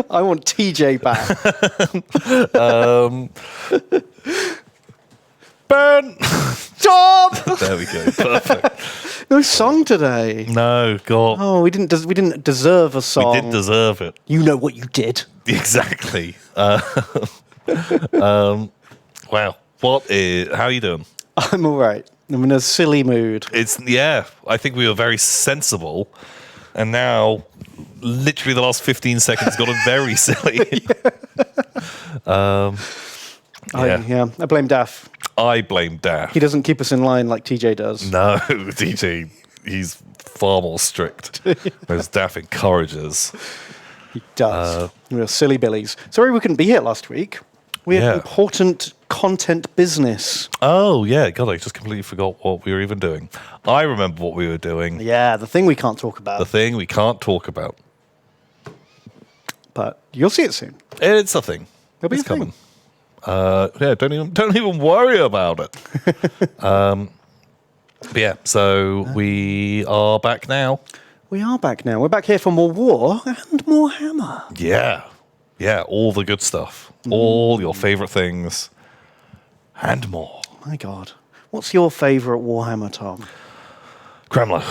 I want TJ back. Burn! Tom! There we go. Perfect. No song today. No, God. Oh, we didn't deserve a song. We didn't deserve it. You know what you did. Exactly. Wow. How are you doing? I'm all right. I'm in a silly mood. I think we were very sensible, and now, literally the last 15 seconds gotten very silly. I blame Daff. I blame Daff. He doesn't keep us in line like TJ does. No, TJ, he's far more strict, whereas Daff encourages. He does. We're silly billies. Sorry we couldn't be here last week. We had important content business. Oh, yeah. God, I just completely forgot what we were even doing. I remember what we were doing. Yeah, the thing we can't talk about. The thing we can't talk about. But you'll see it soon. It's a thing. It'll be it's a thing. coming. Don't even worry about it. But yeah, so we are back now. We are back now. We're back here for more war and more hammer. Yeah. Yeah, all the good stuff. All your favourite things. And more. My God. What's your favourite Warhammer, Tom? Kremlo.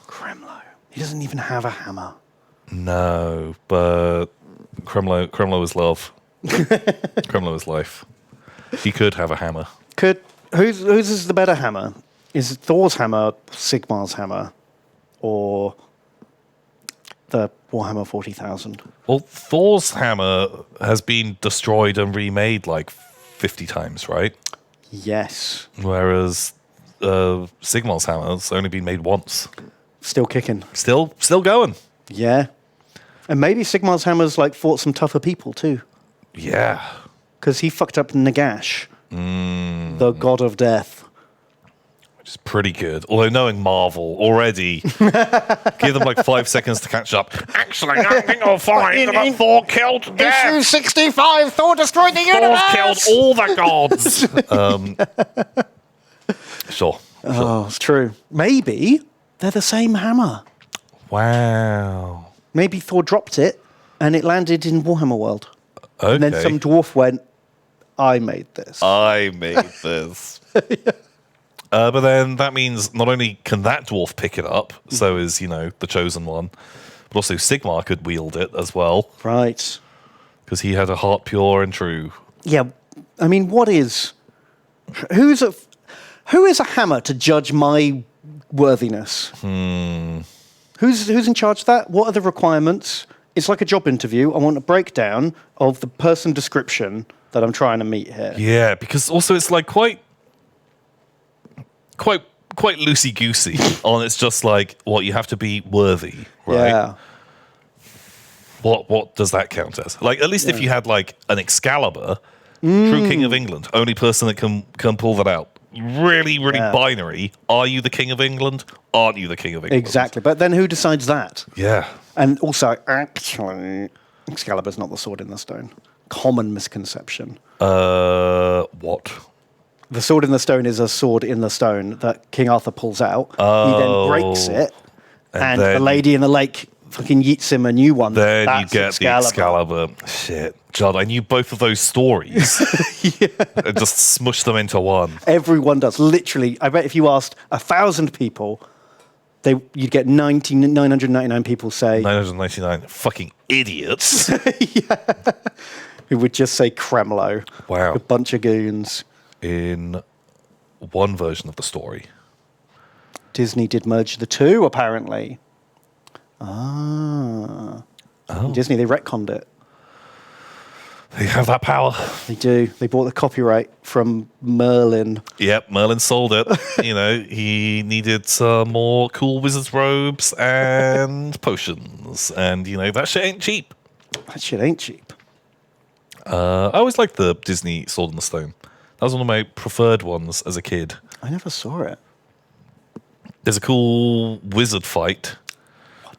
Kremlo. He doesn't even have a hammer. No, but Kremlo is love. Kremlo is life. He could have a hammer. Whose is the better hammer? Is it Thor's hammer, Sigmar's hammer, or the Warhammer 40,000? Well, Thor's hammer has been destroyed and remade like 50 times, right? Yes. Whereas Sigmar's hammer's only been made once. Still kicking. Still going. Yeah. And maybe Sigmar's hammer's like fought some tougher people too. Yeah. Because he fucked up Nagash, the god of death. Which is pretty good. Although knowing Marvel already, give them like 5 seconds to catch up. Actually, I think you'll find that Thor killed death. Issue 65, Thor destroyed the universe! Thor's killed all the gods. Sure. Oh, it's true. Maybe they're the same hammer. Wow. Maybe Thor dropped it and it landed in Warhammer World. Okay. And then some dwarf went, I made this. I made this. But then that means not only can that dwarf pick it up, so is, the chosen one, but also Sigmar could wield it as well. Right. Because he had a heart pure and true. Yeah. I mean, who is a hammer to judge my worthiness? Who's in charge of that? What are the requirements? It's like a job interview. I want a breakdown of the person description that I'm trying to meet here. Yeah, because also it's like quite loosey-goosey on it's just like, what, you have to be worthy, right? Yeah. What does that count as? Like, at least if you had like an Excalibur, true King of England, only person that can pull that out. Really binary. Are you the King of England? Aren't you the King of England? Exactly. But then who decides that? Yeah. And also, actually, Excalibur's not the sword in the stone. Common misconception. What? The sword in the stone is a sword in the stone that King Arthur pulls out. He then breaks it, and the lady in the lake fucking yeets him a new one. Then That's you get the Excalibur. Shit. God, I knew both of those stories. And just smushed them into one. Everyone does. Literally, I bet if you asked 1,000 people, you'd get 999 people say... 999 fucking idiots. Who would just say Kremlo. Wow. A bunch of goons. In one version of the story. Disney did merge the two, apparently. Oh. Disney, they retconned it. They have that power. They do. They bought the copyright from Merlin. Yep, Merlin sold it. He needed some more cool wizard's robes and potions. And, that shit ain't cheap. That shit ain't cheap. I always liked the Disney Sword in the Stone. That was one of my preferred ones as a kid. I never saw it. There's a cool wizard fight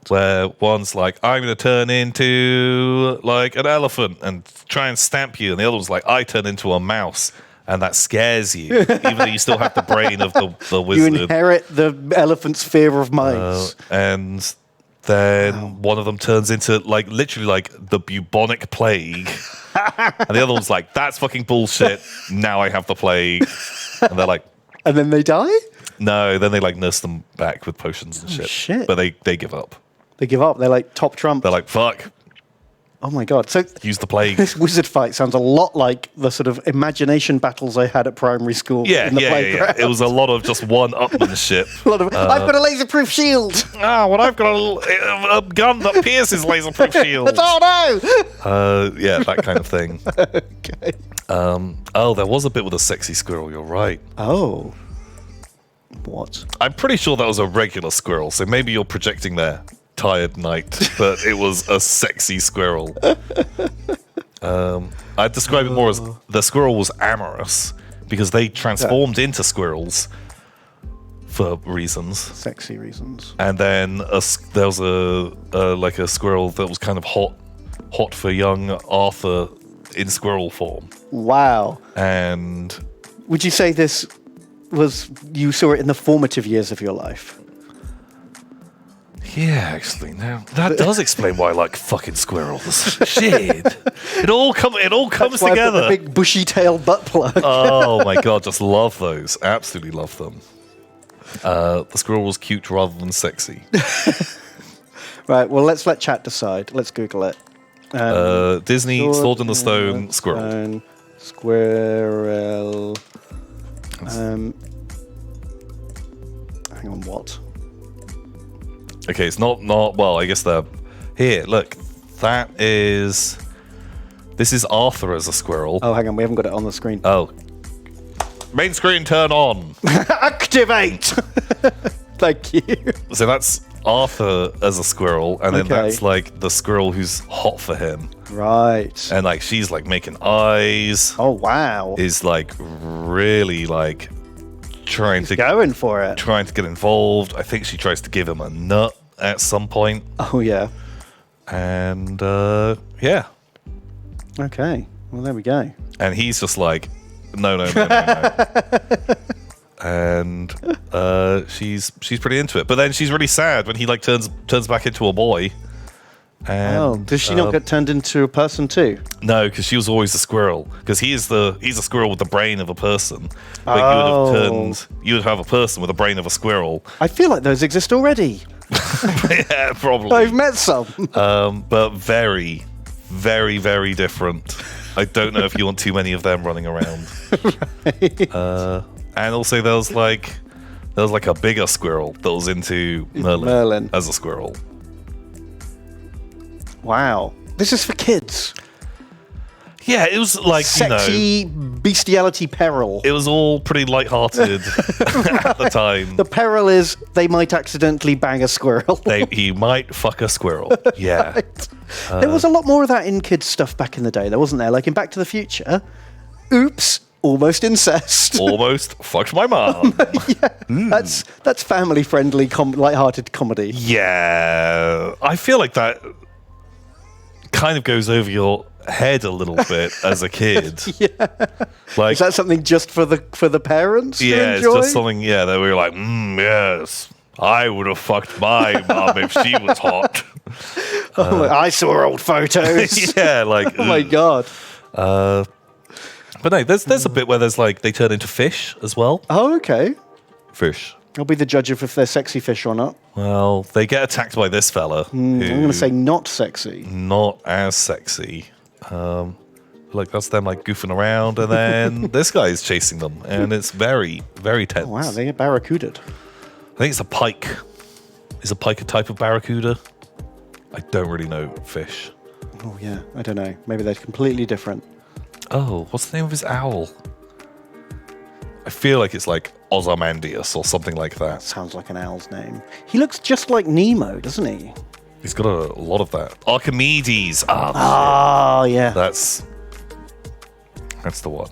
where one's like, I'm going to turn into like an elephant and try and stamp you. And the other one's like, I turn into a mouse. And that scares you, even though you still have the brain of the wizard. You inherit the elephant's fear of mice. And then one of them turns into like literally like the bubonic plague, and the other one's like, "That's fucking bullshit. Now I have the plague," and they're like, And then they die? "No." Then they like nurse them back with potions and shit. But they give up. They give up. They're like top trump. They're like, "Fuck, Oh my god. So use the plague." this wizard fight sounds a lot like the sort of imagination battles I had at primary school in the playground. It was a lot of just one-upmanship. A lot of, I've got a laser-proof shield. Well, I've got a gun that pierces laser-proof shields. Oh no! Yeah, that kind of thing. Okay. There was a bit with a sexy squirrel. You're right. Oh. What? I'm pretty sure that was a regular squirrel, so maybe you're projecting there. Tired night, but it was a sexy squirrel. I'd describe it more as the squirrel was amorous because they transformed into squirrels for reasons, Sexy reasons. and then there was a squirrel that was kind of hot for young Arthur in squirrel form. Wow. And Would you say this was, you saw it in the formative years of your life? yeah, actually, now that does explain why I like fucking squirrels. Shit, it all comes That's why I put together. the big bushy-tailed butt plug. Oh my god, just love those. Absolutely love them. The squirrel was cute rather than sexy. Right, well, let's let chat decide. Let's Google it. Disney, Sword in the Stone, squirrel. Squirrel. Hang on, what? Okay, it's not. Well, I guess they're here. Look, this is Arthur as a squirrel. Oh, hang on, we haven't got it on the screen. Oh, main screen turn on. Activate! Thank you. So that's Arthur as a squirrel, and then Okay. that's like the squirrel who's hot for him, Right. and like she's like making eyes. Oh, wow. Is like really like trying to Going for it. get involved. I think she tries to give him a nut at some point, Oh, yeah. and yeah, Okay. Well, there we go. and he's just like, no. And she's pretty into it, but then she's really sad when he like turns back into a boy. And, Oh, does she not get turned into a person too? No, because she was always a squirrel. Because he's a squirrel with the brain of a person. But you would have a person with the brain of a squirrel. I feel like those exist already. Yeah, probably. I've met some. But very, very, very different. I don't know if you want too many of them running around. And also there was like a bigger squirrel that was into Merlin as a squirrel. Wow. This is for kids. Yeah, it was like, Sexy bestiality peril. it was all pretty lighthearted at the time. The peril is they might accidentally bang a squirrel. He might fuck a squirrel. Yeah. Right. There was a lot more of that in kids' stuff back in the day, though, wasn't there? Like in Back to the Future. Oops, almost incest. Almost fucked my mom. That's family-friendly, light-hearted comedy. Yeah. I feel like that kind of goes over your head a little bit as a kid. Yeah. Like, Is that something just for the parents to yeah, enjoy? it's just something, that we were like, yes, I would have fucked my mom if she was hot. I saw old photos. Yeah, like, Oh my god. But no, there's a bit where there's like, they turn into fish as well. Oh, okay. Fish. I'll be the judge of if they're sexy fish or not. Well, they get attacked by this fella. I'm going to say not sexy. Not as sexy. Like that's them like goofing around, and then this guy is chasing them, and it's very, very tense. Oh, wow, they get barracudaed. I think it's a pike. Is a pike a type of barracuda? I don't really know fish. Oh, yeah, I don't know. Maybe they're completely different. Oh, what's the name of his owl? I feel like it's like Ozymandias or something like that. Sounds like an owl's name. He looks just like Nemo, doesn't he? He's got a lot of that. Archimedes. Oh, yeah. That's the one.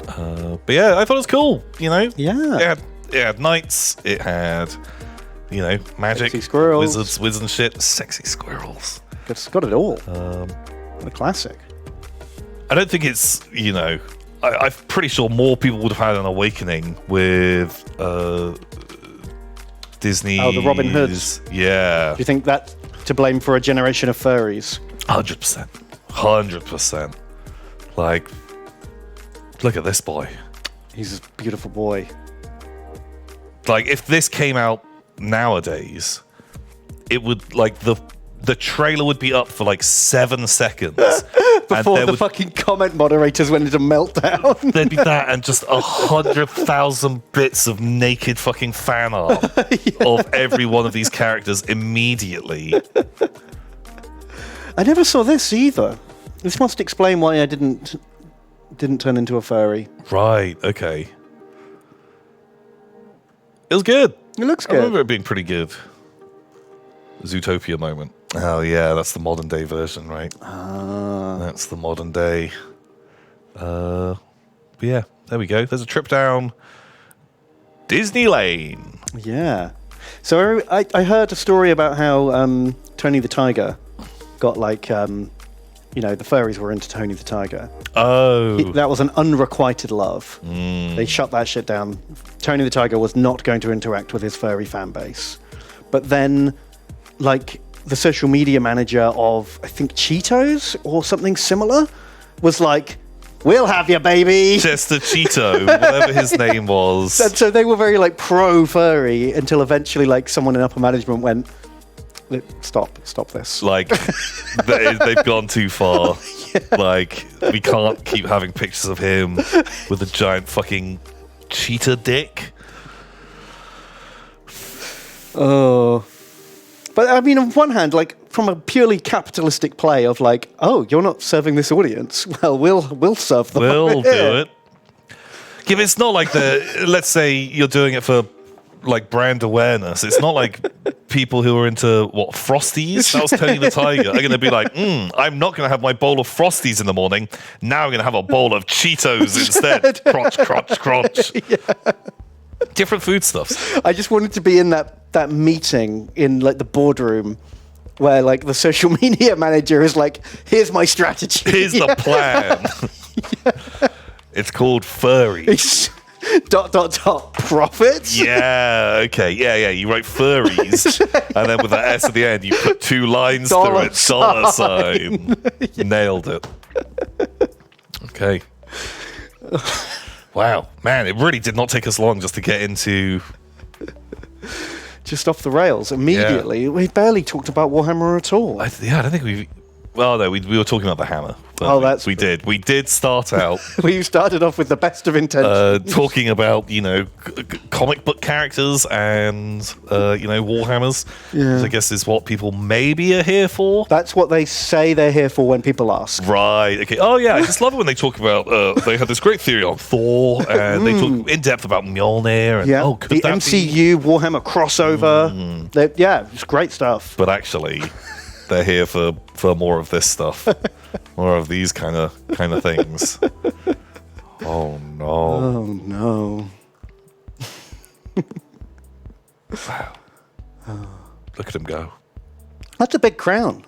But yeah, I thought it was cool. Yeah. It had knights. It had, magic, Sexy squirrels. wizards and shit. Sexy squirrels. It's got it all. What a classic. I don't think it's, I'm pretty sure more people would have had an awakening with Disney. Oh, the Robin Hoods. Yeah. Do you think that's to blame for a generation of furries? 100%. 100%. Like, look at this boy. He's a beautiful boy. Like, if this came out nowadays, it would, like, the trailer would be up for like 7 seconds. Before the fucking comment moderators went into meltdown. There'd be that and just 100,000 bits of naked fucking fan art of every one of these characters immediately. I never saw this either. This must explain why I didn't turn into a furry. Right, okay. It was good. It looks I good. remember it being pretty good. Zootopia moment. Oh yeah, that's the modern day version, right? That's the modern day. But yeah, there we go. There's a trip down Disney Lane. Yeah. So I heard a story about how Tony the Tiger got like, the furries were into Tony the Tiger. Oh. That was an unrequited love. They shut that shit down. Tony the Tiger was not going to interact with his furry fan base. But then, like, the social media manager of, I think, Cheetos or something similar was like, we'll have you, baby. Chester Cheeto, whatever his name was. And so they were very, like, pro-furry until eventually, like, someone in upper management went, stop this. Like, they've gone too far. Yeah. Like, we can't keep having pictures of him with a giant fucking cheetah dick. Oh. But, I mean, on one hand, like, from a purely capitalistic play of, like, oh, you're not serving this audience. Well, we'll serve them. We'll do it. Yeah, but it's not like let's say you're doing it for, like, brand awareness. It's not like people who are into, Frosties? That was Tony the Tiger. Are going to be like, I'm not going to have my bowl of Frosties in the morning. Now I'm going to have a bowl of Cheetos instead. Crotch, crotch, crotch. Yeah. Different foodstuffs. I just wanted to be in that meeting in, like, the boardroom where, like, the social media manager is like, here's my strategy. Here's the plan. Yeah. It's called furry. It's ... profits? Yeah, okay. Yeah. You write furries. And then with that S at the end, you put 2 lines through it. Dollar sign. Yeah. Nailed it. Okay. Wow, man, it really did not take us long just to get into... Just off the rails immediately. Yeah. We barely talked about Warhammer at all. I don't think we... Well, no, we were talking about the hammer. We did. We did start out... We started off with the best of intentions. Talking about, comic book characters and, Warhammers. Yeah. Which I guess is what people maybe are here for. That's what they say they're here for when people ask. Right, okay. Oh, yeah, I just love it when they talk about... they had this great theory on Thor, and they talk in depth about Mjolnir. And, could the that MCU Warhammer crossover. It's great stuff. But actually... They're here for more of this stuff, more of these kind of things. Oh no! Oh no! Wow! Look at him go. That's a big crown.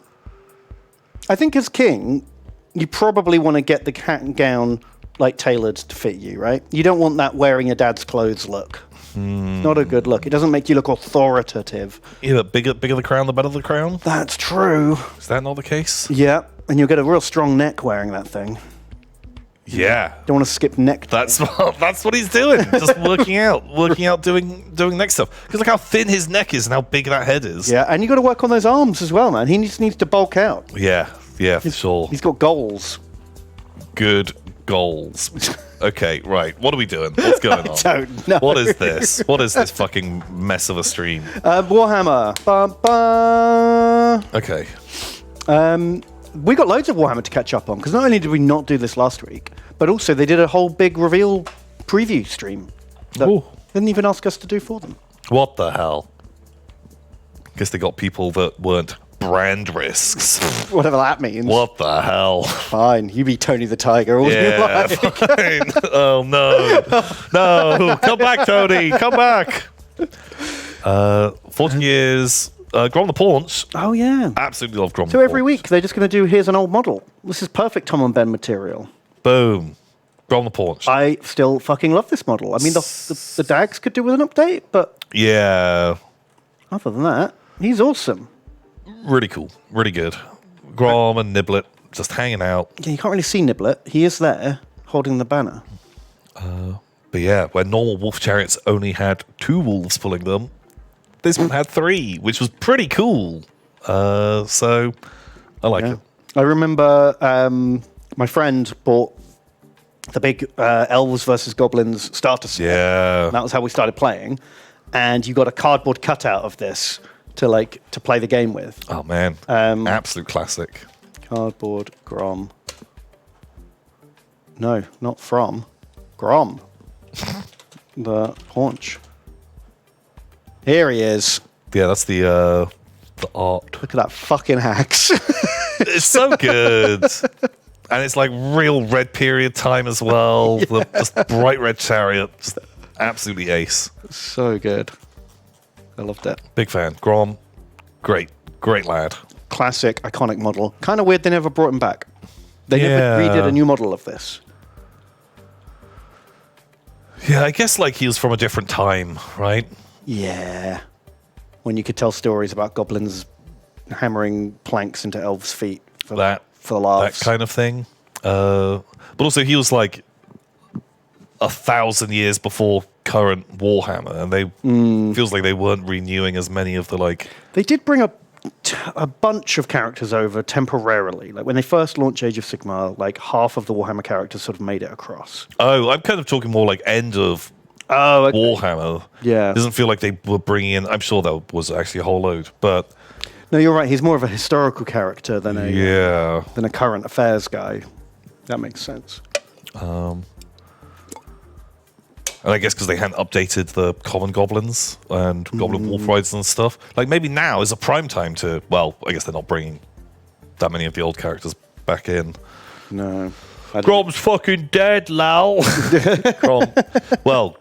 I think as king, you probably want to get the hat and gown like tailored to fit you, right? You don't want that wearing your dad's clothes look. Not a good look. It doesn't make you look authoritative. Yeah, but bigger the crown, the better the crown? That's true. Is that not the case? Yeah, and you'll get a real strong neck wearing that thing. Yeah. Don't want to skip neck. That's what he's doing. Just working out, doing neck stuff. Because look how thin his neck is and how big that head is. Yeah, and you got to work on those arms as well, man. He just needs to bulk out. Yeah, for sure. He's got goals. Good goals. Okay, right. What are we doing? What's going on? I don't know. What is this? What is this fucking mess of a stream? Warhammer. Okay. We got loads of Warhammer to catch up on, because not only did we not do this last week, but also they did a whole big reveal preview stream that they didn't even ask us to do for them. What the hell? Guess they got people that weren't brand risks. Whatever that means. What the hell? Fine, you be Tony the Tiger all you like. Fine. Oh no. No. Come back, Tony. Come back. 40 years. Grom the Paunch. Oh yeah. Absolutely love Grom the So Paunch. every week they're just going to do, here's an old model. This is perfect Tom and Ben material. Boom. Grom the Paunch. I still fucking love this model. I mean, the Dags could do with an update, but... Yeah. Other than that, he's awesome. Really cool. Really good. Grom and Niblet just hanging out. Yeah, you can't really see Niblet. He is there, holding the banner. But yeah, where normal wolf chariots only had 2 wolves pulling them, this one had 3, which was pretty cool. So I like it. I remember my friend bought the big Elves versus Goblins starter set. Yeah. That was how we started playing. And you got a cardboard cutout of this to play the game with. Oh man, absolute classic. Cardboard Grom. No, not from. Grom. The Paunch. Here he is. Yeah, that's the art. Look at that fucking hacks. It's so good. And it's like real red period time as well. Yeah. The just bright red chariot. Just absolutely ace. So good. I loved it. Big fan. Grom, great lad. Classic, iconic model. Kind of weird they never brought him back. They never redid a new model of this. Yeah, I guess like he was from a different time, right? Yeah. When you could tell stories about goblins hammering planks into elves' feet for the laughs. That kind of thing. But also he was like 1,000 years before current Warhammer, and they feels like they weren't renewing as many of the like. They did bring a bunch of characters over temporarily. Like when they first launched Age of Sigmar, like half of the Warhammer characters sort of made it across. Oh, I'm kind of talking more like end of Warhammer. Yeah. Doesn't feel like they were bringing in. I'm sure that was actually a whole load, but no, you're right. He's more of a historical character than a current affairs guy. That makes sense. And I guess because they hadn't updated the common goblins and goblin wolf riders and stuff. Like maybe now is a prime time to. Well, I guess they're not bringing that many of the old characters back in. No. Grom's fucking dead, lol. Grom. Well,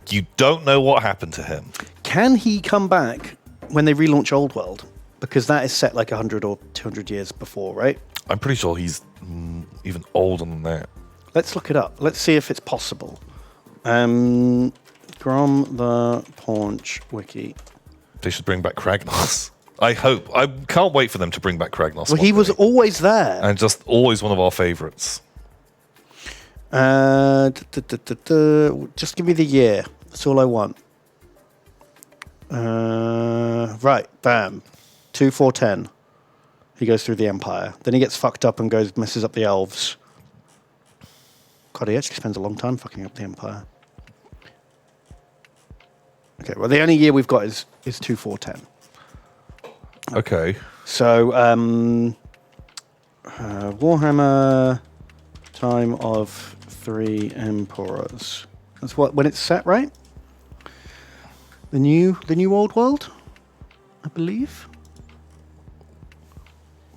you don't know what happened to him. Can he come back when they relaunch Old World? Because that is set like 100 or 200 years before, right? I'm pretty sure he's even older than that. Let's look it up. Let's see if it's possible. Grom the Paunch wiki. They should bring back Kragnos. I hope. I can't wait for them to bring back Kragnos. Well, he was always there. And just always one of our favourites. Just give me the year. That's all I want. Right, bam. 2-4-10. He goes through the Empire. Then he gets fucked up and messes up the elves. God, he actually spends a long time fucking up the Empire. Okay, well, the only year we've got is 2-4-10. Okay. So, Warhammer, Time of 3 Emperors. That's when it's set, right? The new Old World, I believe.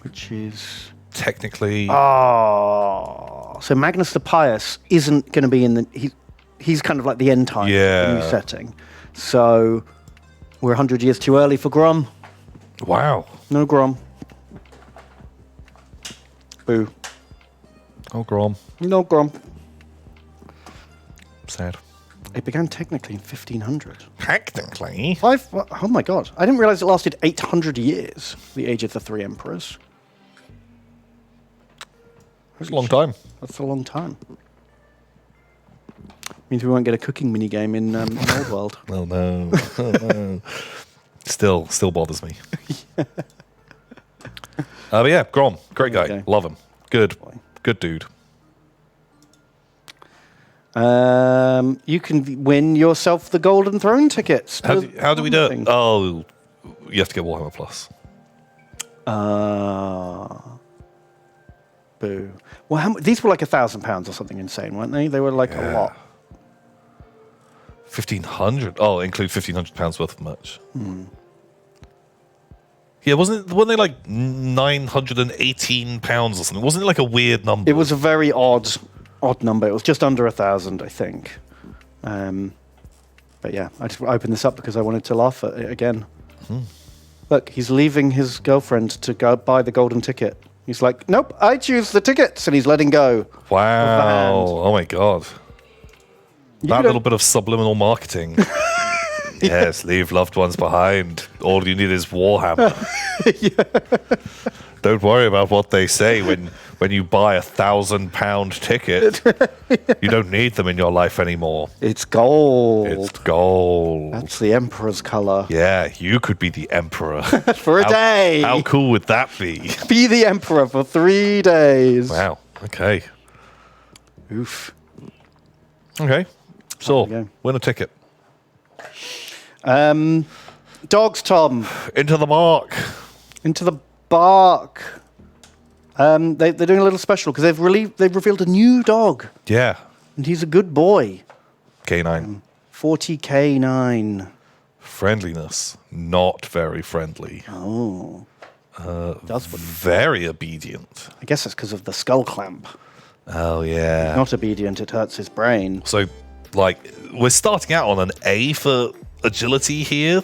Which is technically. So Magnus the Pious isn't going to be in the. He's kind of like the end time. Yeah. The new setting. So we're 100 years too early for Grom. Wow. No Grom. Boo. Oh, Grom. No Grom. Sad. It began technically in 1500. Technically? Oh my god. I didn't realize it lasted 800 years, the Age of the Three Emperors. That's a long time. That's a long time. Means we won't get a cooking minigame in Old World. Oh no. Oh, no. Still bothers me. But yeah, Grom. Great guy. Okay. Love him. Good dude. You can win yourself the Golden Throne tickets. How do we do it? Oh, you have to get Warhammer Plus. Boo. Well, these were like £1,000 or something insane, weren't they? They were like a lot. 1,500. Oh, include £1,500 worth of merch. Yeah, weren't they like £918 or something? Wasn't it like a weird number? It was a very odd number. It was just under 1,000, I think. But yeah, I just opened this up because I wanted to laugh at it again. Look, he's leaving his girlfriend to go buy the golden ticket. He's like, nope, I choose the tickets, and he's letting go. Wow. Oh my god. That little bit of subliminal marketing. Yes, leave loved ones behind. All you need is Warhammer. Don't worry about what they say when you buy £1,000 ticket. You don't need them in your life anymore. It's gold. It's gold. That's the Emperor's color. Yeah, you could be the Emperor. For a day. How cool would that be? Be the Emperor for 3 days. Wow. Okay. Oof. Okay. So, There we go. win a ticket. Dogs, Tom. Into the mark. Into the bark. They're doing a little special because they've revealed a new dog, Yeah. and he's a good boy. K9. 40K9. Friendliness. Not very friendly. Oh. That's what. Very obedient. I guess that's because of the skull clamp. Oh, yeah. Not obedient, it hurts his brain. So, like, we're starting out on an A for agility here.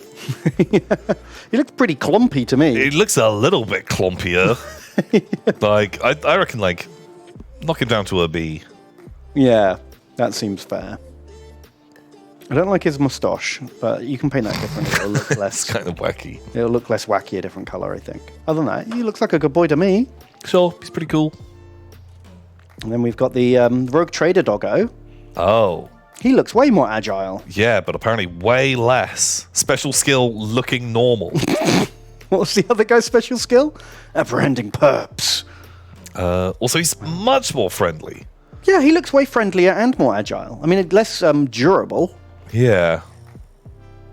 He looks pretty clumpy to me. It looks a little bit clumpier. Like, I reckon, like, knock him down to a B. Yeah, that seems fair. I don't like his moustache, but you can paint that different. It'll look It's less. kind of wacky. It'll look less wacky, a different color, I think. Other than that, he looks like a good boy to me. Sure, he's pretty cool. And then we've got the rogue trader doggo. Oh, He looks way more agile. yeah, but apparently way less. Special skill looking normal. What was the other guy's special skill? Apprehending perps. Also, he's much more friendly. Yeah, he looks way friendlier and more agile. I mean, less durable, Yeah.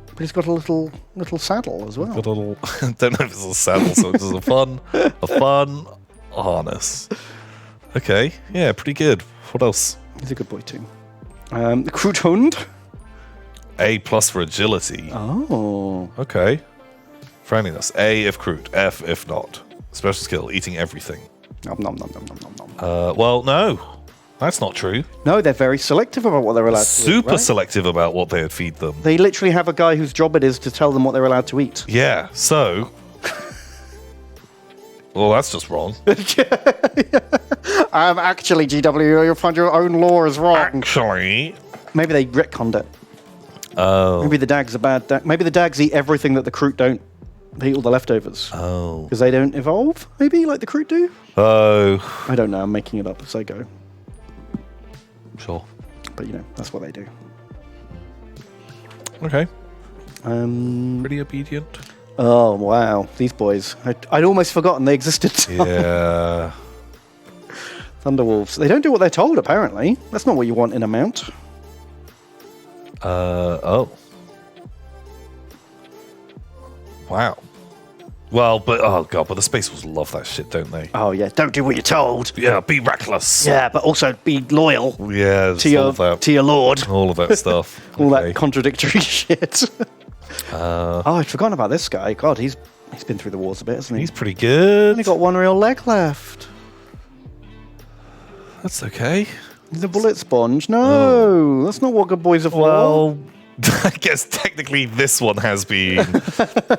but he's got a little saddle as well. Got a little, don't know if it's a saddle, so it's just a fun harness. Okay, yeah, pretty good. What else? He's a good boy too. The Kroothund. A plus for agility. Oh. Okay. Friendliness. A if crude, F if not. Special skill, eating everything. Nom nom nom nom nom nom nom. Well, no. That's not true. No, they're very selective about what they're allowed to eat. Super Right? selective about what they feed them. They literally have a guy whose job it is to tell them what they're allowed to eat. Yeah, so... Well, that's just wrong. Actually, GW, you'll find your own law is wrong. Actually... Maybe they retconned it. Oh. Maybe the dags are bad. Maybe the dags eat everything that the Kroot don't. They eat all the leftovers. Oh. Because they don't evolve, maybe, like the Kroot do? Oh. I don't know. I'm making it up as I go. Sure. But, you know, that's what they do. Okay. Um, Pretty obedient. oh, wow. These boys. I'd almost forgotten they existed. Yeah. Thunderwolves. They don't do what they're told, apparently. That's not what you want in a mount. Oh. Wow. Well, but, oh god, but the Space Wolves love that shit, don't they? Oh, yeah. Don't do what you're told. Yeah, be reckless. Yeah, but also be loyal Yeah, to your lord. all of that stuff. All Okay. that contradictory shit. Oh, I'd forgotten about this guy. God, he's been through the wars a bit, hasn't he? He's pretty good. only got one real leg left. That's okay. He's a bullet sponge. No, that's not what good boys are for. Well, I guess technically this one has been,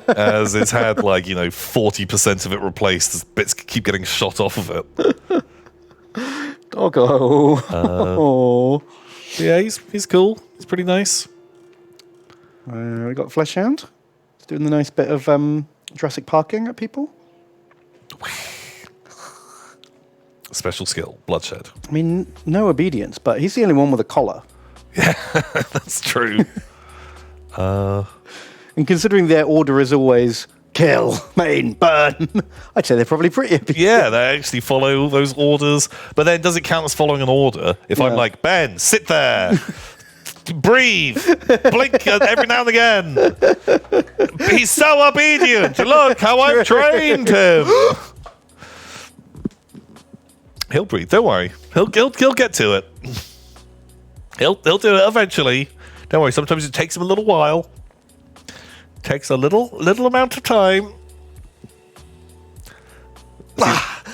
as it's had like, 40% of it replaced as bits keep getting shot off of it. Doggo. Oh. Yeah, he's cool. He's pretty nice. We got Fleshhound. He's doing the nice bit of Jurassic Parking at people. Special skill, bloodshed. I mean, no obedience, but he's the only one with a collar. That's true. And considering their order is always kill, maim, burn, I'd say they're probably pretty obedient. Yeah, they actually follow those orders. But then does it count as following an order if I'm Yeah. like, Ben, sit there, breathe, blink every now and again. He's so obedient. Look how I've trained him. He'll breathe. Don't worry. He'll get to it. He'll do it eventually. Don't worry. Sometimes it takes him a little while. Takes a little amount of time.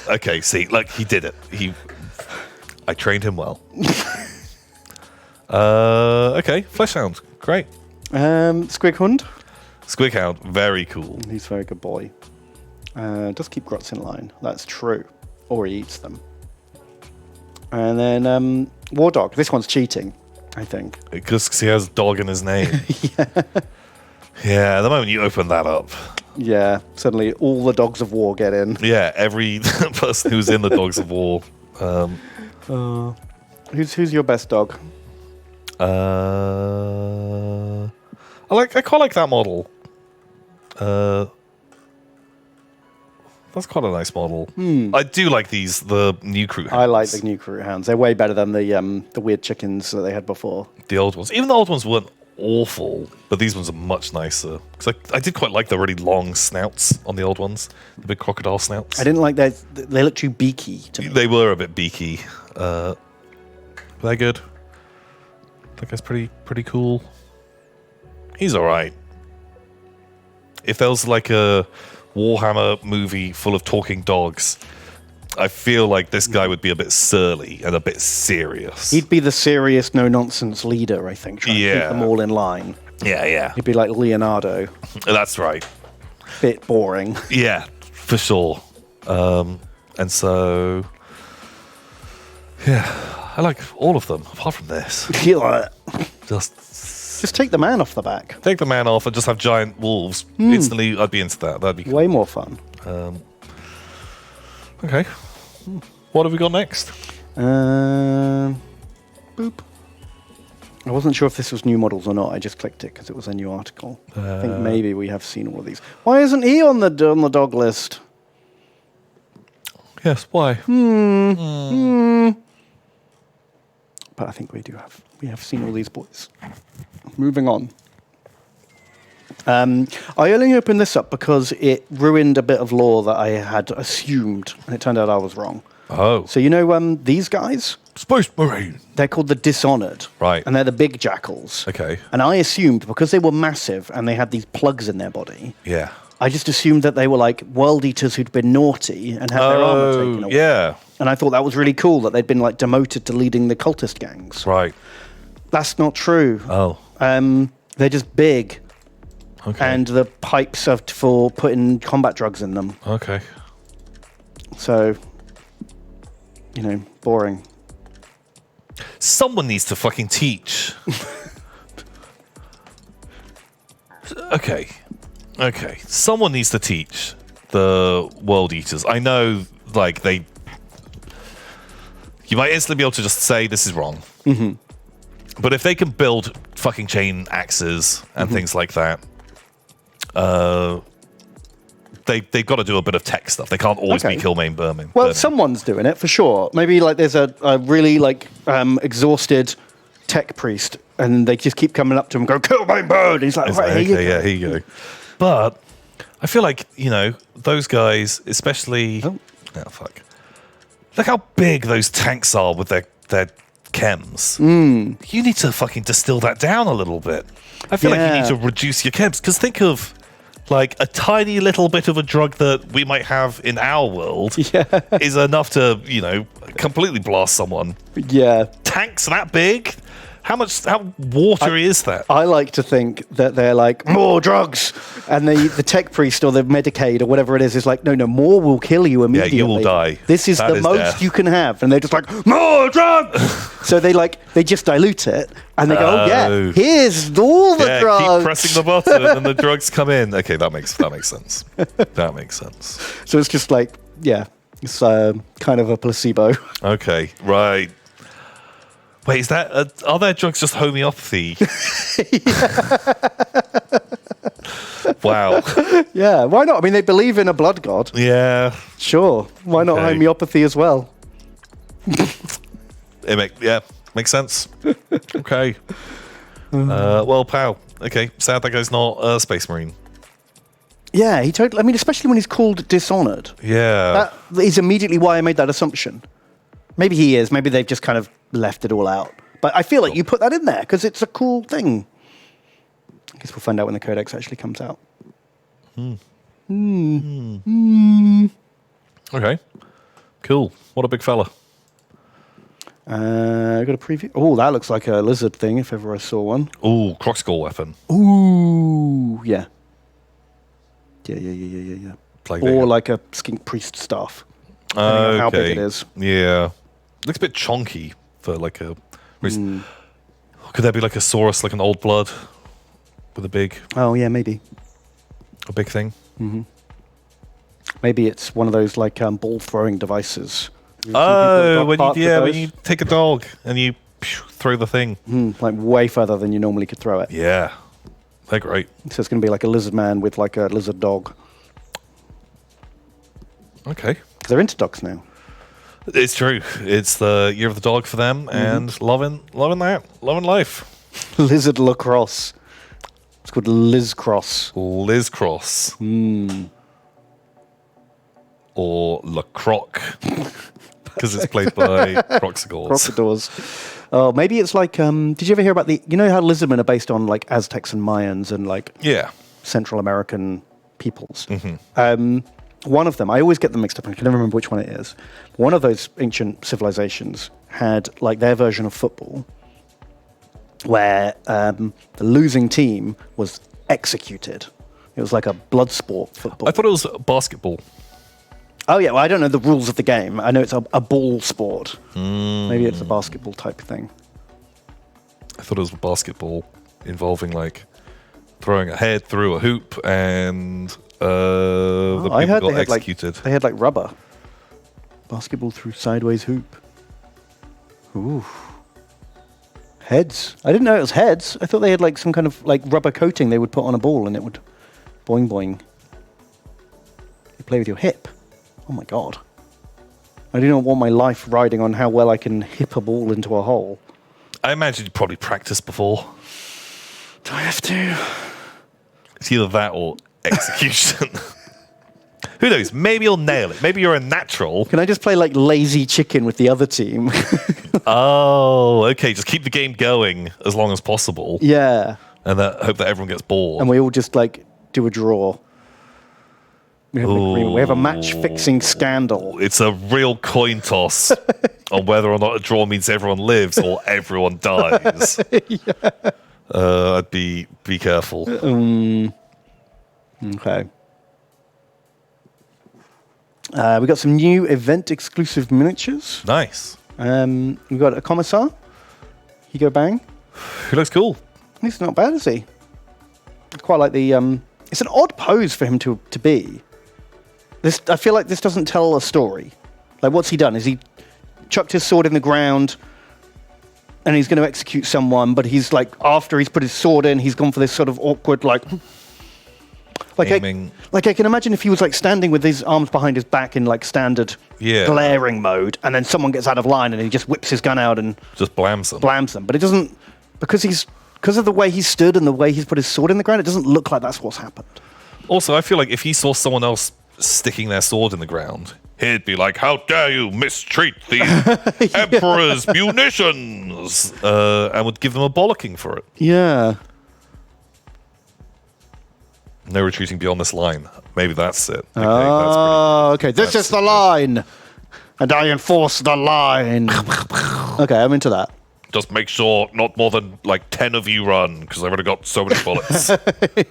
Okay, see, like he did it. I trained him well. Okay, Fleshhound, great. Squighund. Squighound, very cool. He's a very good boy. Does keep grots in line. That's true. Or he eats them. And then War Dog. This one's cheating, I think. Because he has dog in his name. Yeah, the moment you open that up, Yeah, suddenly all the dogs of war get in. yeah, every person who's in the Dogs of War. Who's your best dog? I quite like that model. That's quite a nice model. I do like the new crew hounds. I like the new crew hounds. They're way better than the weird chickens that they had before. The old ones. Even the old ones weren't awful, but these ones are much nicer. Because I did quite like the really long snouts on the old ones, the big crocodile snouts. I didn't like that. They look too beaky to me. They were a bit beaky. They're good. That guy's pretty cool. He's all right. If there was like a Warhammer movie full of talking dogs, I feel like this guy would be a bit surly and a bit serious. He'd be the serious, no-nonsense leader, I think, trying to keep them all in line. Yeah. He'd be like Leonardo. That's right. Bit boring. Yeah, for sure. And so, yeah, I like all of them, apart from this. Just take the man off the back. Take the man off and just have giant wolves. Instantly, I'd be into that. That'd be cool. Way more fun. Okay. What have we got next? Boop. I wasn't sure if this was new models or not. I just clicked it because it was a new article. I think maybe we have seen all of these. Why isn't he on the dog list? Yes, why? But I think we have seen all these boys. Moving on. I only opened this up because it ruined a bit of lore that I had assumed, and it turned out I was wrong. Oh. So you know these guys? Space Marine. They're called the Dishonoured. Right. And they're the big jackals. Okay. And I assumed, because they were massive and they had these plugs in their body, Yeah. I just assumed that they were like world eaters who'd been naughty and had their armor taken away. Yeah. And I thought that was really cool that they'd been like demoted to leading the cultist gangs. Right. That's not true. Oh. They're just big. Okay. And the pipes are for putting combat drugs in them. Okay. So, boring. Someone needs to fucking teach. Okay. Someone needs to teach the World Eaters. I know, like, you might instantly be able to just say this is wrong. Mm-hmm. But if they can build fucking chain axes and things like that, they've got to do a bit of tech stuff. They can't always be kill main burning. Well, someone's doing it for sure. Maybe like there's a really exhausted tech priest, and they just keep coming up to him and go, kill main burn. He's like, right, here you go. But I feel like, those guys, especially... Oh, fuck. Look how big those tanks are with their chems. You need to fucking distill that down a little bit. I feel like you need to reduce your chems. Because think of, like, a tiny little bit of a drug that we might have in our world is enough to, completely blast someone. Yeah. Tanks that big? How watery is that? I like to think that they're like, more drugs. And the tech priest or the Medicaid or whatever it is like, no, more will kill you immediately. Yeah, you will die. This is the most death you can have. And they're just like, more drugs. So they just dilute it. And they go, here's all the drugs. Keep pressing the button and the drugs come in. Okay, that makes sense. That makes sense. So it's just like, it's kind of a placebo. Okay, right. Wait, is that... are their drugs just homeopathy? Wow. Yeah, why not? I mean, they believe in a blood god. Yeah. Sure. Why not homeopathy as well? Makes sense. Okay. Well, pal. Okay, sad that guy's not a Space Marine. Yeah, he totally... I mean, especially when he's called Dishonoured. Yeah. That is immediately why I made that assumption. Maybe he is. Maybe they've just kind of left it all out. But I feel like you put that in there because it's a cool thing. I guess we'll find out when the codex actually comes out. Okay. Cool. What a big fella. I got a preview. Oh, that looks like a lizard thing if ever I saw one. Ooh, crossgull weapon. Ooh, yeah. Yeah. Or like a skink priest staff. Depending on how big it is. Yeah. Looks a bit chonky for like a... Could there be like a Saurus, like an old blood with a big Oh yeah, maybe. thing. Maybe it's one of those like ball throwing devices. Oh, when you take a dog and you throw the thing. Like way further than you normally could throw it. Yeah, they're great. So it's going to be like a lizard man with like a lizard dog. Okay. They're into dogs now. It's true. It's the year of the dog for them, and loving life. Lizard lacrosse. It's called Liz Cross. Liz Cross. Or La Croc. Because it's played by Croxagores. Crocodores. Oh, maybe it's like. Did you ever hear about you know how lizardmen are based on like Aztecs and Mayans and like Central American peoples? One of them, I always get them mixed up. I can never remember which one it is. One of those ancient civilizations had like their version of football, where the losing team was executed. It was like a blood sport football. I thought it was basketball. Oh yeah, well I don't know the rules of the game. I know it's a ball sport. Maybe it's a basketball type thing. I thought it was basketball involving like throwing a head through a hoop and the people got executed. They had like rubber. Basketball through sideways hoop. Ooh. Heads. I didn't know it was heads. I thought they had like some kind of like rubber coating they would put on a ball and it would boing boing. You play with your hip. Oh my god. I do not want my life riding on how well I can hip a ball into a hole. I imagine you probably practiced before. Do I have to? It's either that or execution. Who knows? Maybe you'll nail it. Maybe you're a natural. Can I just play like lazy chicken with the other team? Oh, okay. Just keep the game going as long as possible. Yeah. And hope that everyone gets bored. And we all just like do a draw. We have an agreement. We have a match-fixing scandal. It's a real coin toss on whether or not a draw means everyone lives or everyone dies. I'd be careful. Okay. We got some new event-exclusive miniatures. Nice. We've got a commissar. Hugo Bang. He looks cool. He's not bad, is he? It's quite like the... it's an odd pose for him to be. I feel like this doesn't tell a story. Like, what's he done? Is he chucked his sword in the ground and he's going to execute someone, but he's like, after he's put his sword in, he's gone for this sort of awkward, like aiming. I can imagine if he was like standing with his arms behind his back in like standard glaring mode, and then someone gets out of line and he just whips his gun out and just blams them. But it doesn't, because of the way he stood and the way he's put his sword in the ground, it doesn't look like that's what's happened. Also, I feel like if he saw someone else sticking their sword in the ground, he'd be like, "How dare you mistreat the Emperor's munitions!" And would give them a bollocking for it. Yeah. No retreating beyond this line. Maybe that's it. Okay. This is the line, and I enforce the line. Okay, I'm into that. Just make sure not more than like 10 of you run, because I've already got so many bullets.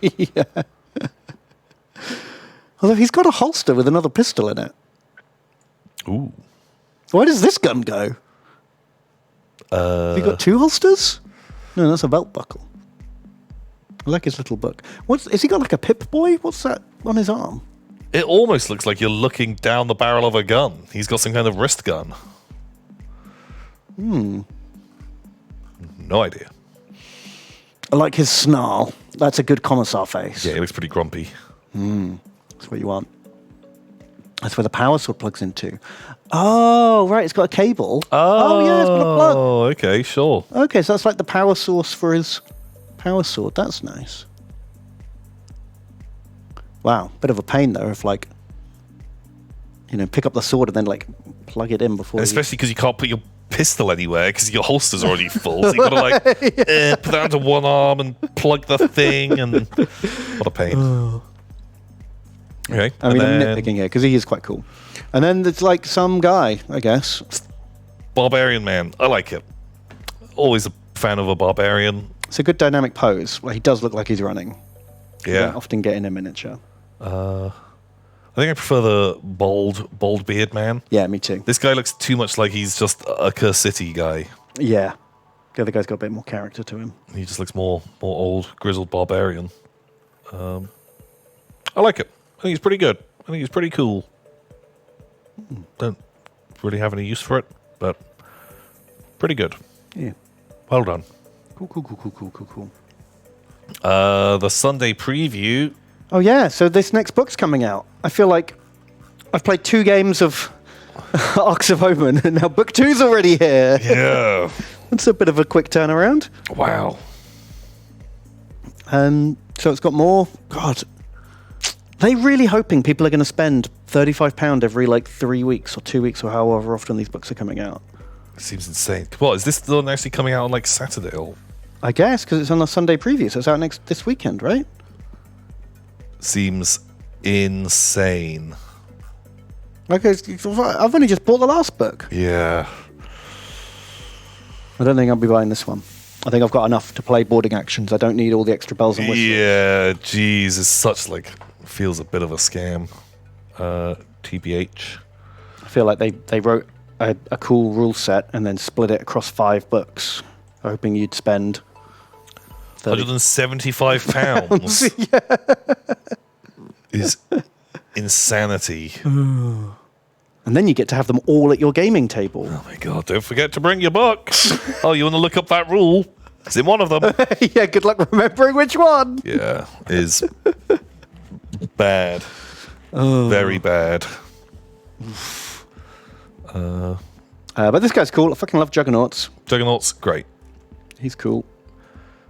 Yeah. Although he's got a holster with another pistol in it. Ooh. Where does this gun go? Has he got two holsters? No, that's a belt buckle. I like his little book. Is he got like a Pip-Boy? What's that on his arm? It almost looks like you're looking down the barrel of a gun. He's got some kind of wrist gun. No idea. I like his snarl. That's a good commissar face. Yeah, he looks pretty grumpy. That's what you want. That's where the power sword plugs into. Oh, right. It's got a cable. Oh, yeah, it's got a plug. Oh, okay, sure. Okay, so that's like the power source for his power sword. That's nice. Wow. Bit of a pain, though, if, like, pick up the sword and then, like, plug it in before Especially because you can't put your pistol anywhere because your holster's already full. So you've got to, like, put that under one arm and plug the thing. And what a pain. Okay. I mean, I'm nitpicking here because he is quite cool. And then there's like some guy, I guess. Barbarian man. I like it. Always a fan of a barbarian. It's a good dynamic pose. Well, he does look like he's running. Yeah. You don't often get in a miniature. I think I prefer the bald beard man. Yeah, me too. This guy looks too much like he's just a Curse City guy. Yeah. The other guy's got a bit more character to him. He just looks more old, grizzled barbarian. I like it. I think he's pretty good. I think he's pretty cool. Don't really have any use for it, but pretty good. Yeah. Well done. Cool. The Sunday preview. Oh, yeah. So this next book's coming out. I feel like I've played 2 games of Arks of Omen, and now book 2's already here. Yeah. It's a bit of a quick turnaround. Wow. So it's got more. God. They really hoping people are going to spend £35 every, 3 weeks or 2 weeks or however often these books are coming out. Seems insane. What, is this the one actually coming out on, Saturday? Or? I guess, because it's on a Sunday preview, so it's out this weekend, right? Seems insane. Okay, I've only just bought the last book. Yeah. I don't think I'll be buying this one. I think I've got enough to play boarding actions. I don't need all the extra bells and whistles. Yeah, geez, it's such feels a bit of a scam. TBH. I feel like they wrote a cool rule set and then split it across 5 books, hoping you'd spend £175 yeah. is insanity. And then you get to have them all at your gaming table. Oh my god, don't forget to bring your books. Oh, you want to look up that rule? It's in one of them. Yeah, good luck remembering which one. Yeah, is bad. Very bad. But this guy's cool. I fucking love Juggernauts. Juggernaut's great. He's cool.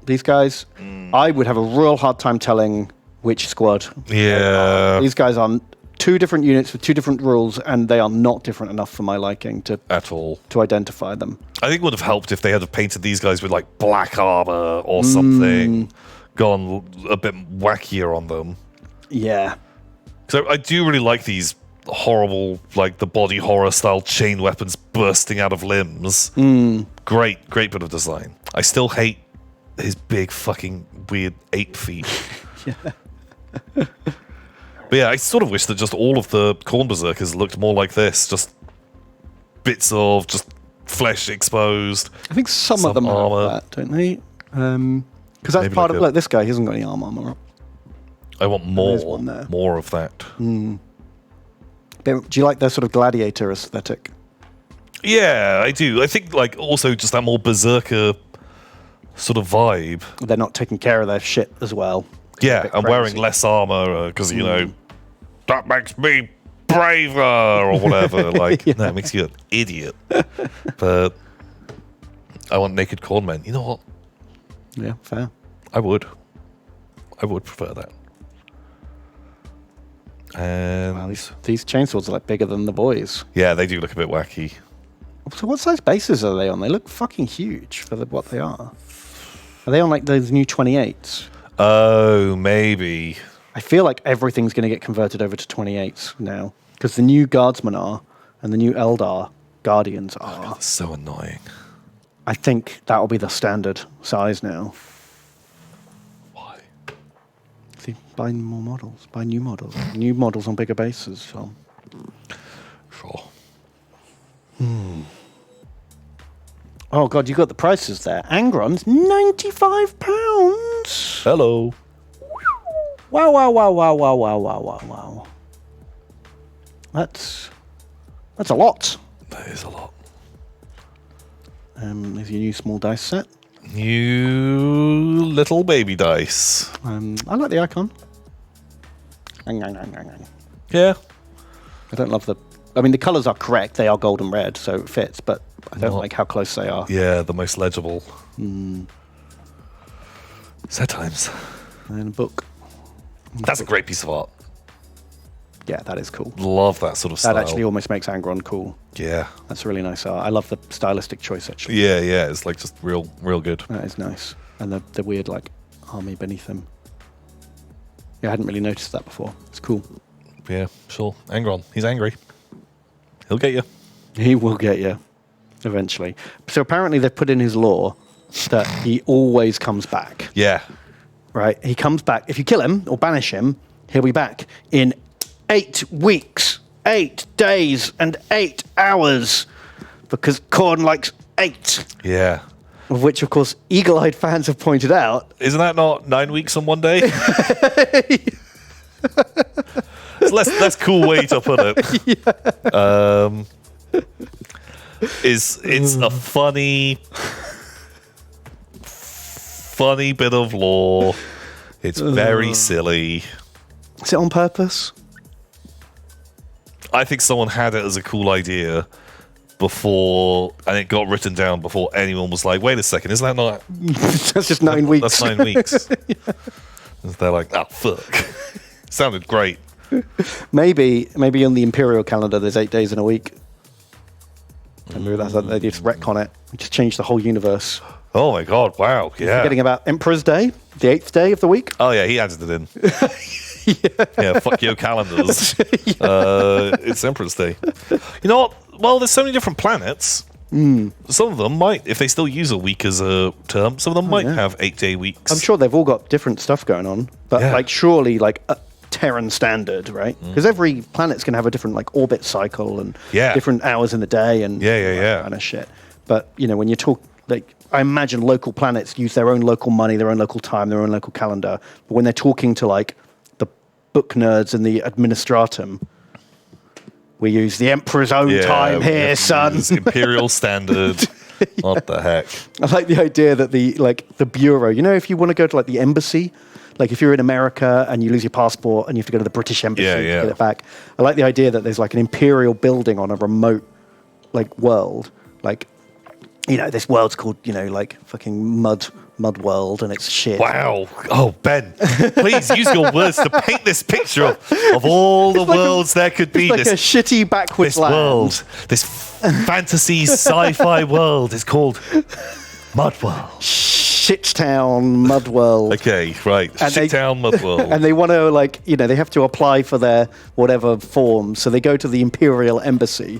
These guys, I would have a real hard time telling which squad. Yeah. These guys are 2 different units with 2 different rules, and they are not different enough for my liking at all to identify them. I think it would have helped if they had painted these guys with black armor or something, gone a bit wackier on them. Yeah. So I do really like these horrible, the body horror style chain weapons bursting out of limbs. Great bit of design. I still hate his big fucking weird ape feet. Yeah. But yeah, I sort of wish that just all of the Khorne Berzerkers looked more like this. Just bits of just flesh exposed. I think some of them armor. have that, don't they? Because that's Maybe part of this guy. He hasn't got any armor. I want There is one there. more of that. Do you like their sort of gladiator aesthetic? Yeah, I do. I think also just that more berserker sort of vibe. They're not taking care of their shit as well. Yeah, and wearing less armor because that makes me braver or whatever. No, it makes you an idiot. But I want naked Khorne men. You know what? Yeah, fair. I would prefer that. And Wow, these chainswords are bigger than the boys. yeah, they do look a bit wacky. So what size bases are they on? They look fucking huge for what they are. Are they on those new 28s? Oh, maybe. I feel like everything's going to get converted over to 28s now. Because the new Guardsmen are, and the new Eldar Guardians are. God, that's so annoying. I think that will be the standard size now. Why? See, buy more models. Buy new models. New models on bigger bases. So. Sure. Oh, God, you got the prices there. Angron's £95. Hello. Wow. That's a lot. That is a lot. There's your new small dice set. New little baby dice. I like the icon. Yeah. I don't love the colours are correct. They are gold and red, so it fits, but I don't like how close they are. Yeah, the most legible. Sad times. And a book. That's a great piece of art. Yeah, that is cool. Love that sort of style. That actually almost makes Angron cool. Yeah. That's really nice art. I love the stylistic choice, actually. Yeah. It's just real good. That is nice. And the weird, army beneath him. Yeah, I hadn't really noticed that before. It's cool. Yeah, sure. Angron. He's angry. He'll get you. He will get you. Eventually. So apparently they've put in his lore that he always comes back. Yeah. Right? He comes back. If you kill him or banish him, he'll be back in 8 weeks, 8 days, and 8 hours. Because Khorne likes 8. Yeah. of which, of course, eagle-eyed fans have pointed out. Isn't that not 9 weeks on one day? It's less cool way to put it. Yeah. It's a funny bit of lore. It's very silly. Is it on purpose? I think someone had it as a cool idea before, and it got written down before anyone was like, wait a second, isn't that not... That's just 9 weeks. That's 9 weeks. Yeah. They're like, oh, fuck. Sounded great. Maybe on the Imperial calendar there's 8 days in a week. Maybe that's they just retcon it. We just change the whole universe. Oh my god, wow. Yeah. Forgetting about Emperor's Day, the 8th day of the week. Oh yeah, he added it in. Yeah, fuck your calendars. It's Emperor's Day. You know what? Well, there's so many different planets. Some of them might, if they still use a week as a term, some of them might have 8-day weeks. I'm sure they've all got different stuff going on. But like surely like Terran standard, right? Because every planet's going to have a different like orbit cycle and different hours in the day and that kind of shit. But you know, when you talk like, I imagine local planets use their own local money, their own local time, their own local calendar. But when they're talking to like the book nerds and the administratum, we use the Emperor's own time here, son. Imperial standard. What the heck? I like the idea that the bureau, you know, if you want to go to like the embassy, like if you're in America and you lose your passport and you have to go to the British embassy to get it back. I like the idea that there's like an Imperial building on a remote like world. Like, you know, this world's called, you know, like fucking mud world, and it's shit. Wow. Oh, Ben, please use your words to paint this picture of all the worlds there could be. It's like a shitty backwards land. World, this fantasy sci-fi world is called Mud World. Shittown Mud World. Okay, right. Shittown Mud World. And they want to, like, you know, they have to apply for their whatever form, so they go to the Imperial Embassy.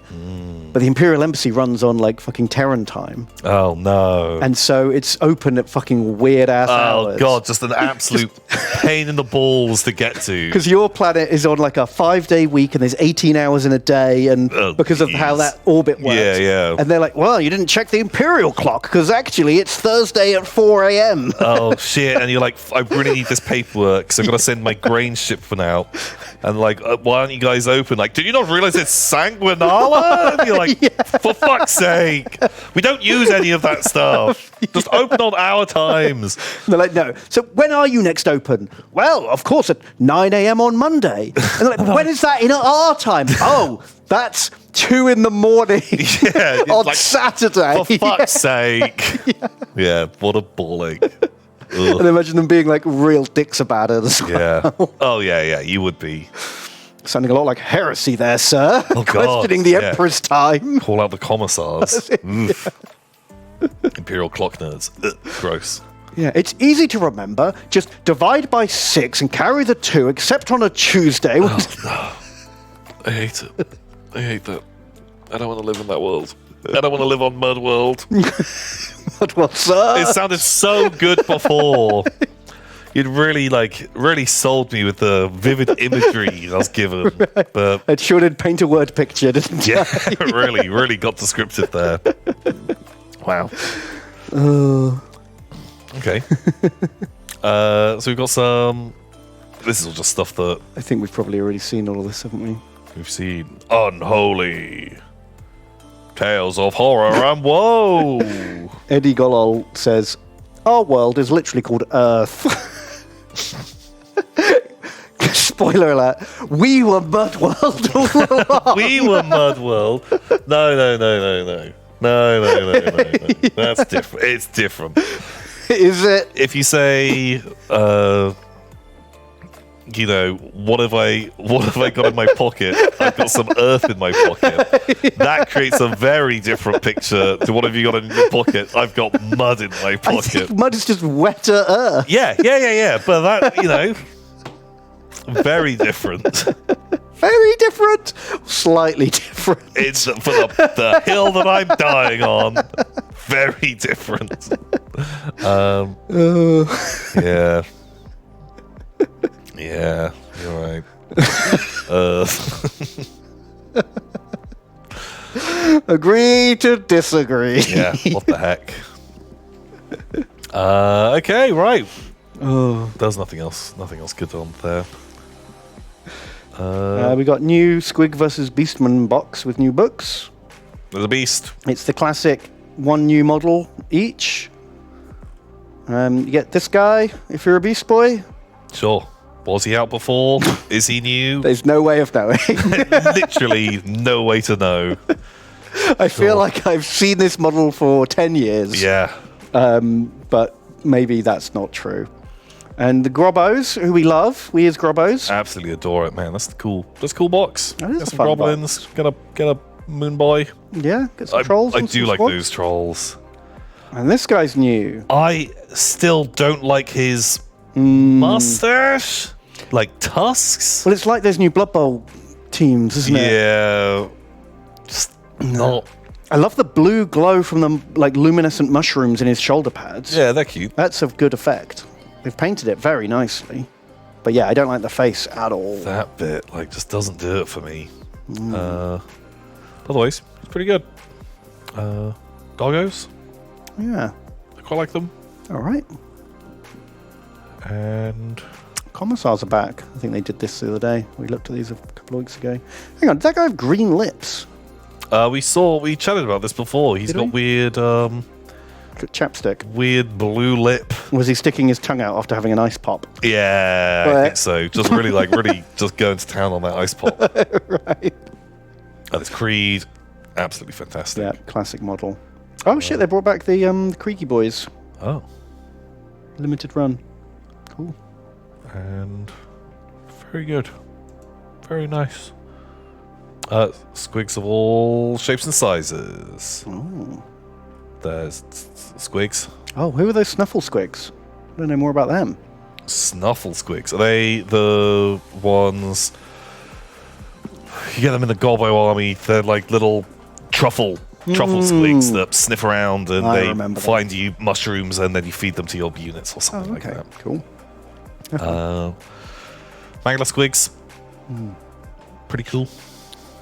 But the Imperial Embassy runs on, like, fucking Terran time. Oh, no. And so it's open at fucking weird-ass hours. Oh, God, just an absolute pain in the balls to get to. Because your planet is on, like, a 5-day week, and there's 18 hours in a day, and because of how that orbit works. Yeah. And they're like, well, you didn't check the Imperial clock, because actually it's Thursday at 4 a.m. Oh, shit. And you're like, I really need this paperwork, so I've got to send my grain shipment out. And like, why aren't you guys open? Like, did you not realize it's Sanguinala? And you're like, for fuck's sake, we don't use any of that stuff. Just open on our times. And they're like, no. So when are you next open? Well, of course, at 9 a.m. on Monday. And they're like, when is that in our time? Oh, that's 2 in the morning on like, Saturday. For fuck's sake. Yeah, what a balling. And imagine them being like real dicks about it as well. Yeah. Oh, yeah, you would be. Sounding a lot like heresy there, sir. Oh, questioning the Emperor's time. Call out the commissars. Imperial clock nerds. Gross. Yeah, it's easy to remember. Just divide by 6 and carry the 2, except on a Tuesday. Oh, no. I hate it. I hate that. I don't want to live in that world. I don't want to live on Mud World. Mud World, sir. It sounded so good before. You'd really sold me with the vivid imagery I was given. Right. But it sure did paint a word picture, didn't it? Yeah, really got descriptive there. Wow. Okay. So we've got some... This is all just stuff that... I think we've probably already seen all of this, haven't we? We've seen Unholy, Tales of Horror and Woe. Eddie Golol says, our world is literally called Earth. Spoiler alert, we were Mud World all along. We were Mud World. No. That's different. It's different. Is it? If you say... you know, what have I got in my pocket? I've got some earth in my pocket. That creates a very different picture to what have you got in your pocket? I've got mud in my pocket. I think mud is just wetter earth. Yeah. But that, you know, very different. Very different. Slightly different. It's for the hill that I'm dying on. Very different. Yeah. Yeah, you're right. Agree to disagree. Yeah, what the heck? Okay, right. Oh. There's nothing else good on there. We got new Squig versus Beastman box with new books. There's a beast. It's the classic one new model each. You get this guy if you're a Beast Boy. Sure. Was he out before? Is he new? There's no way of knowing. Literally no way to know. I feel like I've seen this model for 10 years. Yeah. But maybe that's not true. And the Grobos, who we love, we as Grobos. Absolutely adore it, man. That's cool box. That is Get a some fun goblins. Get a moon boy. Yeah, get some trolls. I and do some like squads. those trolls. And this guy's new. I still don't like his mustache. Like tusks. Well, it's like those new Blood Bowl teams, isn't it? Yeah. Just not. I love the blue glow from the luminescent mushrooms in his shoulder pads. Yeah, they're cute. That's a good effect. They've painted it very nicely. But yeah, I don't like the face at all. That bit just doesn't do it for me. Otherwise, it's pretty good. Doggos. Yeah. I quite like them. All right. And Commissars are back. I think they did this the other day. We looked at these a couple of weeks ago. Hang on, did that guy have green lips? we chatted about this before. He's got weird Chapstick. weird blue lip. Was he sticking his tongue out after having an ice pop? Yeah, I think so. Just really really just going to town on that ice pop. Right. And it's Creed. Absolutely fantastic. Yeah, classic model. Oh shit, they brought back the Creaky Boys. Oh. Limited run. Cool. And very good. Very nice. Squigs of all shapes and sizes. Oh. There's squigs. Oh, who are those Snuffle Squigs? I don't know more about them. Snuffle squigs. Are they the ones... You get them in the Gobbo army. They're like little truffle squigs that sniff around and I they remember find you mushrooms and then you feed them to your units or something like that. Cool. Mangler squigs. Pretty cool.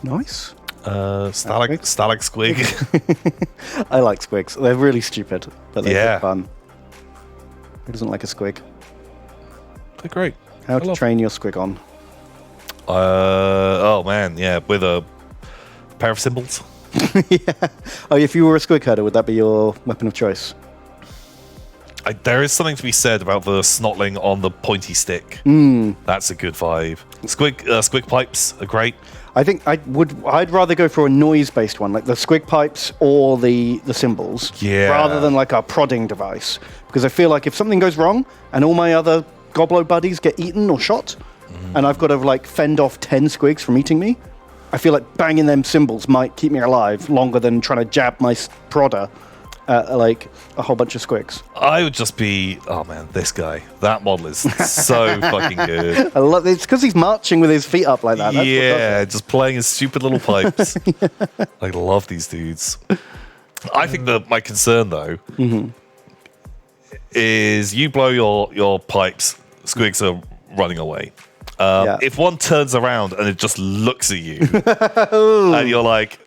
Nice. Stalag squig. I like squigs. They're really stupid, but they're fun. Who doesn't like a squig? They're great. How to train your squig on? Oh man, yeah, with a pair of cymbals. Yeah. Oh, if you were a squig herder, would that be your weapon of choice? There is something to be said about the snotling on the pointy stick. That's a good vibe. Squig pipes are great. I think I'd rather go for a noise-based one, like the squig pipes or the cymbals, rather than like a prodding device. Because I feel like if something goes wrong and all my other goblo buddies get eaten or shot, and I've got to fend off 10 squigs from eating me, I feel like banging them cymbals might keep me alive longer than trying to jab my prodder at a whole bunch of squigs. I would just be, oh man, this guy. That model is so fucking good. I love it. It's because he's marching with his feet up like that. That's yeah, just playing his stupid little pipes. I love these dudes. I think that my concern though is you blow your pipes, squigs are running away. If one turns around and it just looks at you, and you're like,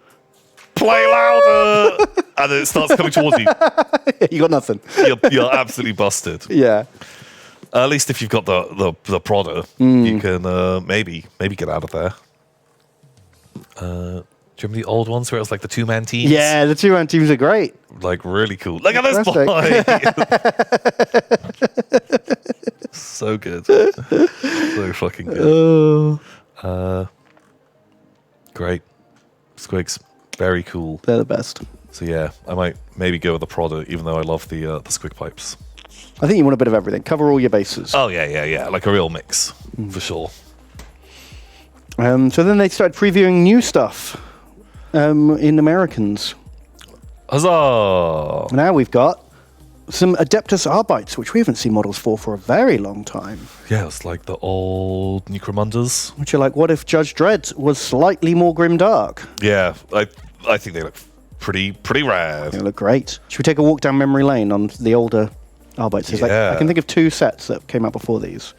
play louder, and then it starts coming towards you. You got nothing. You're absolutely busted. Yeah. At least if you've got the prodder, you can maybe get out of there. Do you remember the old ones where it was like the two-man teams? Yeah, the two-man teams are great. Like really cool. Look at this boy. So good. So fucking good. Great. Squigs. Very cool. They're the best. So yeah, I might maybe go with the prodder, even though I love the squig pipes. I think you want a bit of everything. Cover all your bases. Oh yeah. Like a real mix, for sure. So then they started previewing new stuff in Americans. Huzzah! Now we've got some Adeptus Arbites, which we haven't seen models for a very long time. Yeah, it's like the old Necromunders. Which are like, what if Judge Dredd was slightly more grimdark? Yeah, I think they look pretty rad. They look great. Should we take a walk down memory lane on the older Arbites? Yeah. I can think of two sets that came out before these.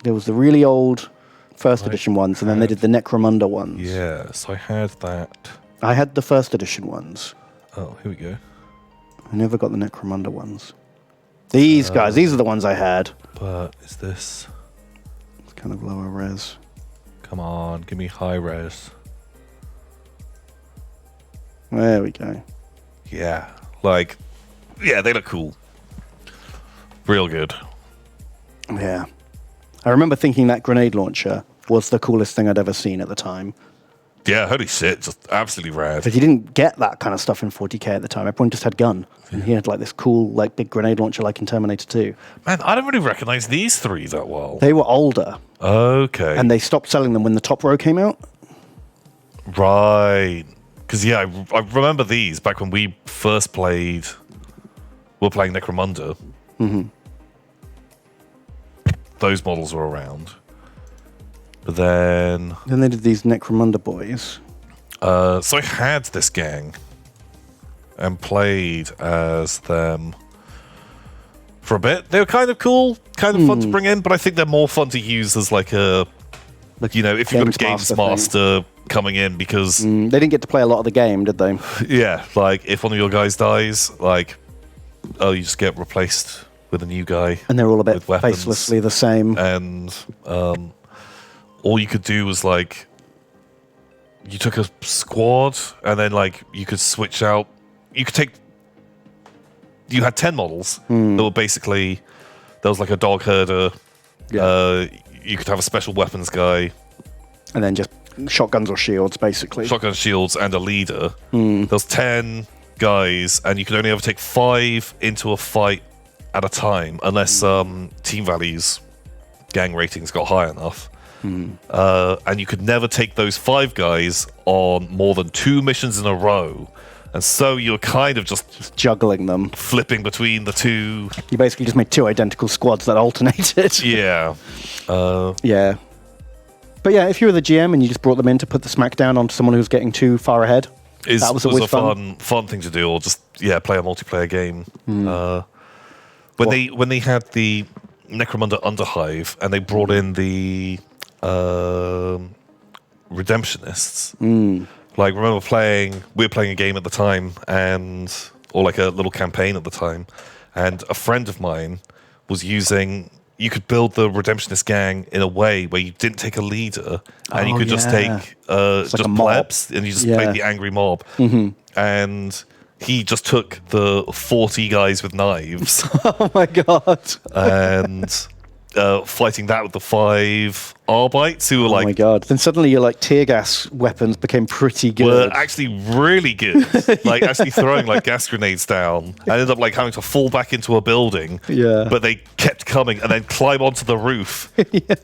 There was the really old first edition ones, and then they did the Necromunda ones. Yeah, so I had that I had the first edition ones. Oh, here we go. I never got the Necromunda ones. These guys, these are the ones I had. But is this... It's kind of lower res. Come on, give me high res. There we go. Yeah, like, yeah, they look cool. Real good. Yeah. I remember thinking that grenade launcher was the coolest thing I'd ever seen at the time. Yeah, holy shit, just absolutely rad. But you didn't get that kind of stuff in 40k at the time. Everyone just had gun. And he had like this cool, like big grenade launcher like in Terminator 2. Man, I don't really recognize these three that well. They were older. Okay. And they stopped selling them when the top row came out. Right. Because, yeah, I remember these back when we first played... We were playing Necromunda. Mm-hmm. Those models were around. But then... Then they did these Necromunda boys. So I had this gang and played as them for a bit. They were kind of cool, kind of fun to bring in, but I think they're more fun to use as like a, you know, if you've got a games master coming in, because... They didn't get to play a lot of the game, did they? Yeah, like if one of your guys dies, like, oh, you just get replaced with a new guy. And they're all a bit with weapons. facelessly the same. And all you could do was like, you took a squad and then like you could switch out. You could take. You had 10 models that were basically, there was like a dog herder. Yeah. You could have a special weapons guy. And then just shotguns or shields, basically. Shotgun shields and a leader. There was 10 guys, and you could only ever take 5 into a fight at a time, unless team values, gang ratings got high enough. And you could never take those 5 guys on more than 2 missions in a row. And so you're kind of just juggling them, flipping between the two. You basically just made 2 identical squads that alternated. Yeah. Yeah. But yeah, if you were the GM and you just brought them in to put the smackdown onto someone who was getting too far ahead, that was always a fun thing to do, or just play a multiplayer game. When they had the Necromunda Underhive and they brought in the Redemptionists. Like, remember we were playing a game at the time, or like a little campaign at the time, and a friend of mine was using, you could build the Redemptionist gang in a way where you didn't take a leader, and you could just take just like plebs, and you just played the angry mob. And he just took the 40 guys with knives. Oh my god. And fighting that with the 5 Arbites who were like... Oh my god. Then suddenly your like tear gas weapons became pretty good. Were actually really good. Like actually throwing like gas grenades down. I ended up like having to fall back into a building. Yeah. But they kept coming and then climb onto the roof.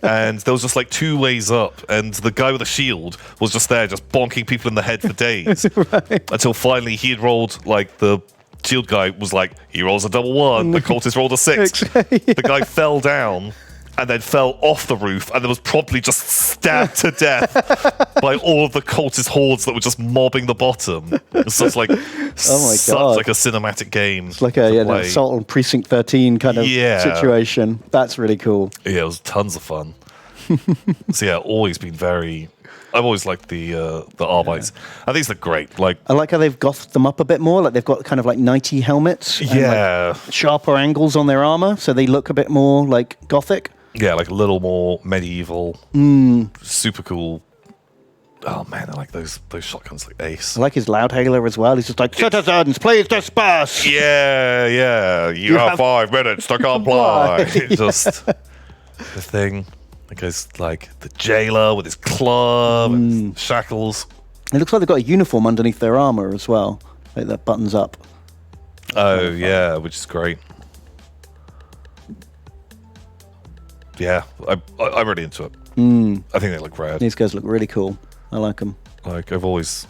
And there was just like 2 ways up, and the guy with the shield was just there just bonking people in the head for days. Right. Until finally he had rolled like the... shield guy was like, he rolls a double 1, the cultist rolled a 6. The guy fell down and then fell off the roof and then was promptly just stabbed to death by all of the cultist hordes that were just mobbing the bottom. It's just like such like a cinematic game. It's like an assault on Precinct 13 kind of situation. That's really cool. Yeah, it was tons of fun. So yeah, always been very... I've always liked the Arbites. I think they're great. Like, I like how they've gothed them up a bit more. Like they've got kind of like knighty helmets. And like sharper angles on their armor, so they look a bit more like gothic. Yeah, like a little more medieval. Super cool. Oh man, I like those shotguns like ace. I like his loudhailer as well. He's just like, citizens, please disperse. Yeah. You have 5 minutes to comply. Just the thing. It goes like the jailer with his club and shackles. It looks like they've got a uniform underneath their armor as well, like that buttons up. Oh yeah, which is great. Yeah, I'm really into it. I think they look rad. These guys look really cool. I like them. Like I've always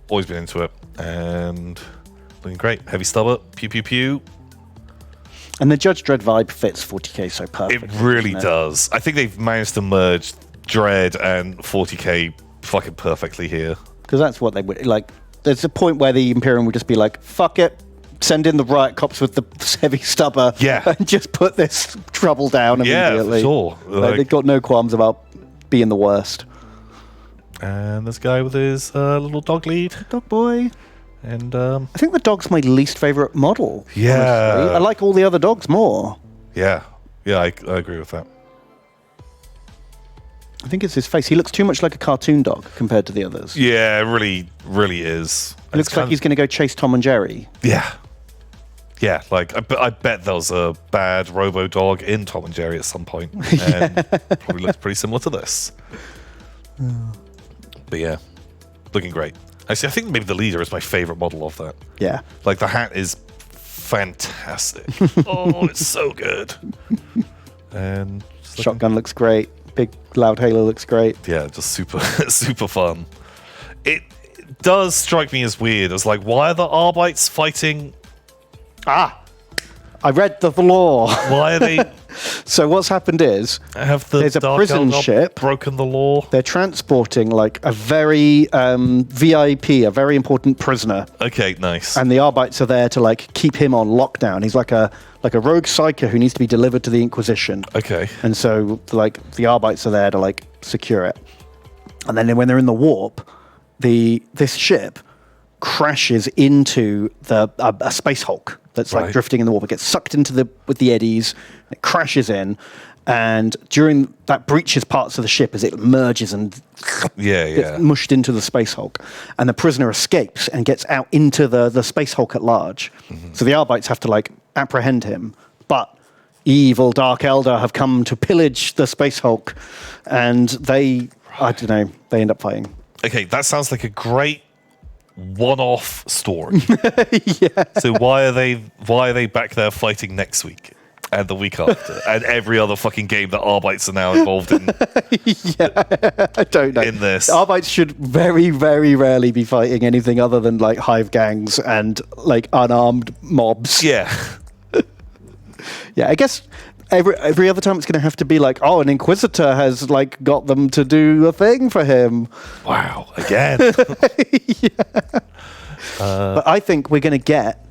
been into it, and looking great. Heavy stubber, pew pew pew. And the Judge Dredd vibe fits 40k so perfectly. It really does. I think they've managed to merge Dread and 40k fucking perfectly here. Because that's what they would like. There's a point where the Imperium would just be like, fuck it, send in the riot cops with the heavy stubber, and just put this trouble down immediately. Yeah, for sure. Like, they've got no qualms about being the worst. And this guy with his little dog lead. Dog boy. And I think the dog's my least favorite model. Yeah. Honestly. I like all the other dogs more. yeah, I agree with that. I think it's his face. He looks too much like a cartoon dog compared to the others. Yeah, it really is. It looks like he's going to go chase Tom and Jerry. Yeah. Yeah, like I bet there was a bad robo dog in Tom and Jerry at some point, and probably looks pretty similar to this. But yeah, looking great. Actually, I think maybe the leader is my favorite model of that. Yeah. Like the hat is fantastic. Oh, it's so good. And Shotgun looks great. Big loud halo looks great. yeah, just super super fun. It does strike me as weird. It's like, why are the Arbites fighting? I read the law. Why are they? So what's happened is there's a Dark prison Eldar ship. broken the law? They're transporting like a very VIP, a very important prisoner, Okay, nice. and the Arbites are there to like keep him on lockdown. He's like a rogue psyker who needs to be delivered to the Inquisition. Okay. And so like the Arbites are there to like secure it. And then when they're in the warp, this ship crashes into a space hulk that's like Right. drifting in the warp. It gets sucked into with the eddies. It crashes in, and during that breaches parts of the ship as it merges and Yeah. gets mushed into the space hulk, and the prisoner escapes and gets out into the space hulk at large. So the Arbites have to like apprehend him, but evil Dark Eldar have come to pillage the space hulk, and they end up fighting. Okay, that sounds like a great one-off story. Yeah. So why are they back there fighting next week and the week after and every other fucking game that Arbites are now involved in? I don't know. In this. Arbites should very, very rarely be fighting anything other than like hive gangs and like unarmed mobs. Yeah. Yeah, I guess every other time it's going to have to be like, oh, an Inquisitor has like got them to do a thing for him. Wow. Again. But I think we're going to get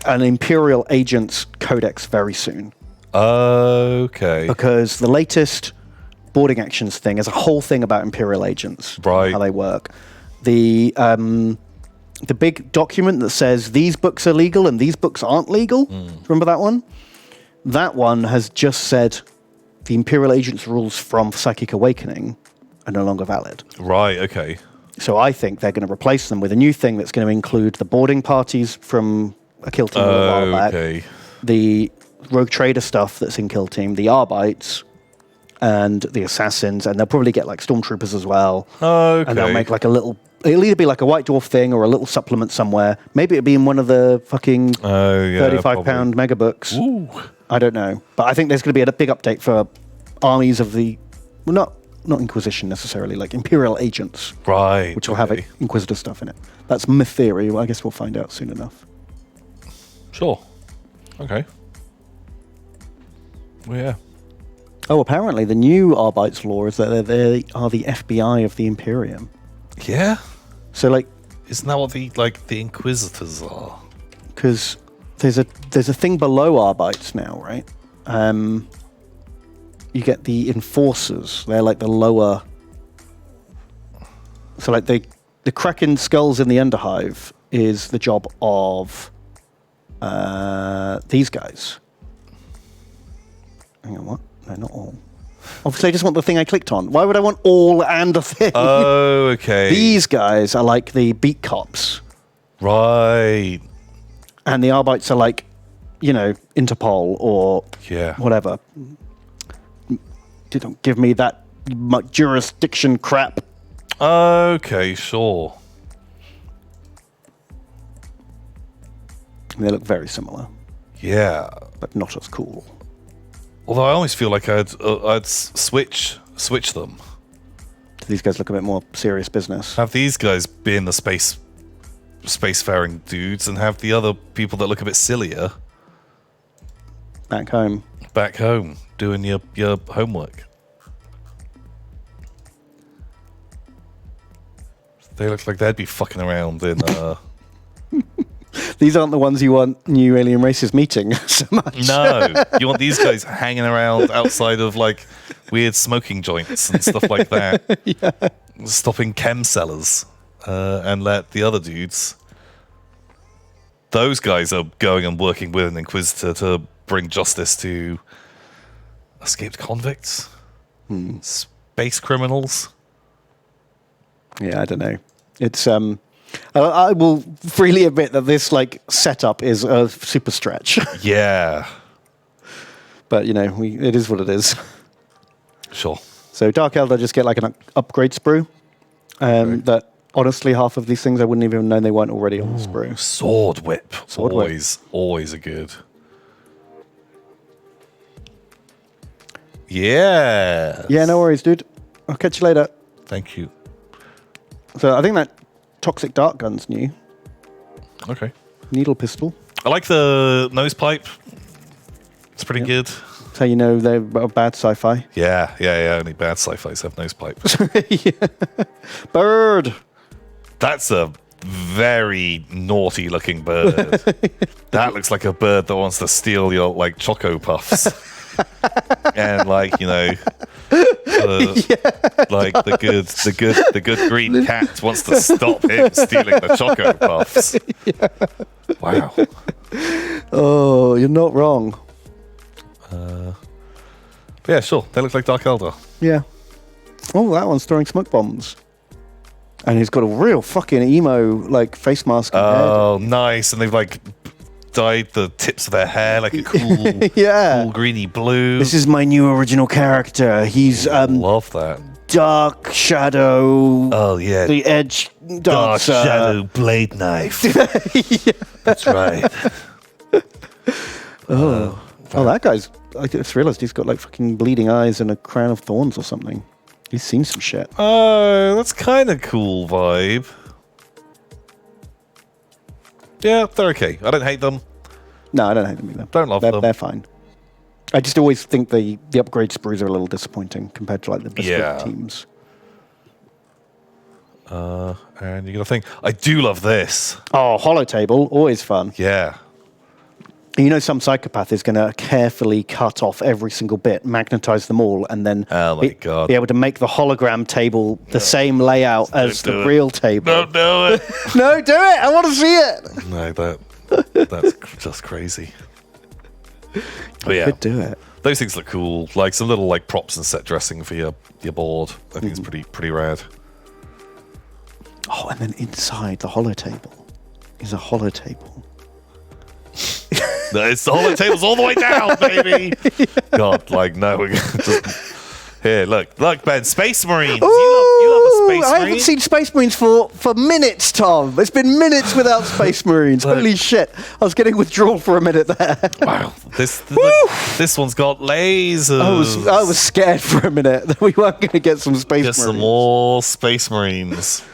an Imperial Agents Codex very soon. Okay. Because the latest boarding actions thing is a whole thing about Imperial Agents. Right. How they work. The big document that says these books are legal and these books aren't legal. Remember that one? That one has just said the Imperial Agents rules from Psychic Awakening are no longer valid. Right, okay. So I think they're going to replace them with a new thing that's going to include the boarding parties from a Kill Team a while back, the Rogue Trader stuff that's in Kill Team, the Arbites, and the Assassins, and they'll probably get like Stormtroopers as well. Okay. And they'll make like a little... It'll either be like a White Dwarf thing or a little supplement somewhere. Maybe it'll be in one of the fucking 35-pound mega books. Ooh. I don't know. But I think there's going to be a big update for armies of the... Well, not Inquisition necessarily, like Imperial Agents. Right. Which will have Inquisitor stuff in it. That's my theory. Well, I guess we'll find out soon enough. Sure. Okay. Well, yeah. Oh, apparently the new Arbites law is that they are the FBI of the Imperium. Yeah? So, like... Isn't that what the Inquisitors are? Because there's a thing below Arbites now, right? You get the Enforcers. They're like the lower... So, like, the Kraken Skulls in the Underhive is the job of these guys. Hang on, what? No, not all. Obviously, I just want the thing I clicked on. Why would I want all and a thing? Oh, okay. These guys are like the beat cops. Right. And the Arbites are like, Interpol or whatever. Don't give me that jurisdiction crap. Okay, sure. They look very similar. Yeah. But not as cool. Although I always feel like I'd switch them. Do these guys look a bit more serious business? Have these guys be in the spacefaring dudes and have the other people that look a bit sillier back home doing your homework. They look like they'd be fucking around in These aren't the ones you want new alien races meeting so much. No, you want these guys hanging around outside of like weird smoking joints and stuff like that. stopping chem sellers and let the other dudes. Those guys are going and working with an Inquisitor to bring justice to escaped convicts, space criminals. Yeah, I don't know. It's I will freely admit that this like setup is a super stretch. Yeah, but you know, it is what it is. sure. So Dark Eldar just get like an upgrade sprue. That honestly, half of these things I wouldn't even have known they weren't already on the sprue. Sword whip, Sword whip. always a good. Yeah. Yeah, no worries, dude. I'll catch you later. Thank you. So I think that Toxic Dart Gun's new. Okay. Needle pistol. I like the nose pipe. It's pretty good. That's how you know they're bad sci-fi. Yeah. Only bad sci-fis have nose pipes. Yeah. Bird. That's a very naughty looking bird. That looks like a bird that wants to steal your like Choco Puffs. And like, you know, like the good green cat wants to stop him stealing the Choco Puffs. Yeah. Wow. Oh, you're not wrong. Yeah, sure. They look like Dark Eldar. Yeah. Oh, that one's throwing smoke bombs. And he's got a real fucking emo like face mask. Oh, nice. And they've like dyed the tips of their hair like a cool, cool greeny blue. This is my new original character. He's love that. Dark Shadow. Oh yeah, the Edge Dark Dancer. Shadow blade knife. That's right. Oh, that guy's. I just realized he's got like fucking bleeding eyes and a crown of thorns or something. He's seen some shit. Oh, that's kind of cool vibe. Yeah, they're okay. I don't hate them. No, I don't hate them either. Don't love them. They're fine. I just always think the upgrade sprues are a little disappointing compared to like the bespoke teams. And you got to think, I do love this. Oh, holo table, always fun. Yeah. You know, some psychopath is going to carefully cut off every single bit, magnetize them all, and then be able to make the hologram table the same layout as the real table. Don't do it. No, do it. I want to see it. No, that's just crazy. But yeah, could do it. Those things look cool. Like some little like props and set dressing for your board. I think it's pretty rad. Oh, and then inside the holo table is a holo table. It's the holo tables all the way down, baby. God, like no, we're just here. Look, Ben, Space Marines. Ooh, you love a Space Marine. I haven't seen Space Marines for minutes, Tom. It's been minutes without Space Marines. Holy shit! I was getting withdrawal for a minute there. Wow, this one's got lasers. I was scared for a minute that we weren't going to get some Space Marines. Some more Space Marines.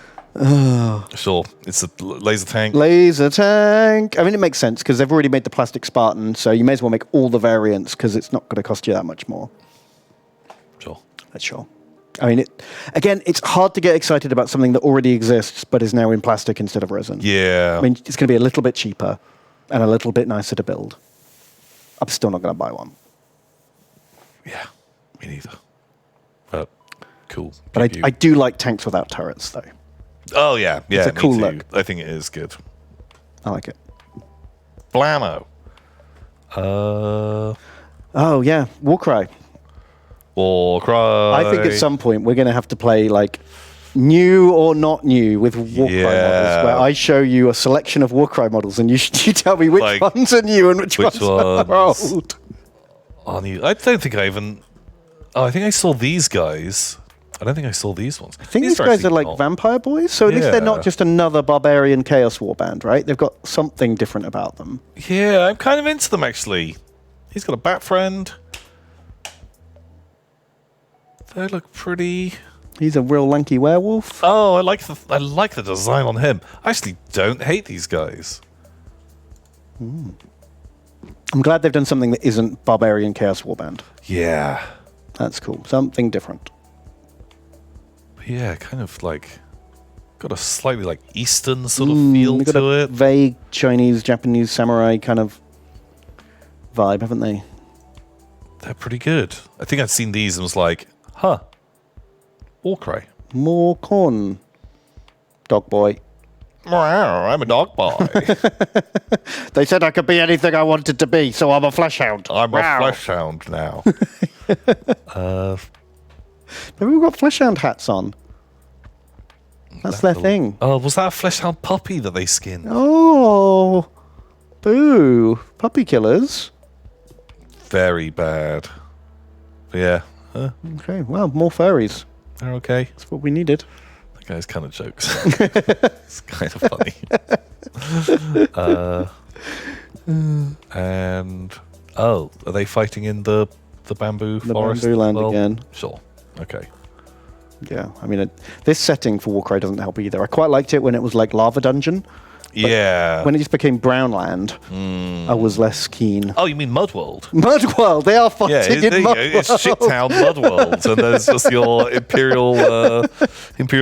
Sure, it's a laser tank. Laser tank. I mean, it makes sense because they've already made the plastic Spartan, so you may as well make all the variants because it's not going to cost you that much more. Sure. That's sure. I mean, it's hard to get excited about something that already exists but is now in plastic instead of resin. Yeah. I mean, it's going to be a little bit cheaper and a little bit nicer to build. I'm still not going to buy one. Yeah, me neither. But cool. But I do like tanks without turrets, though. Oh, yeah. It's a cool look. I think it is good. I like it. Blammo. Oh, yeah. Warcry. Warcry. I think at some point we're going to have to play, like, new or not new with Warcry models, where I show you a selection of Warcry models and you tell me which ones are new and which ones are old. I don't think I even... Oh, I think I saw these guys... I don't think I saw these ones. I think these guys are like vampire boys, so at least they're not just another barbarian chaos warband, right? They've got something different about them. Yeah, I'm kind of into them, actually. He's got a bat friend. They look pretty... He's a real lanky werewolf. Oh, I like the design on him. I actually don't hate these guys. I'm glad they've done something that isn't barbarian chaos warband. Yeah. That's cool. Something different. Yeah, kind of like got a slightly like Eastern sort of feel to it. Vague Chinese, Japanese samurai kind of vibe, haven't they? They're pretty good. I think I'd seen these and was like, Warcry. More corn. Dog boy. I'm a dog boy. They said I could be anything I wanted to be, so I'm a flesh hound. I'm a flesh hound now. Maybe we've got flesh hound hats on. That's their thing. Oh, was that a flesh hound puppy that they skinned? Oh, boo. Puppy killers. Very bad. But yeah. Okay, well, more furries. They're okay. That's what we needed. That guy's kind of jokes. It's kind of funny. And are they fighting in the bamboo forest? The bamboo land again. Sure. Okay. Yeah, I mean, this setting for Warcry doesn't help either. I quite liked it when it was like Lava Dungeon. Yeah. When it just became Brownland, I was less keen. Oh, you mean Mudworld? Mudworld, they are fighting in Mudworld. It's Shittown Mudworld, and there's just your Imperial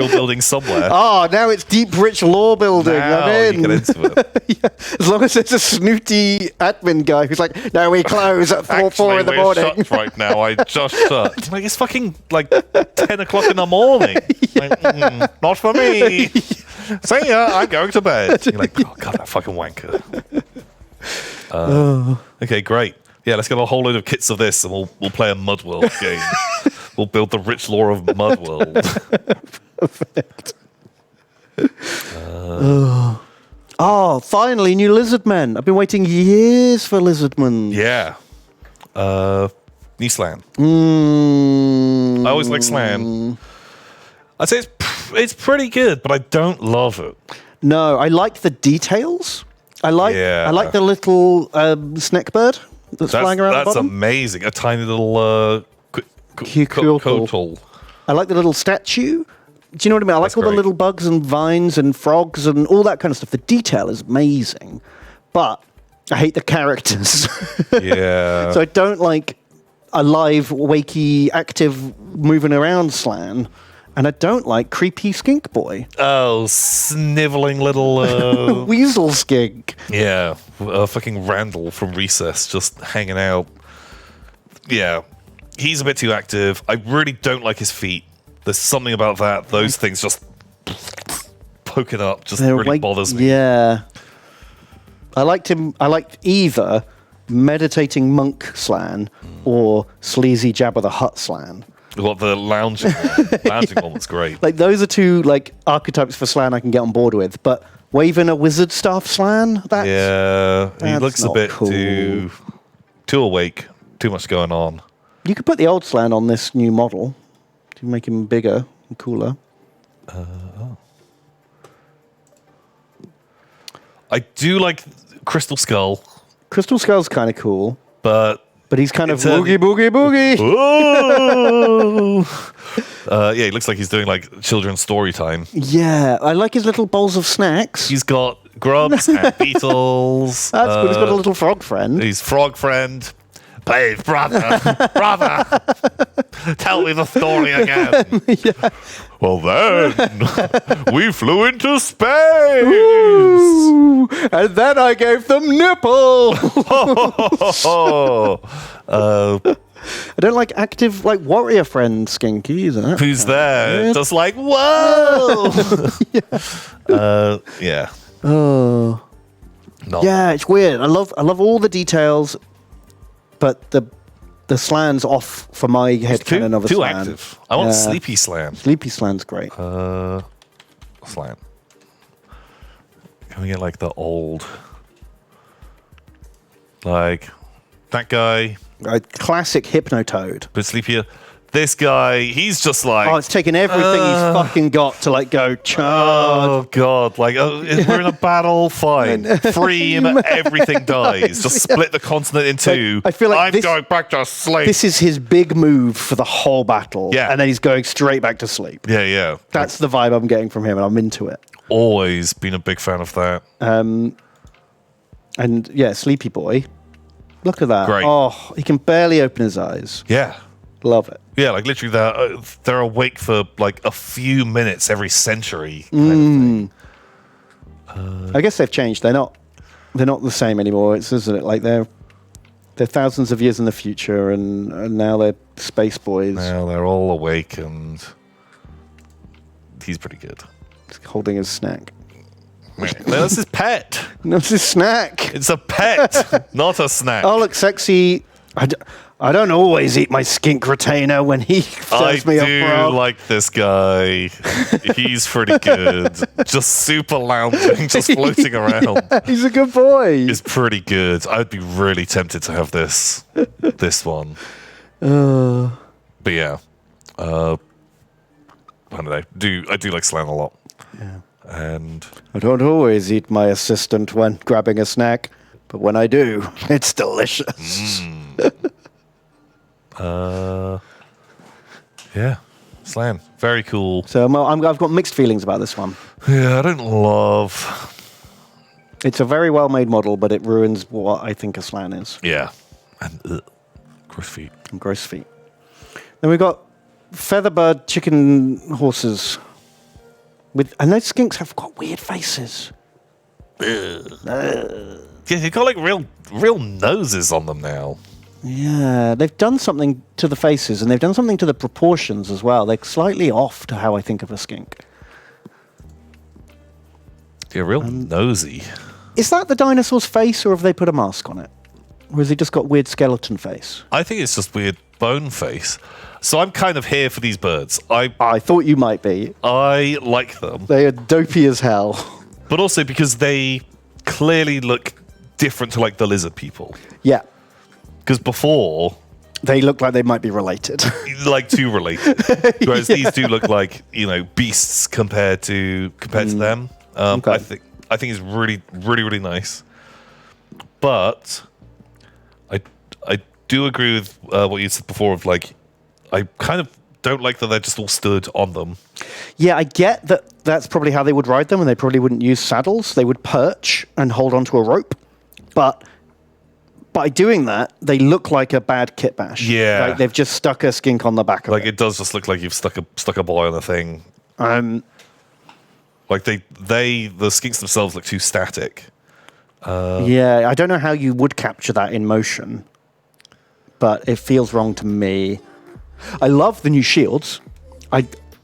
building somewhere. Oh, now it's deep, rich lore building. Now I'm in. you get into it. Yeah, as long as there's a snooty admin guy who's like, no, we close at 4 in the morning. Shut right now. I just shut. Like, it's fucking like 10 o'clock in the morning. Yeah. Like, not for me. See ya, I'm going to bed. You're like, oh god, that fucking wanker. Okay, great. Yeah, let's get a whole load of kits of this, and we'll play a Mudworld game. We'll build the rich lore of Mudworld. Perfect. Oh, finally, new Lizardmen. I've been waiting years for Lizardmen. Yeah. New Slan. I always like Slan. I'd say it's pretty good, but I don't love it. No, I like the details. I like the little snake bird that's flying around the bottom. That's amazing. A tiny little kotal. I like the little statue. Do you know what I mean? I like all the little bugs and vines and frogs and all that kind of stuff. The detail is amazing, but I hate the characters. Yeah. So I don't like a live, wakey, active, moving around Slan. And I don't like creepy skink boy. Oh, sniveling little... Weasel skink. Yeah, fucking Randall from Recess just hanging out. Yeah, he's a bit too active. I really don't like his feet. There's something about that. Those things just poking up just really bothers me. Yeah. I liked either meditating monk Slan or sleazy Jabba the Hutt Slan. What, the lounging one? Lounging one was great. Like, those are two like archetypes for Slan I can get on board with. But waving a wizard staff Slan? He looks a bit cool. too awake. Too much going on. You could put the old Slan on this new model to make him bigger and cooler. I do like Crystal Skull. Crystal Skull's kind of cool. But he's kind of boogie, boogie, boogie. Yeah, he looks like he's doing like children's story time. Yeah, I like his little bowls of snacks. He's got grubs and beetles. That's good. He's got a little frog friend. He's frog friend. Please, brother, tell me the story again. Yeah. Well, then, we flew into space. Ooh, and then I gave them nipple. I don't like active, like, warrior friend Skinky, is it? Who's there? Weird. Just like, whoa! Yeah. Oh. Yeah, it's weird. I love all the details, but the Slan's off for my headcanon of a too Slan. Active. I want Sleepy Slan. Sleepy Slan's great. Slan. Can we get like the old, like that guy? Classic Hypnotoad. But sleepier. This guy, he's just like... Oh, it's taken everything he's fucking got to, like, go charge. Oh, God. Like, we're in a battle, fine. Free him, everything dies. Just split the continent in two. I feel like I'm going back to sleep. This is his big move for the whole battle. Yeah. And then he's going straight back to sleep. Yeah, yeah. That's the vibe I'm getting from him, and I'm into it. Always been a big fan of that. And, yeah, Sleepy Boy. Look at that. Great. Oh, he can barely open his eyes. Yeah. Love it. Yeah, like literally they're awake for like a few minutes every century kind of thing. I guess they've changed. They're not the same anymore. Isn't it? Like they're thousands of years in the future, and now they're space boys. Now they're all awake and He's pretty good. He's holding his snack. No, that's his pet. No, it's his snack. It's a pet, not a snack. Oh, look, sexy. I don't always eat my skink retainer when he serves me a frog. I do like this guy. He's pretty good. Just super lounging, just floating around. He's a good boy. He's pretty good. I'd be really tempted to have this one. But yeah, I don't know. I do like Slan a lot. Yeah. And I don't always eat my assistant when grabbing a snack, but when I do, it's delicious. Yeah, Slan, very cool. So I've got mixed feelings about this one. Yeah, I don't love. It's a very well-made model, but it ruins what I think a Slan is. Yeah, and gross feet. And gross feet. Then we've got featherbird chicken horses. And those skinks have got weird faces. Yeah, you've got like real noses on them now. Yeah, they've done something to the faces, and they've done something to the proportions as well. They're slightly off to how I think of a skink. Yeah, real nosy. Is that the dinosaur's face, or have they put a mask on it? Or has he just got weird skeleton face? I think it's just weird bone face. So I'm kind of here for these birds. I thought you might be. I like them. They are dopey as hell. But also because they clearly look different to like the lizard people. Yeah. Because before... They look like they might be related. Like too related. Whereas these do look like, beasts compared to them. Okay. I think it's really, really, really nice. But I do agree with what you said before of like, I kind of don't like that they're just all stood on them. Yeah, I get that that's probably how they would ride them, and they probably wouldn't use saddles. They would perch and hold onto a rope. But by doing that, they look like a bad kit bash. Yeah. Like they've just stuck a skink on the back of it. Like it does just look like you've stuck a boy on a thing. Like the skinks themselves look too static. Yeah, I don't know how you would capture that in motion, but it feels wrong to me. I love the new shields.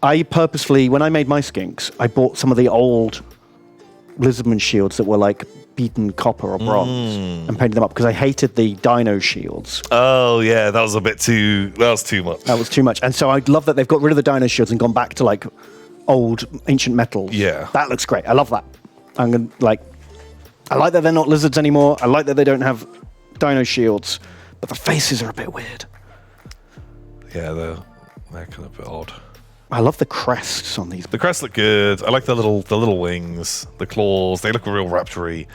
I purposefully, when I made my skinks, I bought some of the old Lizardman shields that were like beaten copper or bronze and painted them up because I hated the dino shields. Oh yeah, that was too much. That was too much. And so I love that they've got rid of the dino shields and gone back to like old ancient metals. Yeah. That looks great. I love that. I like that they're not lizards anymore. I like that they don't have dino shields, but the faces are a bit weird. Yeah, they're kind of a bit odd. I love the crests on these. The crests look good. I like the little wings, the claws. They look real raptory.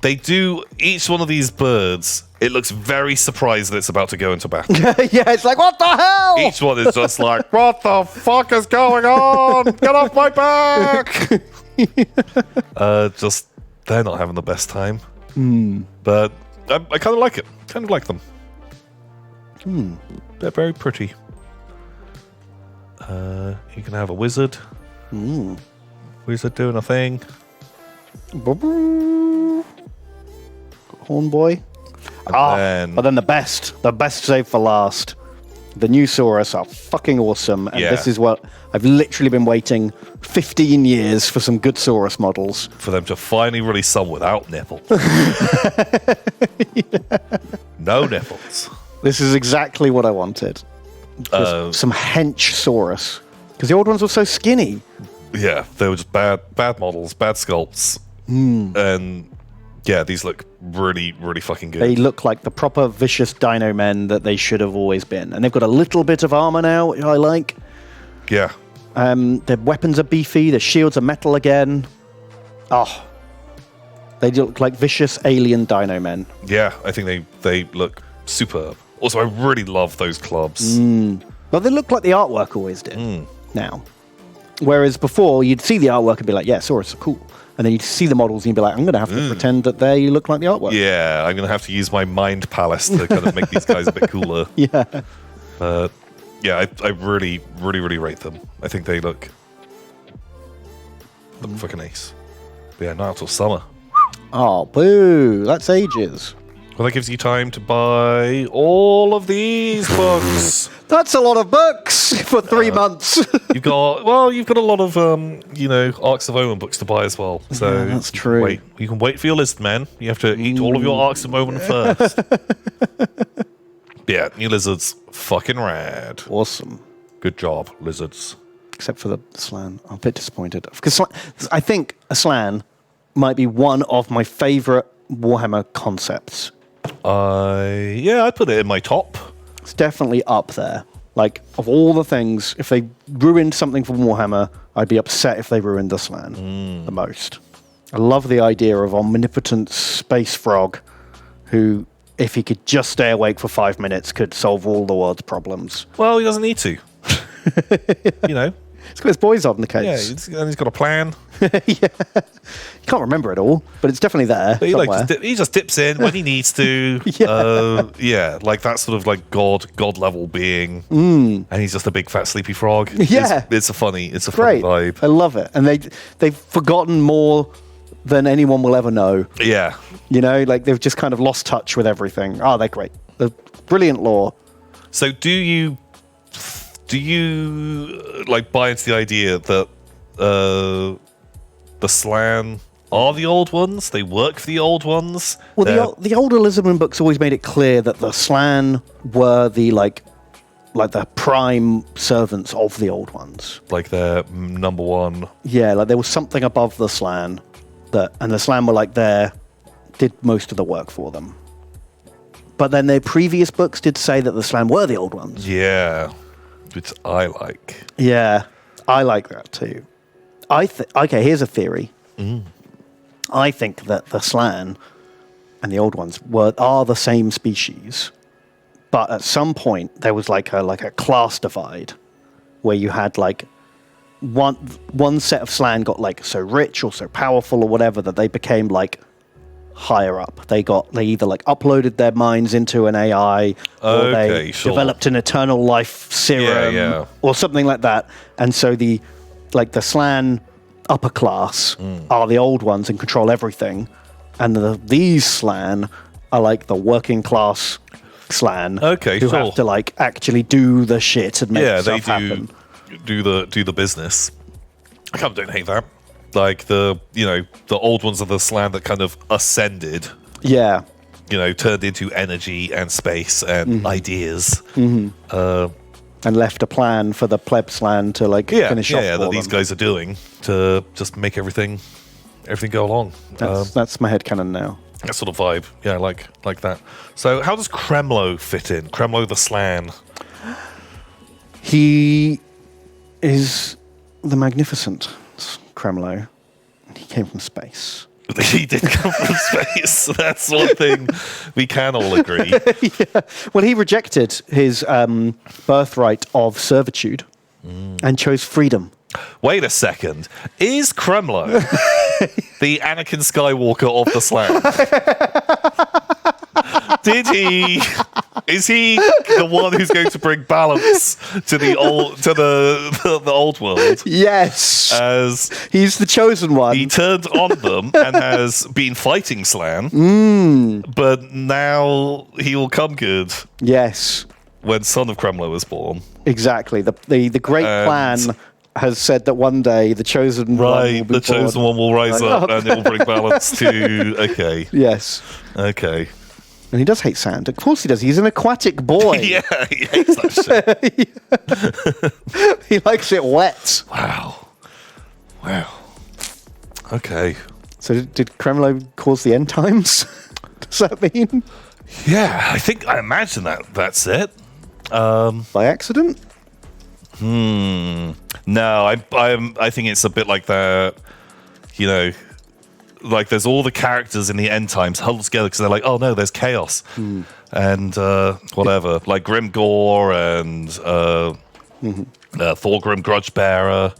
They do, each one of these birds, it looks very surprised that it's about to go into battle. Yeah, it's like, what the hell? Each one is just like, what the fuck is going on? Get off my back! Just, they're not having the best time. But I kind of like it. Kind of like them. They're very pretty. You can have a wizard. Wizard doing a thing. Horn boy. But then the best save for last. The new Saurus are fucking awesome, and this is what I've literally been waiting 15 years for some good Saurus models. For them to finally release some without nipples. No nipples. This is exactly what I wanted. Some hench Saurus. Because the old ones were so skinny. Yeah, they were just bad models, bad sculpts. And yeah, these look really, really fucking good. They look like the proper vicious dino men that they should have always been. And they've got a little bit of armor now, which I like. Yeah. Their weapons are beefy, their shields are metal again. Oh. They look like vicious alien dino men. Yeah, I think they look superb. Also, I really love those clubs. Well, they look like the artwork always did now. Whereas before, you'd see the artwork and be like, yeah, Saurus are cool. And then you'd see the models and you'd be like, I'm going to have to pretend that they look like the artwork. Yeah, I'm going to have to use my mind palace to kind of make these guys a bit cooler. Yeah. But yeah, I really, really, really rate them. I think they look fucking ace. But yeah, not until summer. Oh, boo. That's ages. Well, that gives you time to buy all of these books. That's a lot of books for 3 months. You've got a lot of Arks of Omen books to buy as well. So Yeah, that's true. You can wait for your list, man. You have to eat all of your Arks of Omen first. Yeah, new lizards, fucking rad. Awesome. Good job, lizards. Except for the Slan. I'm a bit disappointed. Because I think a Slan might be one of my favourite Warhammer concepts. I'd put it in my top. It's definitely up there. Like, of all the things, if they ruined something from Warhammer, I'd be upset if they ruined the Slan the most. I love the idea of omnipotent space frog who, if he could just stay awake for 5 minutes, could solve all the world's problems. Well, he doesn't need to. He's got his boys on the case. Yeah, he's got a plan. Yeah. You can't remember it all, but it's definitely there. But he just dips in when he needs to. Like that sort of like god level being, and he's just a big fat sleepy frog. Yeah, it's a funny great vibe. I love it, and they've forgotten more than anyone will ever know. Yeah, like they've just kind of lost touch with everything. Oh, they're great. They're brilliant lore. So do you like buy into the idea that the Slan are the old ones? They work for the old ones? Well, the older Lizardmen books always made it clear that the Slan were the like the prime servants of the old ones. Like their number one. Yeah, like there was something above the Slan and the Slan were like did most of the work for them. But then their previous books did say that the Slan were the old ones. Yeah, which I like. Yeah, I like that too. Okay, here's a theory. I think that the Slan and the old ones are the same species, but at some point there was like a class divide where you had like one set of Slan got like so rich or so powerful or whatever that they became like higher up. They either like uploaded their minds into an AI or they developed an eternal life serum or something like that. And so the Slan upper class are the old ones and control everything, and these Slan are like the working class Slan who have to like actually do the shit and make stuff happen. Do the business. I kind of don't hate that. Like the old ones are the Slan that kind of ascended. Yeah. Turned into energy and space and ideas. And left a plan for the pleb Slan to finish off. Yeah, that these guys are doing to just make everything go along. That's my headcanon now. That sort of vibe. Yeah, I like that. So how does Kremlo fit in? Kremlo the Slan. He is the Magnificent Kremlo. He came from space. He did come from space. That's one thing we can all agree. Yeah. Well, he rejected his birthright of servitude and chose freedom. Wait a second. Is Kremlo the Anakin Skywalker of the Slan? Is he the one who's going to bring balance to the old world? Yes. As he's the chosen one. He turned on them and has been fighting Slan. But now he will come good. Yes. When Son of Kremlo was born. Exactly. The great plan has said that one day the chosen one will be chosen one will rise up and it will bring balance to... Okay. Yes. Okay. And he does hate sand. Of course he does. He's an aquatic boy. Yeah, he hates that shit. He likes it wet. Wow. Okay. So did Kremlo cause the end times? Does that mean? Yeah, I imagine that's it. By accident? No, I think it's a bit like that, like there's all the characters in the end times huddled together because they're like, oh no, there's chaos and whatever, like Grimgor and Thorgrim Grudgebearer,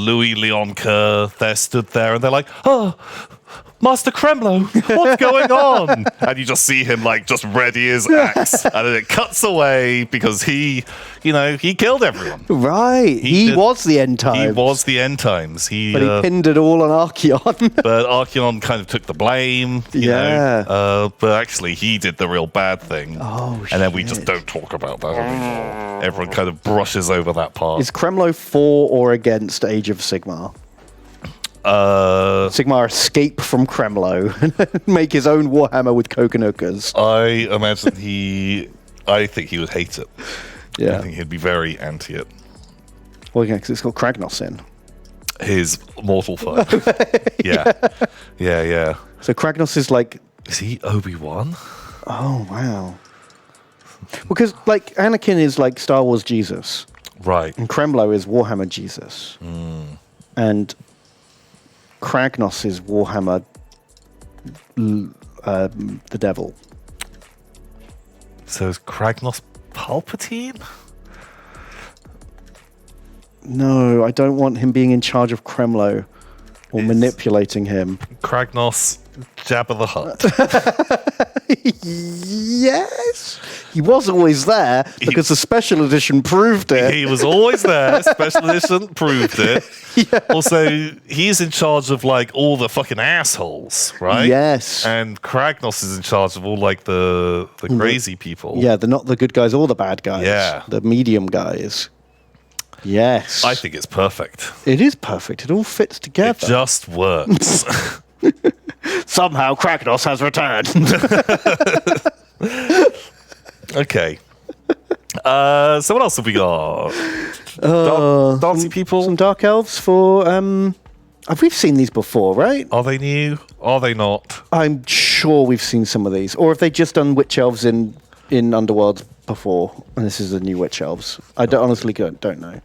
Louis Leon Kerr, they're stood there and they're like, oh, Master Kremlo, what's going on? And you just see him like just ready his axe, and then it cuts away because he killed everyone. Right. He was the end times. He was the end times. But he pinned it all on Archeon. But Archeon kind of took the blame. You know, but actually he did the real bad thing. Oh, and then we just don't talk about that anymore. Everyone kind of brushes over that part. Is Kremlo for or against Age of Sigmar? Sigmar escape from Kremlo and make his own Warhammer with Kokonookas. I imagine I think he would hate it. Yeah. I think he'd be very anti it. Well, yeah, because it's got Kragnos in. His mortal foe. Yeah. So Kragnos is like... Is he Obi-Wan? Oh, wow. Because, like, Anakin is like Star Wars Jesus. Right. And Kremlo is Warhammer Jesus. And Kragnos is Warhammer the Devil. So is Kragnos Palpatine? No, I don't want him being in charge of Kremlo or manipulating him. Kragnos Jabba the Hutt. Yes! He was always there because the special edition proved it. He was always there. Special edition proved it. Yeah. Also, he's in charge of like all the fucking assholes, right? Yes. And Kragnos is in charge of all like the crazy people. Yeah, they're not the good guys or the bad guys. Yeah. The medium guys. Yes. I think it's perfect. It is perfect. It all fits together. It just works. Somehow Kragnos has returned. Okay. So what else have we got? Dancing people? Some dark elves for... we've seen these before, right? Are they new? Are they not? I'm sure we've seen some of these. Or have they just done witch elves in Underworld before? And this is the new witch elves. I honestly don't know.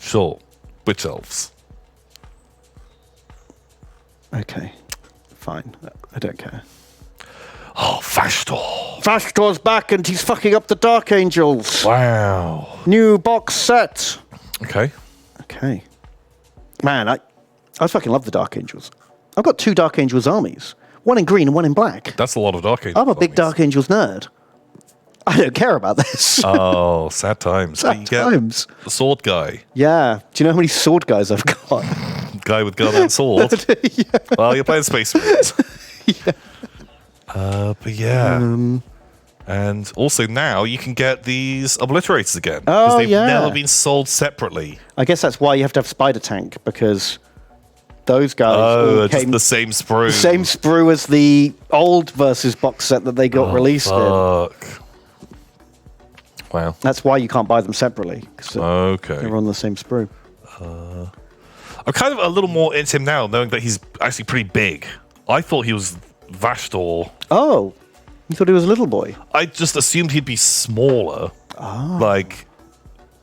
Sure. Witch elves. Okay. Fine. I don't care. Oh, Vastor. Vastor's back and he's fucking up the Dark Angels. Wow. New box set. Okay. Man, I fucking love the Dark Angels. I've got 2 Dark Angels armies. One in green and one in black. That's a lot of Dark Angels. I'm a big Dark Angels nerd. I don't care about this. Oh, sad times. Sad times. The sword guy. Yeah. Do you know how many sword guys I've got? Guy with gun and sword. Yeah. Well, you're playing Space Marines. Yeah. But yeah. And also now you can get these obliterators again. Oh, because they've yeah. never been sold separately. I guess that's why you have to have Spider Tank, because those guys all just came the same sprue. same sprue as the old versus box set that they got released in. Fuck. Wow. That's why you can't buy them separately, because they're on the same sprue. I'm kind of a little more into him now, knowing that he's actually pretty big. I thought he was Vastor. Oh, you thought he was a little boy? I just assumed he'd be smaller. Like,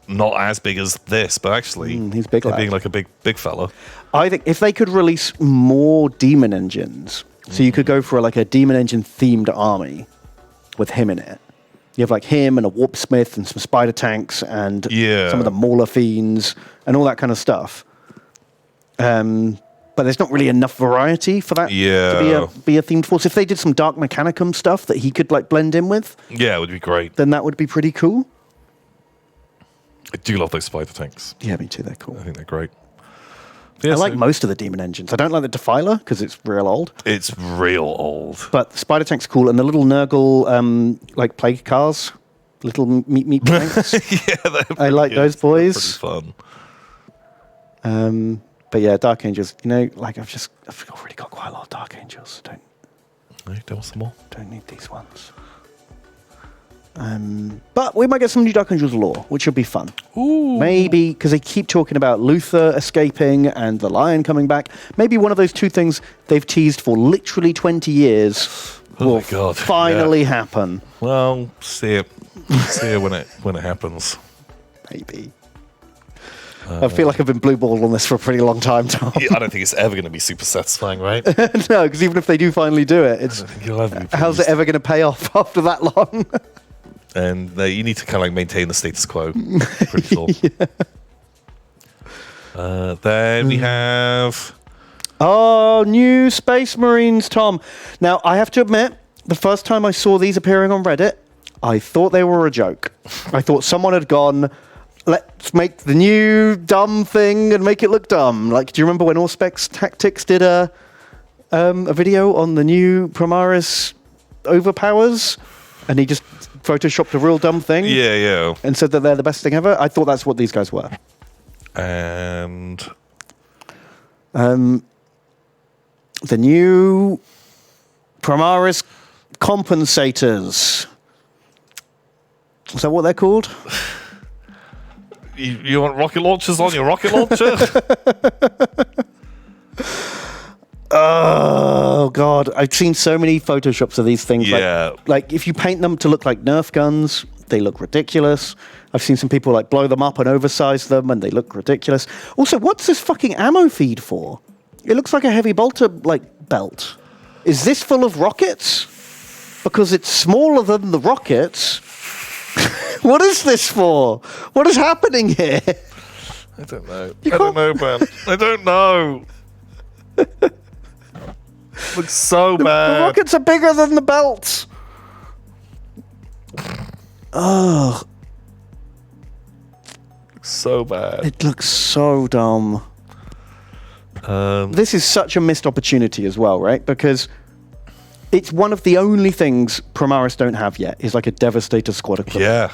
not as big as this, but actually, he's big lad. being like a big fella. I think if they could release more demon engines, so you could go for like a demon engine themed army with him in it. You have like him and a warp smith and some spider tanks and some of the mauler fiends and all that kind of stuff. But there's not really enough variety for that to be a themed force. If they did some Dark Mechanicum stuff that he could like blend in with, it would be great. then that would be pretty cool. I do love those spider tanks. Yeah, me too. They're cool. I think they're great. I like most of the demon engines. I don't like the Defiler because it's real old. It's real old. But the spider tank's cool, and the little Nurgle like plague cars, little meat tanks. I like those boys. Pretty fun. But yeah, Dark Angels. You know, like I've already got quite a lot of Dark Angels. No, you don't want some more? Don't need these ones. But we might get some new Dark Angels lore, which will be fun. Ooh. Maybe, because they keep talking about Luther escaping and the Lion coming back. Maybe one of those two things they've teased for literally 20 years will finally happen. Well, see it when it happens. Maybe. I feel like I've been blue-balled on this for a pretty long time, Tom. I don't think it's ever going to be super satisfying, right? No, because even if they do finally do it, how's it ever going to pay off after that long? And you need to kind of like maintain the status quo. Pretty sure. Then we have Oh, new Space Marines, Tom. Now, I have to admit, the first time I saw these appearing on Reddit, I thought they were a joke. I thought someone had gone, let's make the new dumb thing and make it look dumb. Like, do you remember when Auspex Tactics did a video on the new Primaris Overpowers? And he just photoshopped a real dumb thing? Yeah. And said that they're the best thing ever? I thought that's what these guys were. And... the new Primaris Compensators. Is that what they're called? You want rocket launchers on your rocket launcher? Oh, God. I've seen so many photoshops of these things. Yeah. Like, if you paint them to look like Nerf guns, they look ridiculous. I've seen some people, like, blow them up and oversize them, and they look ridiculous. Also, what's this fucking ammo feed for? It looks like a heavy bolter, like, belt. Is this full of rockets? Because it's smaller than the rockets. What is this for? What is happening here? I don't know. I don't know, Ben. I don't know. Looks so bad. The rockets are bigger than the belts. Oh. Looks so bad. It looks so dumb. This is such a missed opportunity as well, right? Because it's one of the only things Primaris don't have yet is like a Devastator squad equivalent. Yeah.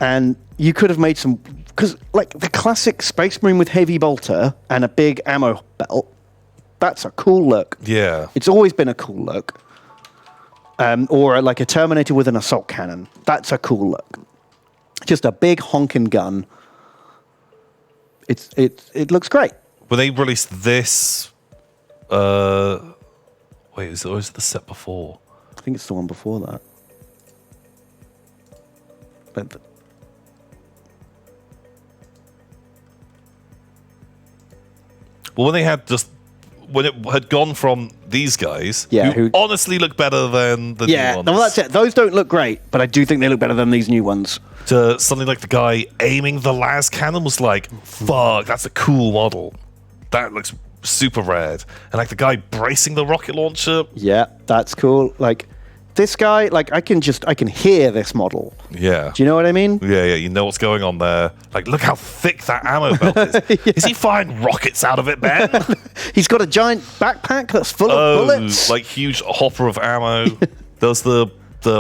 And you could have made some... Because, like, the classic Space Marine with heavy bolter and a big ammo belt, that's a cool look. Yeah. It's always been a cool look. Or like a Terminator with an assault cannon. That's a cool look. Just a big honking gun. It looks great. When they released this... wait, is it always the set before? I think it's the one before that. But Well, when they had just... When it had gone from these guys, who honestly look better than the new ones. Well, that's it. Those don't look great, but I do think they look better than these new ones. To something like the guy aiming the las cannon was like, fuck, that's a cool model. That looks super rad. And like the guy bracing the rocket launcher. Yeah, that's cool. Like this guy, like I can hear this model. Yeah. Do you know what I mean? Yeah, you know what's going on there. Like, look how thick that ammo belt is. Yeah. Is he firing rockets out of it, Ben? He's got a giant backpack that's full of bullets. Like huge hopper of ammo. There's the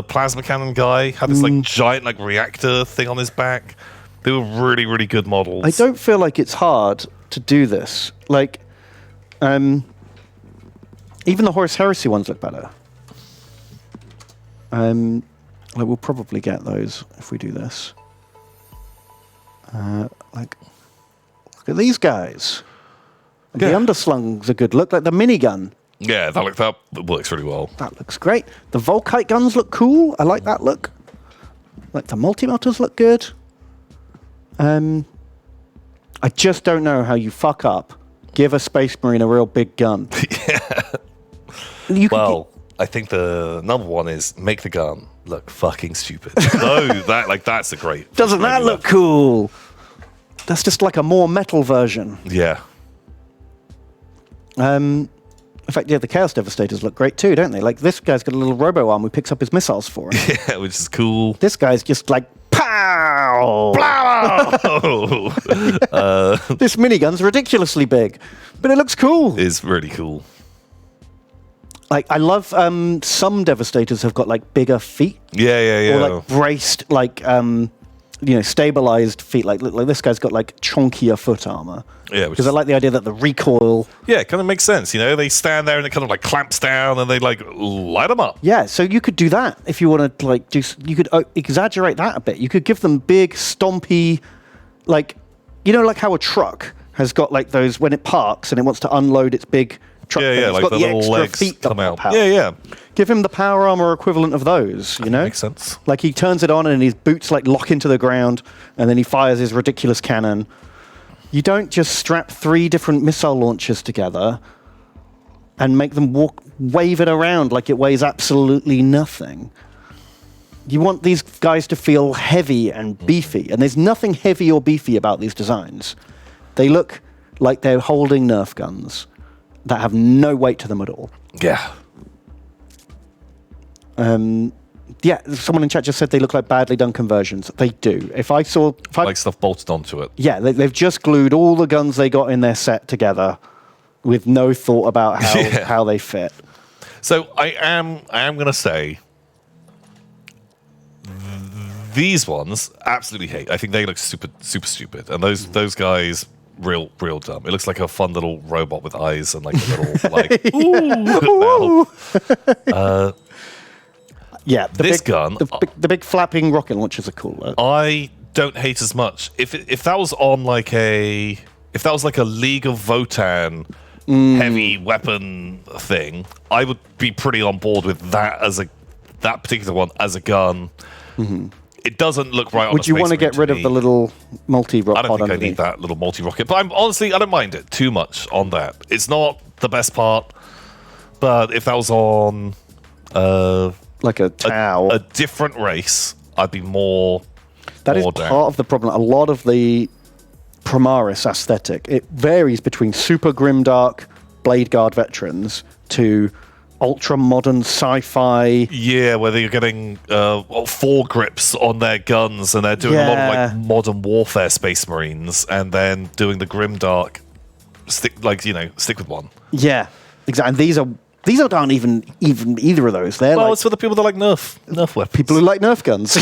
plasma cannon guy had this like giant like reactor thing on his back. They were really, really good models. I don't feel like it's hard to do this. Like, even the Horus Heresy ones look better. Like we'll probably get those if we do this. Like, look at these guys. Yeah. The underslung's a good look, like the minigun. Yeah, that works really well. That looks great. The Volkite guns look cool. I like that look. Like the multi-melters look good. I just don't know how you fuck up. Give a Space Marine a real big gun. Yeah. I think the number one is make the gun look fucking stupid. No, that's a great. Doesn't that look cool? That's just like a more metal version. Yeah. In fact, yeah, the Chaos Devastators look great too, don't they? Like this guy's got a little robo arm who picks up his missiles for him. Yeah, which is cool. This guy's just like pow. This minigun's ridiculously big, but it looks cool. It's really cool. Like I love some Devastators have got like bigger feet. Yeah. Or like braced, like stabilized feet. Like this guy's got like chunkier foot armor. Yeah, because I like the idea that the recoil. Yeah, it kind of makes sense. You know, they stand there and it kind of like clamps down and they like light them up. Yeah, so you could do that if you want to like do. You could exaggerate that a bit. You could give them big, stompy, like like how a truck has got like those when it parks and it wants to unload its big truck. Yeah, it's like got the little legs feet come out. Power. Yeah. Give him the power armor equivalent of those. Makes sense. Like he turns it on and his boots like lock into the ground, and then he fires his ridiculous cannon. You don't just strap 3 different missile launchers together and make them wave it around like it weighs absolutely nothing. You want these guys to feel heavy and beefy, and there's nothing heavy or beefy about these designs. They look like they're holding Nerf guns. that have no weight to them at all. Yeah. Yeah, someone in chat just said they look like badly done conversions. They do. Like stuff bolted onto it. Yeah, they've just glued all the guns they got in their set together with no thought about how they fit. So I am going to say these ones absolutely hate. I think they look super stupid, and those guys real dumb. It looks like a fun little robot with eyes and like a little like ooh. Yeah, the big flapping rocket launchers are cool. I don't hate as much if that was on like a League of Votan heavy weapon thing. I would be pretty on board with that that particular one as a gun. Mm-hmm. It doesn't look right. Would you want to get rid of the little multi-rocket? I don't think I need that little multi-rocket, but I don't mind it too much on that. It's not the best part, but if that was on like a Tau, a different race, I'd be more. That is part of the problem. A lot of the Primaris aesthetic, it varies between super grimdark Blade Guard veterans to ultra modern sci-fi. Yeah, where you're getting foregrips on their guns, and they're doing a lot of like modern warfare Space Marines, and then doing the grimdark stick with one. Yeah, exactly. And these aren't even either of those. It's for the people that like Nerf weapons. People who like Nerf guns.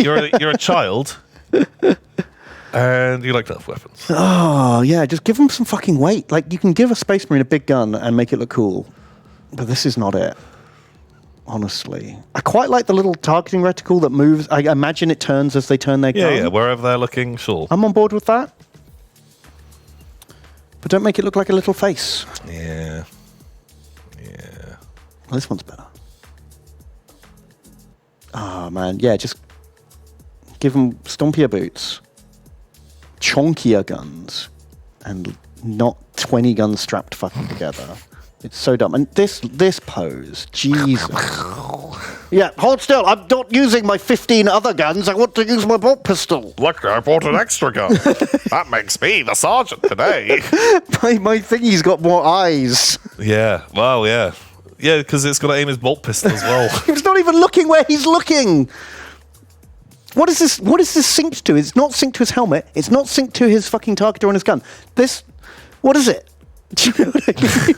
You're a child, and you like Nerf weapons. Oh yeah, just give them some fucking weight. Like you can give a Space Marine a big gun and make it look cool, but this is not it. Honestly, I quite like the little targeting reticle that moves. I imagine it turns as they turn their gun. Yeah, wherever they're looking. Sure, I'm on board with that. But don't make it look like a little face. Yeah. Well, this one's better. Oh, man. Yeah, just give them stompier boots, chonkier guns, and not 20 guns strapped fucking together. It's so dumb. And this pose, Jesus. Yeah, hold still. I'm not using my 15 other guns. I want to use my bolt pistol. Look, I bought an extra gun. That makes me the sergeant today. my thingy's got more eyes. Yeah, well, yeah. Yeah, because it's got to aim his bolt pistol as well. He's not even looking where he's looking. What is this synced to? It's not synced to his helmet. It's not synced to his fucking targeter on his gun. What is it? Do you know what I mean?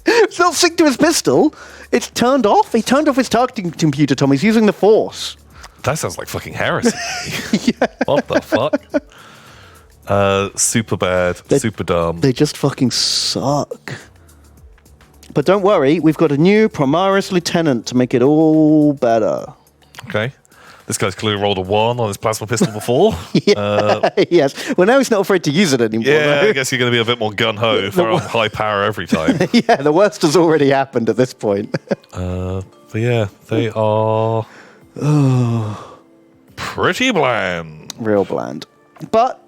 It's not synced to his pistol. It's turned off. He turned off his targeting computer, Tom. He's using the Force. That sounds like fucking heresy. Yeah. What the fuck? Super bad. Super dumb. They just fucking suck. But don't worry, we've got a new Primaris Lieutenant to make it all better. Okay. This guy's clearly rolled a 1 on his plasma pistol before. Yes. Well, now he's not afraid to use it anymore. Yeah, though. I guess you're going to be a bit more gun-ho for high power every time. Yeah, the worst has already happened at this point. But yeah, they are pretty bland. Real bland. But,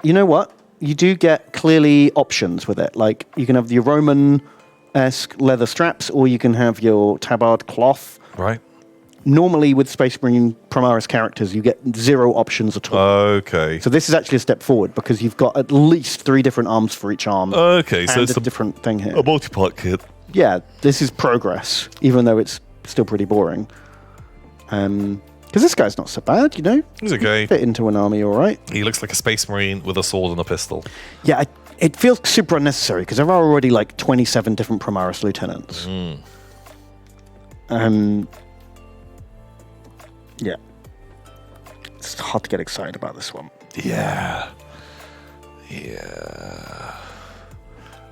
you know what? You do get clearly options with it. Like, you can have your Roman-esque leather straps, or you can have your tabard cloth. Right. Normally, with Space Marine Primaris characters, you get 0 options at all. Okay. So this is actually a step forward, because you've got at least 3 different arms for each arm. Okay, so it's a different thing here. A multi-part kit. Yeah, this is progress, even though it's still pretty boring. Because this guy's not so bad, you know? He's okay. Fit into an army all right. He looks like a Space Marine with a sword and a pistol. Yeah, it feels super unnecessary, because there are already like 27 different Primaris lieutenants. Yeah. It's hard to get excited about this one. Yeah.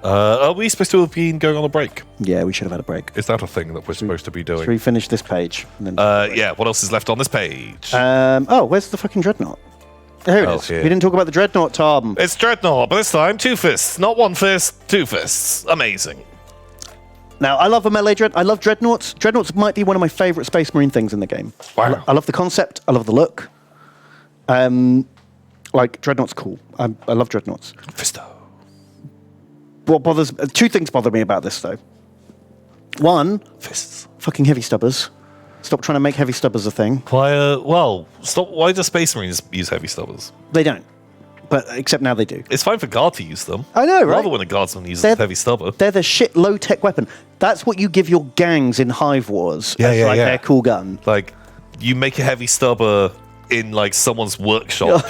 Are we supposed to have been going on a break? Yeah, we should have had a break. Is that a thing that we're supposed to be doing? Should we finish this page? And then yeah, what else is left on this page? Where's the fucking Dreadnought? Here it is. Here. We didn't talk about the Dreadnought, Tom. It's Dreadnought, but this time 2 fists. Not 1 fist, 2 fists. Amazing. Now, I love a melee I love Dreadnoughts. Dreadnoughts might be one of my favourite Space Marine things in the game. Wow. I love the concept. I love the look. Dreadnought's cool. I love Dreadnoughts. Fisto. What bothers... 2 things bother me about this, though. 1, fists. Fucking heavy stubbers. Stop trying to make heavy stubbers a thing. Why? Stop. Why do Space Marines use heavy stubbers? They don't. but except now they do. It's fine for guard to use them. I know, right? Rather when a guardsman uses heavy stubber. They're the shit low-tech weapon. That's what you give your gangs in Hive Wars as their cool gun. Like, you make a heavy stubber in, like, someone's workshop.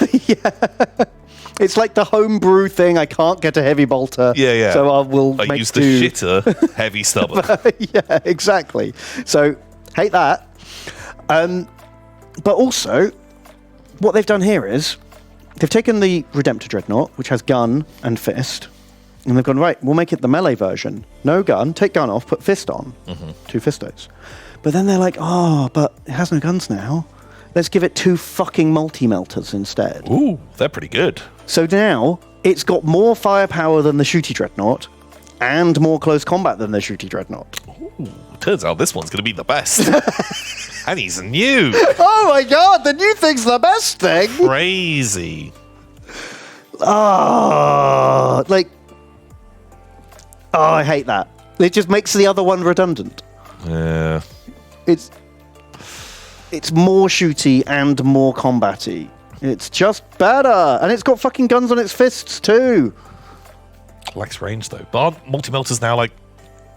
It's like the homebrew thing. I can't get a heavy bolter. Yeah. So I use the shitter heavy stubber. Yeah, exactly. So, hate that. But also, what they've done here is they've taken the Redemptor Dreadnought, which has gun and fist, and they've gone, right, we'll make it the melee version. No gun, take gun off, put fist on. 2 fistos. But then they're like, but it has no guns now. Let's give it 2 fucking multi-melters instead. Ooh, they're pretty good. So now, it's got more firepower than the Shooty Dreadnought, and more close combat than the Shooty Dreadnought. Ooh, turns out this one's going to be the best. And he's new. Oh my god, the new thing's the best thing! Crazy. I hate that. It just makes the other one redundant. Yeah. It's more shooty and more combat-y. It's just better. And it's got fucking guns on its fists too. Lacks range though. But aren't multi-melters now like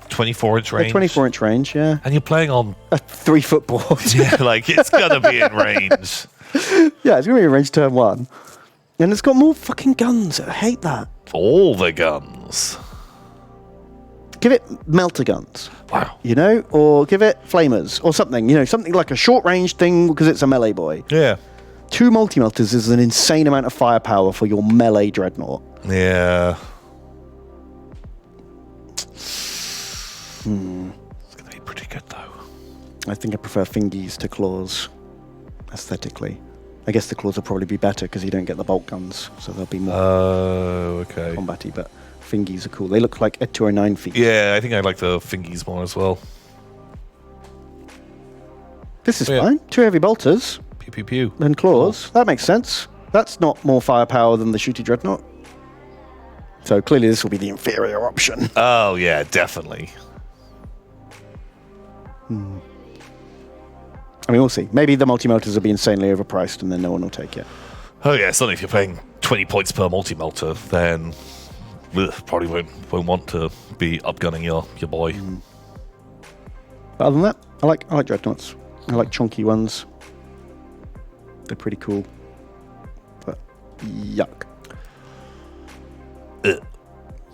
24-inch range? 24-inch range, yeah. And you're playing on a 3-foot board. Yeah, like it's gonna be in range. Yeah, it's gonna be in range turn 1. And it's got more fucking guns. I hate that. All the guns. Give it melter guns. Wow. You know? Or give it flamers or something. You know, something like a short range thing because it's a melee boy. Yeah. 2 multi-melters is an insane amount of firepower for your melee dreadnought. Yeah. It's going to be pretty good, though. I think I prefer fingies to claws, aesthetically. I guess the claws will probably be better because you don't get the bolt guns, so they'll be more combat-y, but fingies are cool. They look like Ed 209 feet. Yeah, I think I like the fingies more as well. This is fine. 2 heavy bolters. Pew, pew, pew. And claws. That makes sense. That's not more firepower than the Shooty Dreadnought. So clearly this will be the inferior option. Oh, yeah, definitely. I mean, we'll see. Maybe the multi-melters will be insanely overpriced and then no one will take it. Oh, yeah, certainly if you're paying 20 points per multi-melter, then probably won't want to be upgunning your boy. But other than that, I like Dreadnoughts. I like chunky ones. They're pretty cool. But yuck.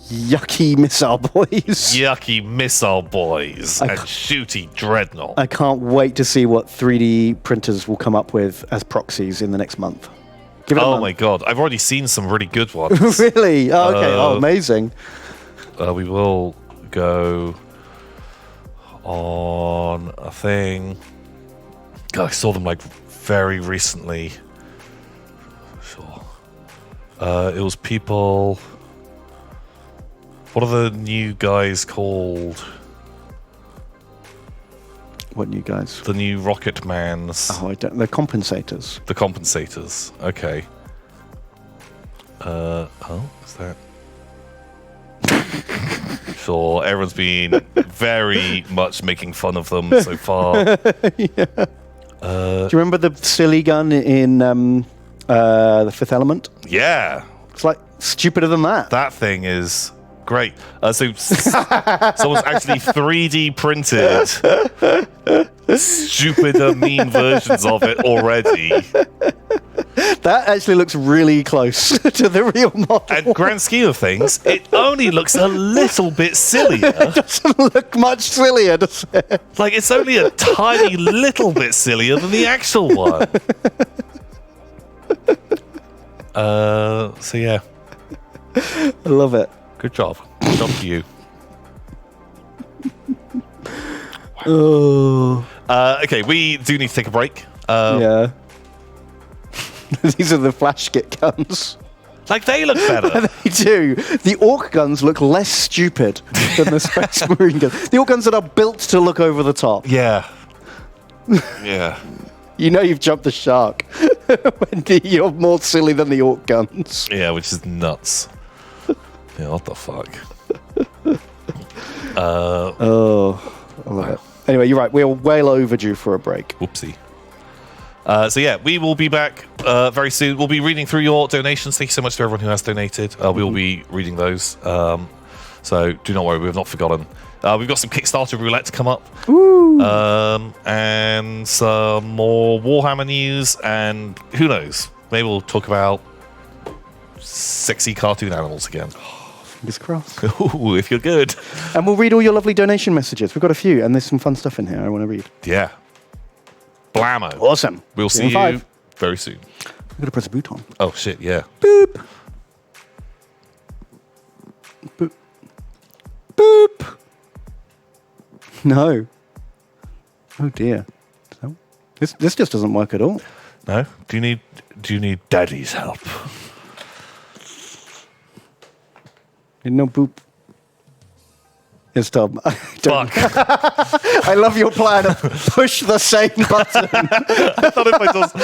Yucky missile boys. Yucky missile boys and shooty dreadnought. I can't wait to see what 3D printers will come up with as proxies in the next month. Give it a month. My god, I've already seen some really good ones. Really? Oh, okay. Amazing. We will go on a thing. God, I saw them like very recently. Sure. It was people. What are the new guys called? What new guys? The new Rocket Mans. Oh, I don't. They're compensators. The compensators. Okay. Is that? Sure, everyone's been very much making fun of them so far. Yeah. Do you remember the silly gun in the Fifth Element? Yeah. It's like stupider than that. That thing is great. So someone's actually 3D printed stupider, mean versions of it already. That actually looks really close to the real model. And grand scheme of things, it only looks a little bit sillier. It doesn't look much sillier, does it? Like, it's only a tiny little bit sillier than the actual one. So yeah. I love it. Good job. Good job to you. Oh. Okay, we do need to take a break. Yeah. These are the flash kit guns. Like, they look better. They do. The orc guns look less stupid than the Space Marine guns. The orc guns that are built to look over the top. Yeah. Yeah. You know you've jumped the shark when you're more silly than the orc guns. Yeah, which is nuts. Yeah, what the fuck? I love it. Anyway, you're right. We're well overdue for a break. Whoopsie. So yeah, we will be back very soon. We'll be reading through your donations. Thank you so much to everyone who has donated. We will be reading those. So do not worry, we have not forgotten. We've got some Kickstarter roulette to come up. And some more Warhammer news. And who knows? Maybe we'll talk about sexy cartoon animals again. Fingers crossed. Ooh, if you're good. And we'll read all your lovely donation messages. We've got a few, and there's some fun stuff in here I want to read. Yeah. Blammo. Awesome. We'll see you very soon. I'm going to press a button. Oh, shit, yeah. Boop. Boop. Boop. No. Oh, dear. So, this just doesn't work at all. No? Do you need daddy's help? No boop. It's Tom. Fuck. I love your plan of push the same button. I thought if I just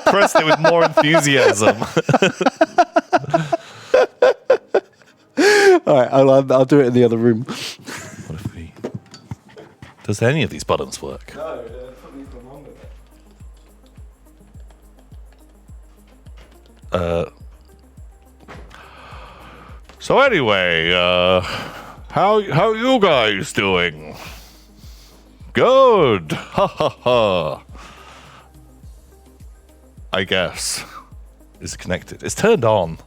pressed it with more enthusiasm. All right, I'll do it in the other room. What if we... Does any of these buttons work? No, something's wrong with it. So anyway, how you guys doing? Good. Ha ha ha. I guess. Is it connected? It's turned on.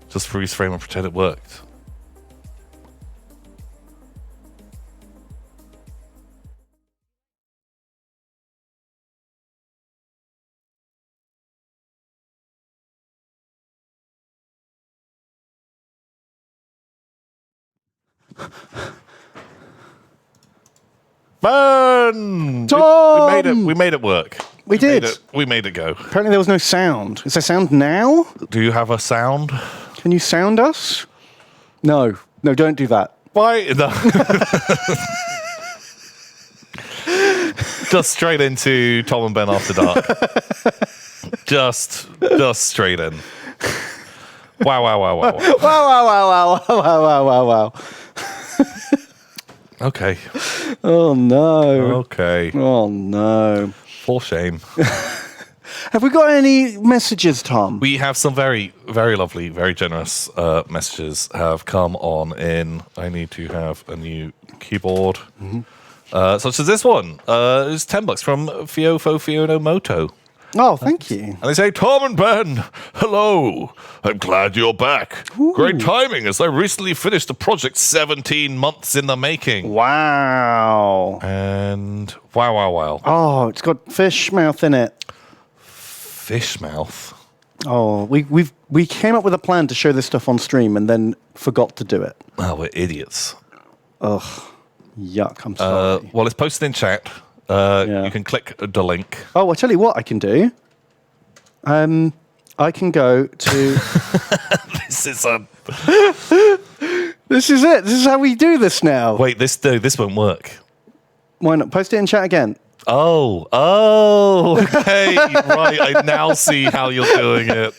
Just freeze frame and pretend it worked. Burn! Tom! We made it work. We did. We made it go. Apparently there was no sound. Is there sound now? Do you have a sound? Can you sound us? No. No, don't do that. Why? No. Just straight into Tom and Ben After Dark. Just straight in. Wow. Wow, wow. Okay. Oh, no. Okay. Oh, no. For shame. Have we got any messages, Tom? We have some very, very lovely, very generous messages have come on in. I need to have a new keyboard. Such as this one. It's $10 from Fiofo Fiono Moto. Oh, thank you. And they say, Tom and Ben, hello. I'm glad you're back. Ooh. Great timing, as I recently finished a project 17 months in the making. Wow. And wow. Oh, it's got fish mouth in it. Fish mouth? Oh, we came up with a plan to show this stuff on stream and then forgot to do it. Oh, we're idiots. Ugh. Yuck, I'm sorry. Well, it's posted in chat. Yeah. You can click the link. Oh, I'll tell you what I can do. I can go to... This is a... This is it. This is how we do this now. Wait, this won't work. Why not? Post it in chat again. Oh, okay, right. I now see how you're doing it.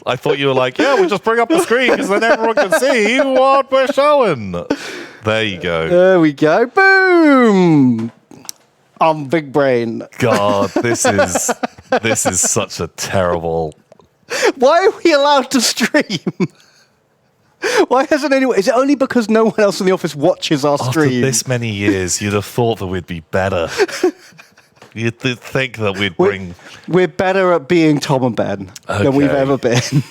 I thought you were like, yeah, we'll just bring up the screen because then everyone can see what we're showing. There you go. There we go. Boom! I'm big brain. God, this is such a terrible... Why are we allowed to stream? Why hasn't anyone... Is it only because no one else in the office watches our After stream? this many years, you'd have thought that we'd be better. You'd think that we'd bring... We're better at being Tom and Ben than we've Okay. ever been.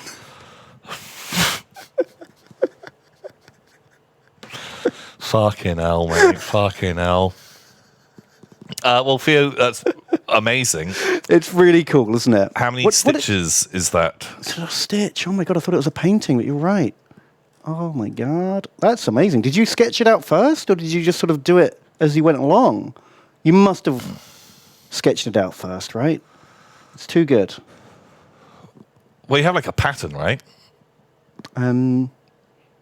Fucking hell, mate. Fucking hell. Well, Theo, that's amazing. It's really cool, isn't it? How many stitches is that? It's a stitch. Oh my god, I thought it was a painting, but you're right. Oh my god. That's amazing. Did you sketch it out first, or did you just sort of do it as you went along? You must have sketched it out first, right? It's too good. Well, you have like a pattern, right? I don't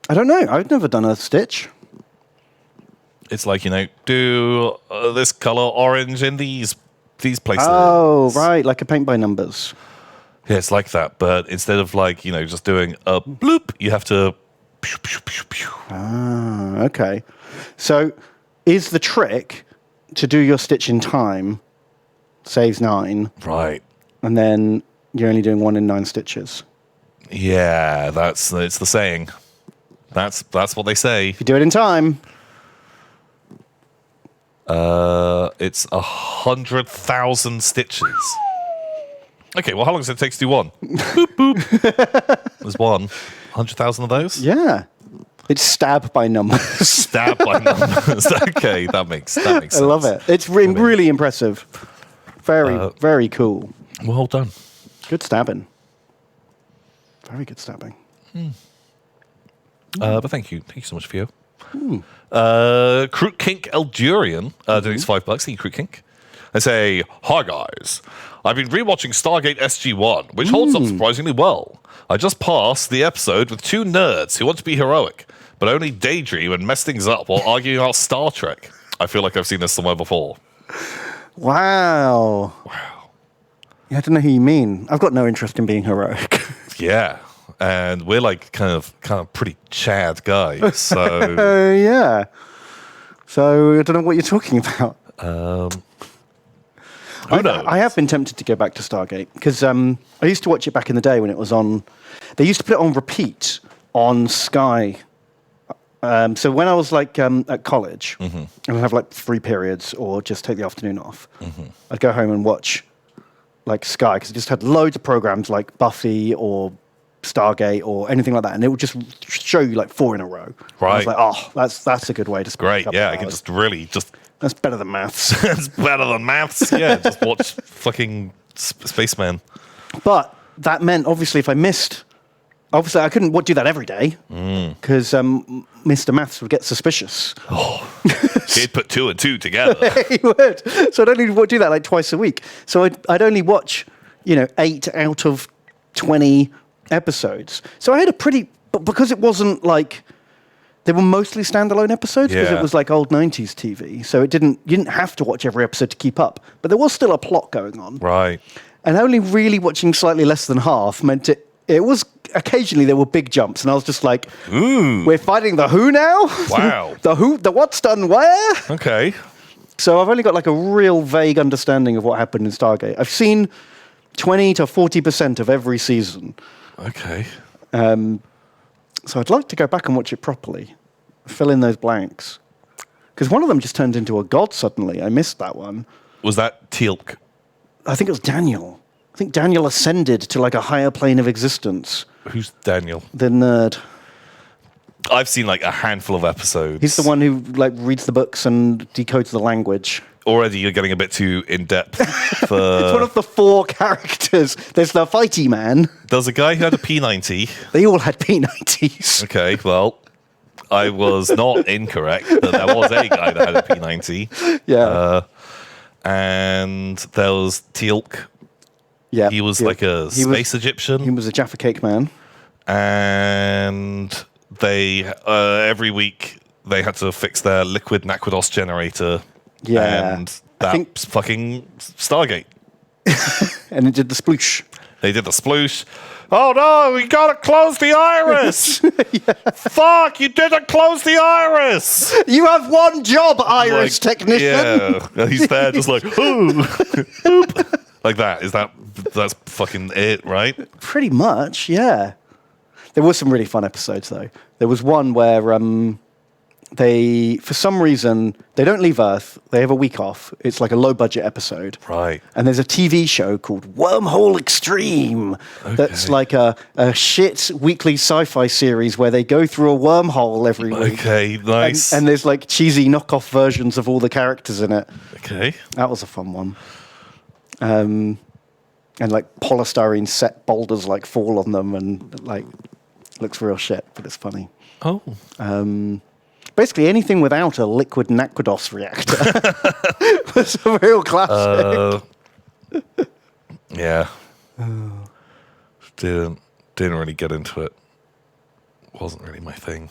know. I've never done a stitch. It's like, do this color orange in these places. Oh, right, like a paint by numbers. Yeah, it's like that, but instead of just doing a bloop, you have to... Ah, okay. So is the trick to do your stitch in time saves 9, Right. and then you're only doing 1 in 9 stitches. Yeah, it's the saying. That's what they say. If you do it in time, It's 100,000 stitches. Okay, well, how long does it take to do one? Boop, boop. There's one. 100,000 of those? yeah, it's stab by numbers. Stab by numbers. Okay, that makes sense. I love it. It's really impressive. Very cool. Well done. Good stabbing. Very good stabbing. But thank you so much, Theo. Crook Kink Eldurian donates $5. Thank you, Crook Kink. They say, "Hi guys, I've been rewatching Stargate SG-1, which holds up surprisingly well. I just passed the episode with 2 nerds who want to be heroic, but only daydream and mess things up while arguing about Star Trek. I feel like I've seen this somewhere before." Wow. Yeah, I don't know who you mean. I've got no interest in being heroic. Yeah, and we're like kind of pretty Chad guys. So yeah. So I don't know what you're talking about. who knows? I have been tempted to go back to Stargate because I used to watch it back in the day when it was on. They used to put it on repeat on Sky. So when I was like at college, and I'd have like 3 periods or just take the afternoon off, I'd go home and watch like Sky because it just had loads of programs like Buffy or Stargate or anything like that, and it would just show you like 4 in a row. And I was like, oh, that's a good way to spend Great, a couple yeah, of I can hours. just really That's better than maths. it's better than maths. Yeah, just watch fucking Spaceman. But that meant obviously if I missed, obviously I couldn't do that every day because Mr. Maths would get suspicious. He'd put 2 and 2 together. He would. So I'd only do that like twice a week. So I'd only watch 8 out of 20 episodes. So I had but because it wasn't like, they were mostly standalone episodes because Yeah. it was like old 90s TV. So you didn't have to watch every episode to keep up. But there was still a plot going on. Right. And only really watching slightly less than half meant it was occasionally there were big jumps. And I was just like, Ooh. we're fighting the who now? Wow. the what's done where? Okay. So I've only got like a real vague understanding of what happened in Stargate. I've seen 20 to 40% of every season. Okay. So I'd like to go back and watch it properly, fill in those blanks. Because one of them just turned into a god suddenly. I missed that one. Was that Teal'c? I think it was Daniel. I think Daniel ascended to like a higher plane of existence. Who's Daniel? The nerd. I've seen like a handful of episodes. He's the one who like reads the books and decodes the language. Already you're getting a bit too in-depth for... It's one of the 4 characters. There's the fighty man. There's a guy who had a P90. They all had P90s. Okay, well, I was not incorrect. That there was a guy that had a P90. Yeah. And there was Teal'c. Yeah. He was like a space Egyptian. He was a Jaffa Cake man. And they, every week, they had to fix their liquid Naquidos generator. Yeah. And that's fucking Stargate. And it did the sploosh. They did the sploosh. Oh no, we gotta close the iris! Fuck, you didn't close the iris! You have one job, iris technician. Yeah, and he's there just like, ooh, boop. Like that. That's fucking it, right? Pretty much, yeah. There were some really fun episodes, though. There was one where they, for some reason, they don't leave Earth. They have a week off. It's like a low-budget episode. Right. And there's a TV show called Wormhole Extreme. That's like a shit weekly sci-fi series where they go through a wormhole every week. Okay, nice. And there's like cheesy knockoff versions of all the characters in it. Okay. That was a fun one. And like polystyrene set boulders like fall on them and like looks real shit, but it's funny. Oh. Basically anything without a liquid Naquidos reactor was a real classic. Yeah. Didn't really get into it. Wasn't really my thing.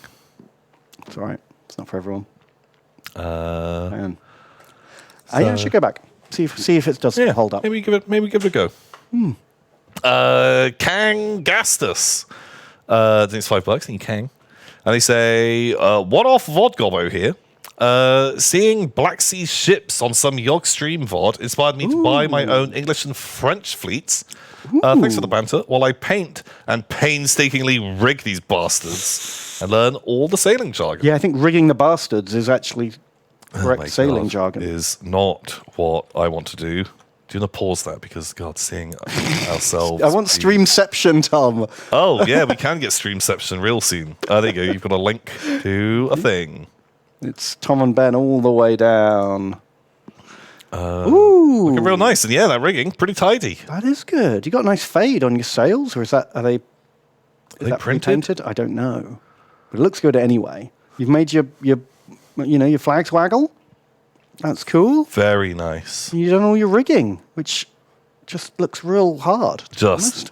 It's all right. It's not for everyone. Man. I should go back. See if it does hold up. Maybe give it a go. Kang Gastus. I think it's $5. Thank you, Kang. And they say, one off Vodgobbo here. Seeing Black Sea ships on some Yogg stream VOD inspired me to buy my own English and French fleets. Thanks for the banter. While I paint and painstakingly rig these bastards and learn all the sailing jargon. Yeah, I think rigging the bastards is actually correct sailing jargon. Is not what I want to do. Do you want to pause that? Because, God, seeing ourselves... I want Streamception, Tom. Oh, yeah, we can get Streamception real soon. There you go. You've got a link to a thing. It's Tom and Ben all the way down. Ooh. Looking real nice. And, yeah, that rigging, pretty tidy. That is good. You got a nice fade on your sails, or is that... Are they printed? Pre-painted? I don't know. But it looks good anyway. You've made your flags waggle. That's cool. Very nice. You've done all your rigging, which just looks real hard. Just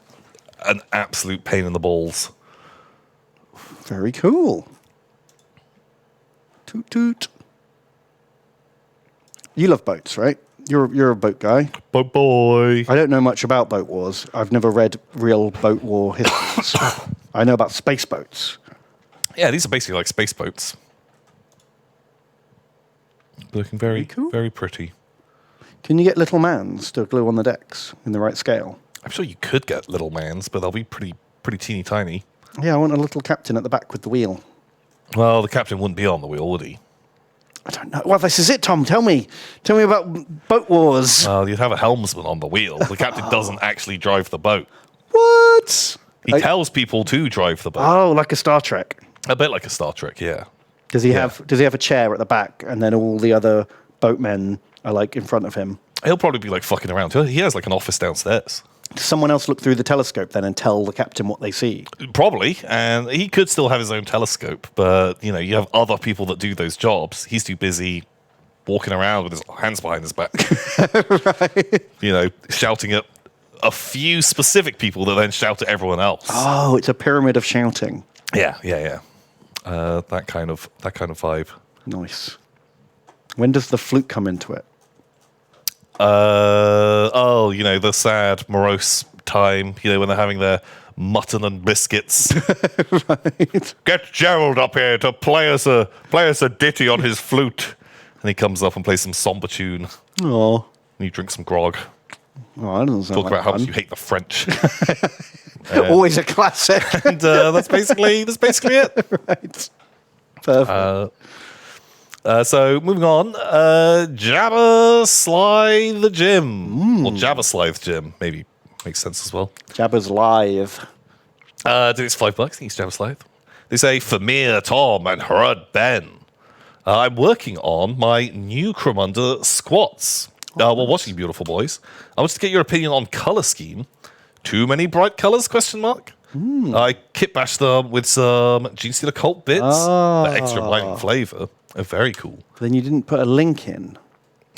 an absolute pain in the balls. Very cool. Toot toot. You love boats, right? You're a boat guy. Boat boy. I don't know much about Boat Wars. I've never read real boat war histories. I know about space boats. Yeah, these are basically like space boats. Looking very, cool. Very pretty. Can you get little mans to glue on the decks in the right scale? I'm sure you could get little mans, but they'll be pretty teeny tiny. Yeah, I want a little captain at the back with the wheel. Well, the captain wouldn't be on the wheel, would he? I don't know. Well, this is it, Tom. Tell me about Boat Wars. You'd have a helmsman on the wheel. The captain doesn't actually drive the boat. What? He tells people to drive the boat. Oh, like a Star Trek. A bit like a Star Trek, yeah. Does he have a chair at the back, and then all the other boatmen are like in front of him? He'll probably be like fucking around. He has like an office downstairs. Does someone else look through the telescope then and tell the captain what they see? Probably, and he could still have his own telescope, but you have other people that do those jobs. He's too busy walking around with his hands behind his back. Right. Shouting at a few specific people that then shout at everyone else. Oh, it's a pyramid of shouting. Yeah. That kind of vibe. Nice. When does the flute come into it? The sad, morose time, when they're having their mutton and biscuits. Right. Get Gerald up here to play us a ditty on his flute. And he comes up and plays some somber tune. Oh. And you drink some grog. Oh, that doesn't sound Talk like about how fun. much you hate the French. Always a classic. And that's basically it. Right. Perfect. So moving on, Jabba Slythe Jim, or Jabba Slythe Jim, maybe makes sense as well. Jabba's live. Dude, it's $5. Thanks, Jabba Slythe. They say Famir, Tom, and Harad Ben. I'm working on my new Cromunda squats. While watching Beautiful Boys, I wanted to get your opinion on color scheme. Too many bright colors? ? I kit bashed them with some Genestealer Cult bits. The extra lighting flavor. Very cool. Then you didn't put a link in.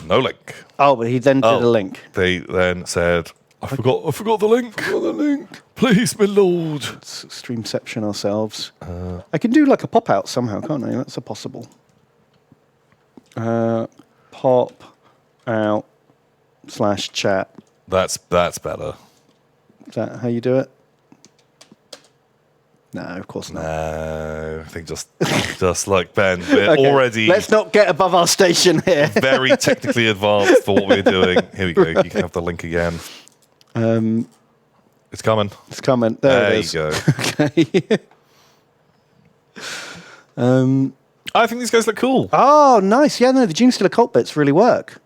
No link. Oh, but he then did a link. They then said, I forgot the link. Please, my lord. Let's Streamception ourselves. I can do like a pop out somehow, can't I? That's a possible. Pop out /chat. That's better. Is that how you do it? No, of course not. No, I think just like Ben, we're Okay, already let's not get above our station here. very technically advanced for what we're doing. Here we go. You can have the link again. It's coming. It's coming. There it is. You go. Okay. I think these guys look cool. Oh, nice. Yeah, no, the Genestealer Cult bits really work.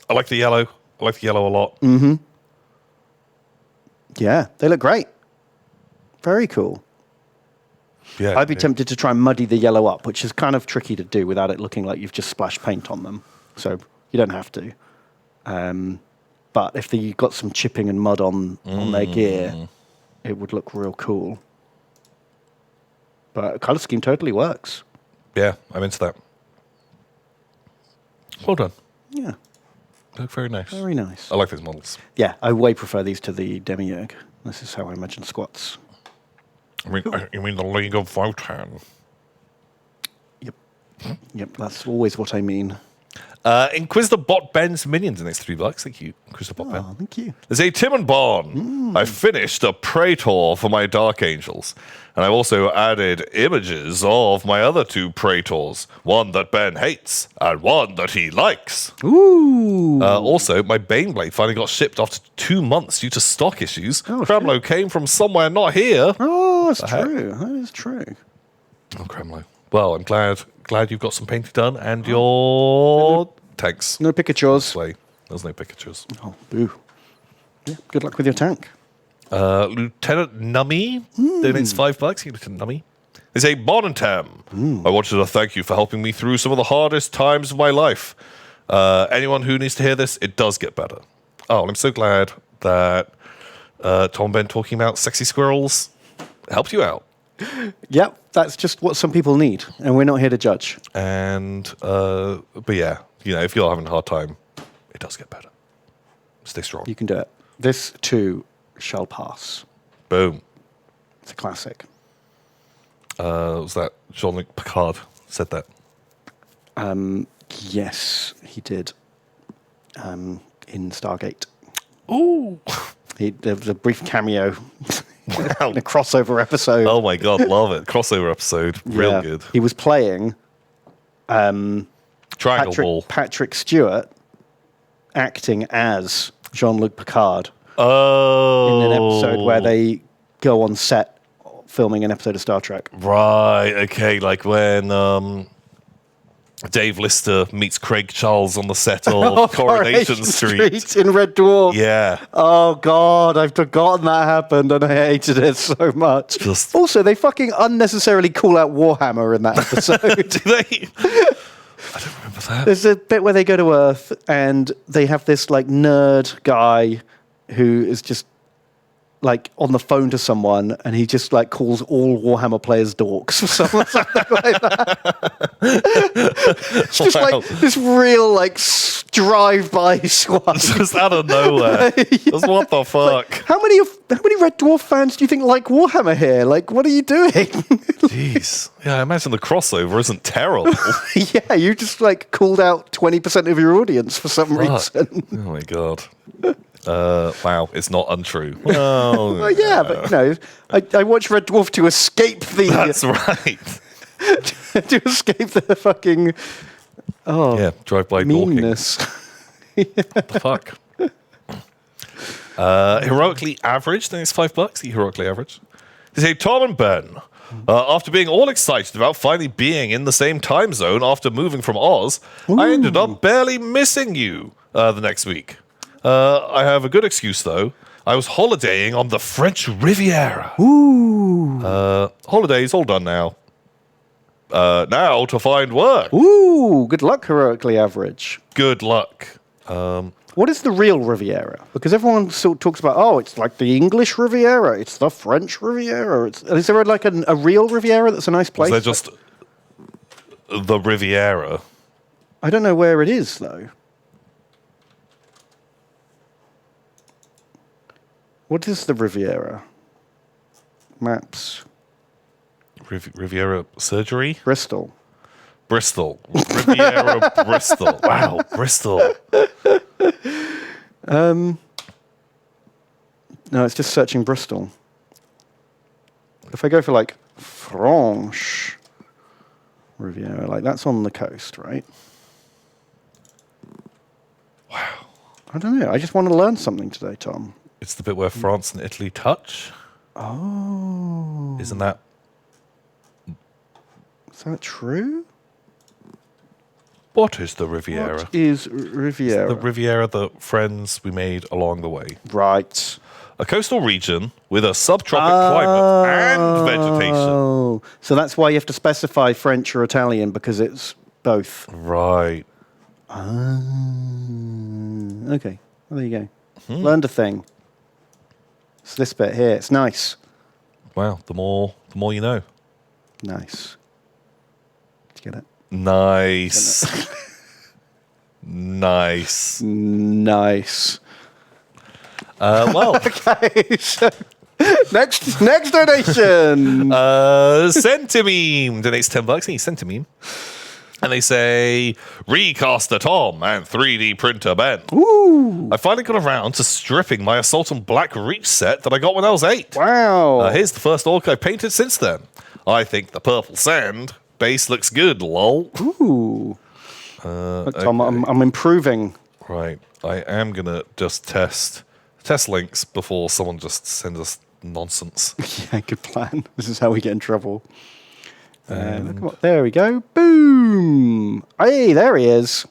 I like the yellow. I like the yellow a lot. Mm-hmm. Yeah, they look great. Very cool. Yeah, I'd be tempted to try and muddy the yellow up, which is kind of tricky to do without it looking like you've just splashed paint on them. So you don't have to. But if you've got some chipping and mud on their gear, it would look real cool. But color scheme totally works. Yeah, I'm into that. Well done. Yeah. They look very nice. Very nice. I like these models. Yeah, I way prefer these to the Demiurge. This is how I imagine squats. You mean the League of Votan? Yep, that's always what I mean. Inquisitor Bot Ben's minions in the next $3. Thank you, Inquisitor Bot Ben. Oh, thank you. There's a Tim and Bon. I finished a Praetor for my Dark Angels. And I've also added images of my other 2 Praetors. One that Ben hates, and one that he likes. Ooh. Also, my Baneblade finally got shipped after 2 months due to stock issues. Oh, Kremlo came from somewhere not here. Oh, that's true. That is true. Oh, Kremlo. Well, I'm glad you've got some painting done, and your tanks. No Pikachus. There's no Pikachus. Oh, boo. Yeah, good luck with your tank. Lieutenant Nummy donates $5. Lieutenant Nummy. They say, Bonantem, I wanted to thank you for helping me through some of the hardest times of my life. Anyone who needs to hear this, it does get better. Oh, I'm so glad that Tom and Ben talking about sexy squirrels helped you out. Yep, that's just what some people need, and we're not here to judge. And, but yeah, if you're having a hard time, it does get better. Stay strong. You can do it. This too shall pass. Boom. It's a classic. Was that Jean-Luc Picard said that? Yes, he did. In Stargate. Ooh. There was a brief cameo Wow. in a crossover episode. Oh my God, love it. Crossover episode. Real good. He was playing Triangle Ball. Patrick Stewart acting as Jean-Luc Picard Oh. in an episode where they go on set filming an episode of Star Trek. Right, okay, like when Dave Lister meets Craig Charles on the set of Coronation Street. in Red Dwarf. Yeah. Oh, God, I've forgotten that happened, and I hated it so much. Also, they fucking unnecessarily call out Warhammer in that episode. Do they? I don't remember that. There's a bit where they go to Earth, and they have this, like, nerd guy who is just, like, on the phone to someone, and he just, like, calls all Warhammer players dorks or something like that. It's just, like, this real, like, drive-by swat. Just out of nowhere. Just what the fuck? Like, how many Red Dwarf fans do you think like Warhammer here? Like, what are you doing? Jeez. Yeah, I imagine the crossover isn't terrible. Yeah, you just, like, called out 20% of your audience for some reason. Oh my God. Wow, it's not untrue. Well, Well, yeah, but, I watch Red Dwarf to escape the... that's right. to escape the fucking... Oh, Yeah, drive-by dorking. meanness. What the fuck? Heroically average, then it's $5. The heroically average. They say, Tom and Ben, after being all excited about finally being in the same time zone after moving from Oz, I ended up barely missing you the next week. I have a good excuse, though. I was holidaying on the French Riviera. Ooh. Holidays all done now. Now to find work. Ooh, good luck, heroically average. Good luck. What is the real Riviera? Because everyone sort of talks about, oh, it's like the English Riviera, it's the French Riviera. Is there like a real Riviera that's a nice place? They're just the Riviera. I don't know where it is, though. What is the Riviera? Maps. Riviera surgery? Bristol. Bristol. Riviera Bristol. Wow, Bristol. No, it's just searching Bristol. If I go for, like, Franche Riviera, like, that's on the coast, right? Wow. I don't know. I just want to learn something today, Tom. It's the bit where France and Italy touch. Oh. Isn't that? Is that true? What is the Riviera? What is Riviera? The Riviera, the friends we made along the way. Right. A coastal region with a subtropic climate and vegetation. Oh, so that's why you have to specify French or Italian, because it's both. Right. Okay. Well, there you go. Learned a thing. It's this bit here. It's nice. Wow. The more you know. Nice. Did you get it? Nice. Nice. Nice. Well, Okay. So next donation. Centimeme donates $10. Hey, Centimeme. And they say, Recaster Tom and 3D Printer Ben. Ooh. I finally got around to stripping my Assault on Black Reach set that I got when I was 8. Wow. Here's the first orc I've painted since then. I think the purple sand base looks good, lol. Ooh. Look, Tom, okay. I'm improving. Right. I am going to just test links before someone just sends us nonsense. Yeah, good plan. This is how we get in trouble. Look what, there we go. Boom. Hey, there he is.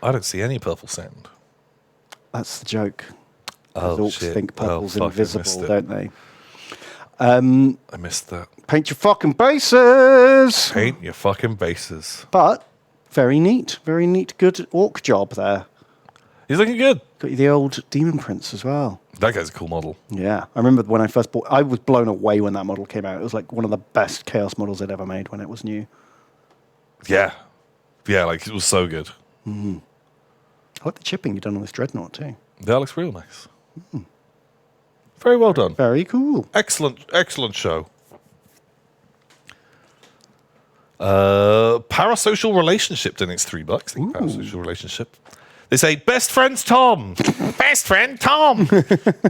I don't see any purple sand. That's the joke. Oh, Orcs shit. think purple's fuck, I missed invisible, it. don't they? I missed that. Paint your fucking bases. Paint your fucking bases. But very neat, good orc job there. He's looking good. Got you the old Demon Prince as well. That guy's a cool model. Yeah, I remember when I first bought. I was blown away when that model came out. It was like one of the best Chaos models I'd ever made when it was new. Yeah. Yeah, like it was so good. I like the chipping you've done on this Dreadnought too. That looks real nice. Very well done. Very cool. Excellent show. Parasocial relationship donates $3. Thank you, Parasocial relationship. They say, best friends Tom. Best friend Tom.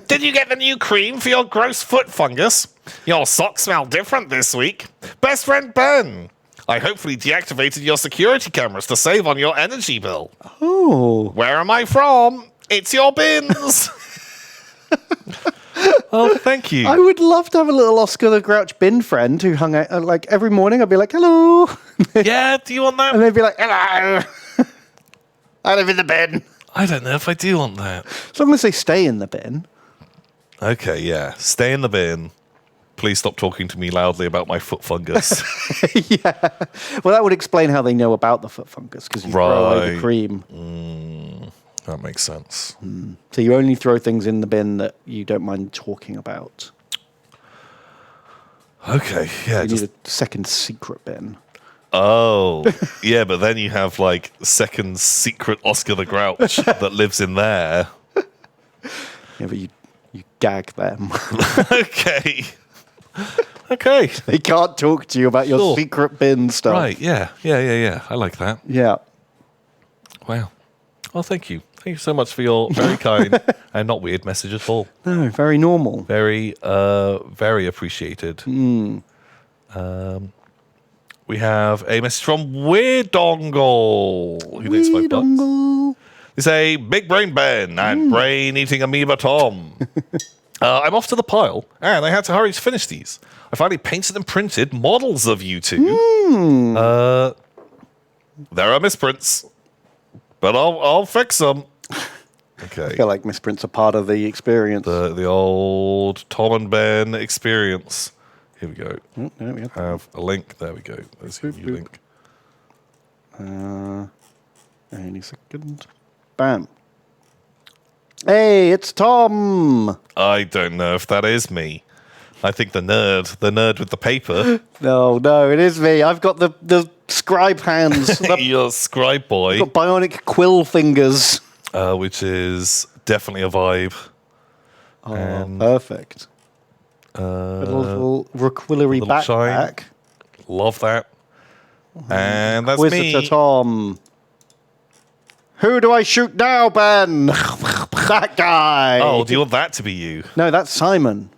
Did you get the new cream for your gross foot fungus? Your socks smell different this week. Best friend Ben. I hopefully deactivated your security cameras to save on your energy bill. Oh. Where am I from? It's your bins. Oh, thank you. I would love to have a little Oscar the Grouch bin friend who hung out like every morning. I'd be like, hello. Yeah, do you want that? And they'd be like, hello. I live in the bin. I don't know if I do want that. As long as they stay in the bin. Okay, yeah. Stay in the bin. Please stop talking to me loudly about my foot fungus. Yeah. Well, that would explain how they know about the foot fungus, because you throw away the cream. That makes sense. So you only throw things in the bin that you don't mind talking about. Okay, yeah. You need a second secret bin. Oh, yeah, but then you have like second secret Oscar the Grouch that lives in there. Yeah, but you gag them. Okay. Okay. They can't talk to you about your Sure. secret bin stuff. Right, yeah. I like that. Yeah. Wow. Well, thank you. Thank you so much for your very kind and not weird message at all. No, very normal. Very, very appreciated. We have a message from Weird Dongle. Who needs $5? Dongle. They say, Big Brain Ben and Brain Eating Amoeba Tom. I'm off to the pile, and I had to hurry to finish these. I finally painted and printed models of you two. There are misprints, but I'll fix them. Okay. I feel like misprints are part of the experience. The old Tom and Ben experience. Here we go. There we go. Have a link. There we go. There's a new link. Any second. Bam. Hey, it's Tom. I don't know if that is me. I think the nerd with the paper. No, it is me. I've got the scribe hands. Your scribe boy. I've got bionic quill fingers. Which is definitely a vibe. Oh, perfect. A little requillery little shine. backpack. Love that. And that's Inquisitor me. Tom. Who do I shoot now, Ben? That guy. Oh, do you want that to be you? No, that's Simon.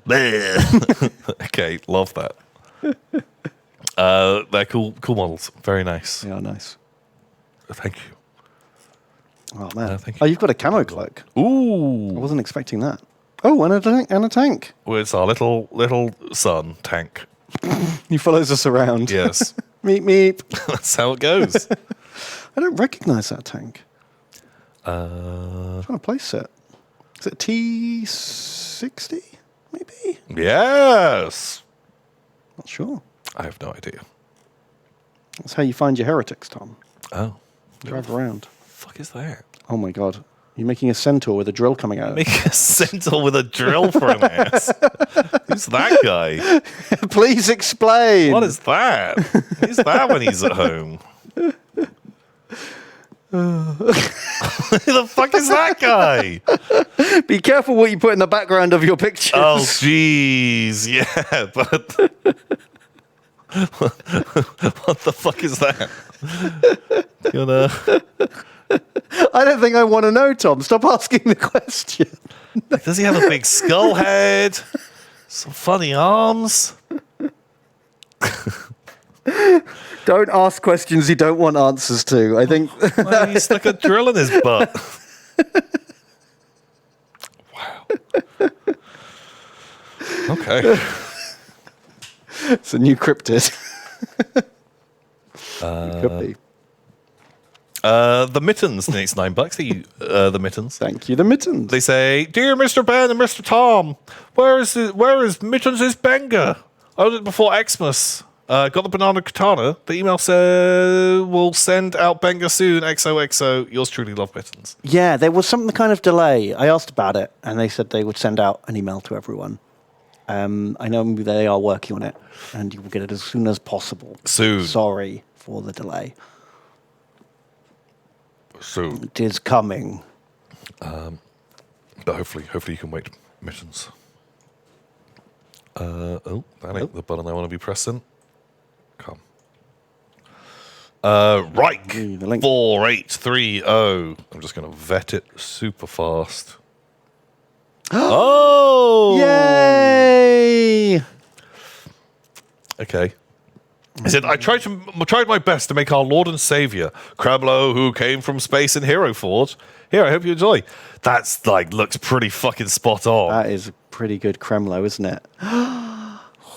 Okay, love that. They're cool models. Very nice. Yeah, nice. Thank you. Oh, man. thank you. Oh, you've got a camo cloak. I Ooh. wasn't expecting that. Oh, and a tank. Well, it's our little son, Tank. He follows us around. Yes. Meep, meep. That's how it goes. I don't recognize that tank. Uh, I'm trying to place it. Is it T60? Maybe? yes. Not sure. I have no idea. That's how you find your heretics, Tom. Oh. Drive around. Fuck is that? Oh my god. You're making a centaur with a drill coming out. Make a centaur with a drill for an ass. Who's that guy? Please explain. What is that? Who's that when he's at home? Who the fuck is that guy? Be careful what you put in the background of your pictures. Oh, jeez. Yeah, but... What the fuck is that? You wanna... I don't think I want to know, Tom. Stop asking the question. Does he have a big skull head? Some funny arms? Don't ask questions you don't want answers to. I think Well, he stuck a drill in his butt. Wow. Okay. it's a new cryptid. Could be. The mittens needs $9. The mittens. Thank you, the mittens. They say, "Dear Mr. Ben and Mr. Tom, where is Mittens' Benga? I ordered it before Xmas. Got the banana katana. The email says we'll send out Benga soon. XOXO. Yours truly, love Mittens." Yeah, there was some kind of delay. I asked about it, and they said they would send out an email to everyone. I know they are working on it, and you will get it as soon as possible. Soon. Sorry for the delay. Soon. It is coming. But hopefully you can wait, Mittens. That ain't the button I want to be pressing. Come. Reich The link. 4830. I'm just going to vet it super fast. Oh! Yay! Okay. He said, I tried my best to make our Lord and Savior, Kremlo, who came from space in Hero Forge. Here, I hope you enjoy. That's looks pretty fucking spot on. That is a pretty good Kremlo, isn't it?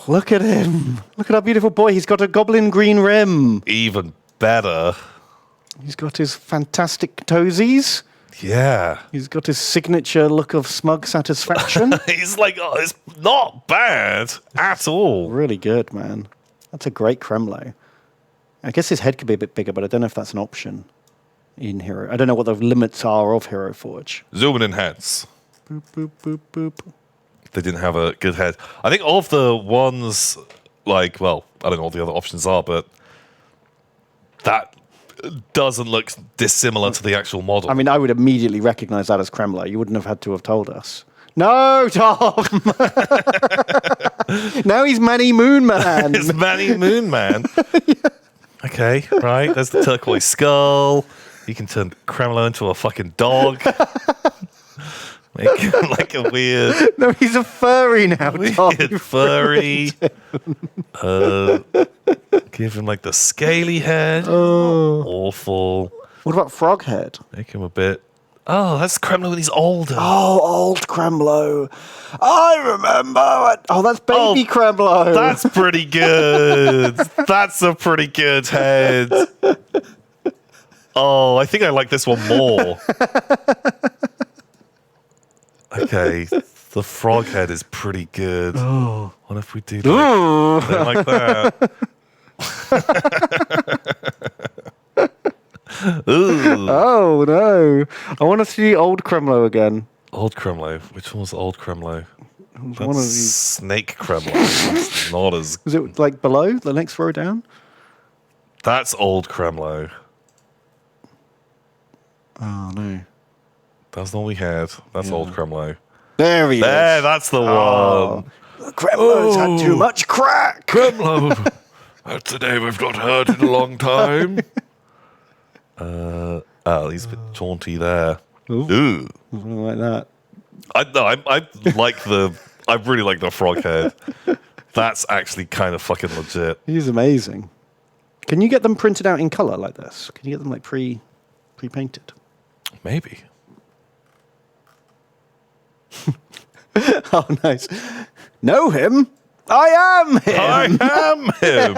Look at him. Look at our beautiful boy. He's got a goblin green rim. Even better. He's got his fantastic toesies. Yeah. He's got his signature look of smug satisfaction. He's it's not bad at all. Really good, man. That's a great Kremlo. I guess his head could be a bit bigger, but I don't know if that's an option in Hero. I don't know what the limits are of Hero Forge. Zooming in heads. Boop, boop, boop, boop. They didn't have a good head. I think all of the ones, I don't know what the other options are, but that doesn't look dissimilar to the actual model. I mean, I would immediately recognize that as Kremlo. You wouldn't have had to have told us. No, Tom! Now he's Manny Moon Man. It's Manny Moon Man. Yeah. Okay, right. There's the turquoise skull. You can turn Kremlo into a fucking dog. Make him like a weird... No, he's a furry now, Tom. Weird furry. Give him the scaly head. Oh. Awful. What about Froghead? Make him a bit... Oh, that's Kremlo when he's older. Oh, old Kremlo. I remember. Oh, that's baby Kremlo. That's pretty good. That's a pretty good head. Oh, I think I like this one more. Okay, the frog head is pretty good. Oh. What if we do something like that? Ooh. Oh, no. I want to see old Kremlo again. Old Kremlo. Which one was old Kremlo? That's one of these. Snake Kremlo. That's not as... Is it below, the next row down? That's old Kremlo. Oh, no. That's the one we had. That's old Kremlo. There he is. There, that's the one. Kremlo's had too much crack. Kremlo. That's a name I've not heard in a long time. He's a bit jaunty there. Ooh. Something like that. I really like the frog head. That's actually kind of fucking legit. He's amazing. Can you get them printed out in color like this? Can you get them pre-painted? Maybe. Oh, nice. Know him? I am him. I am him.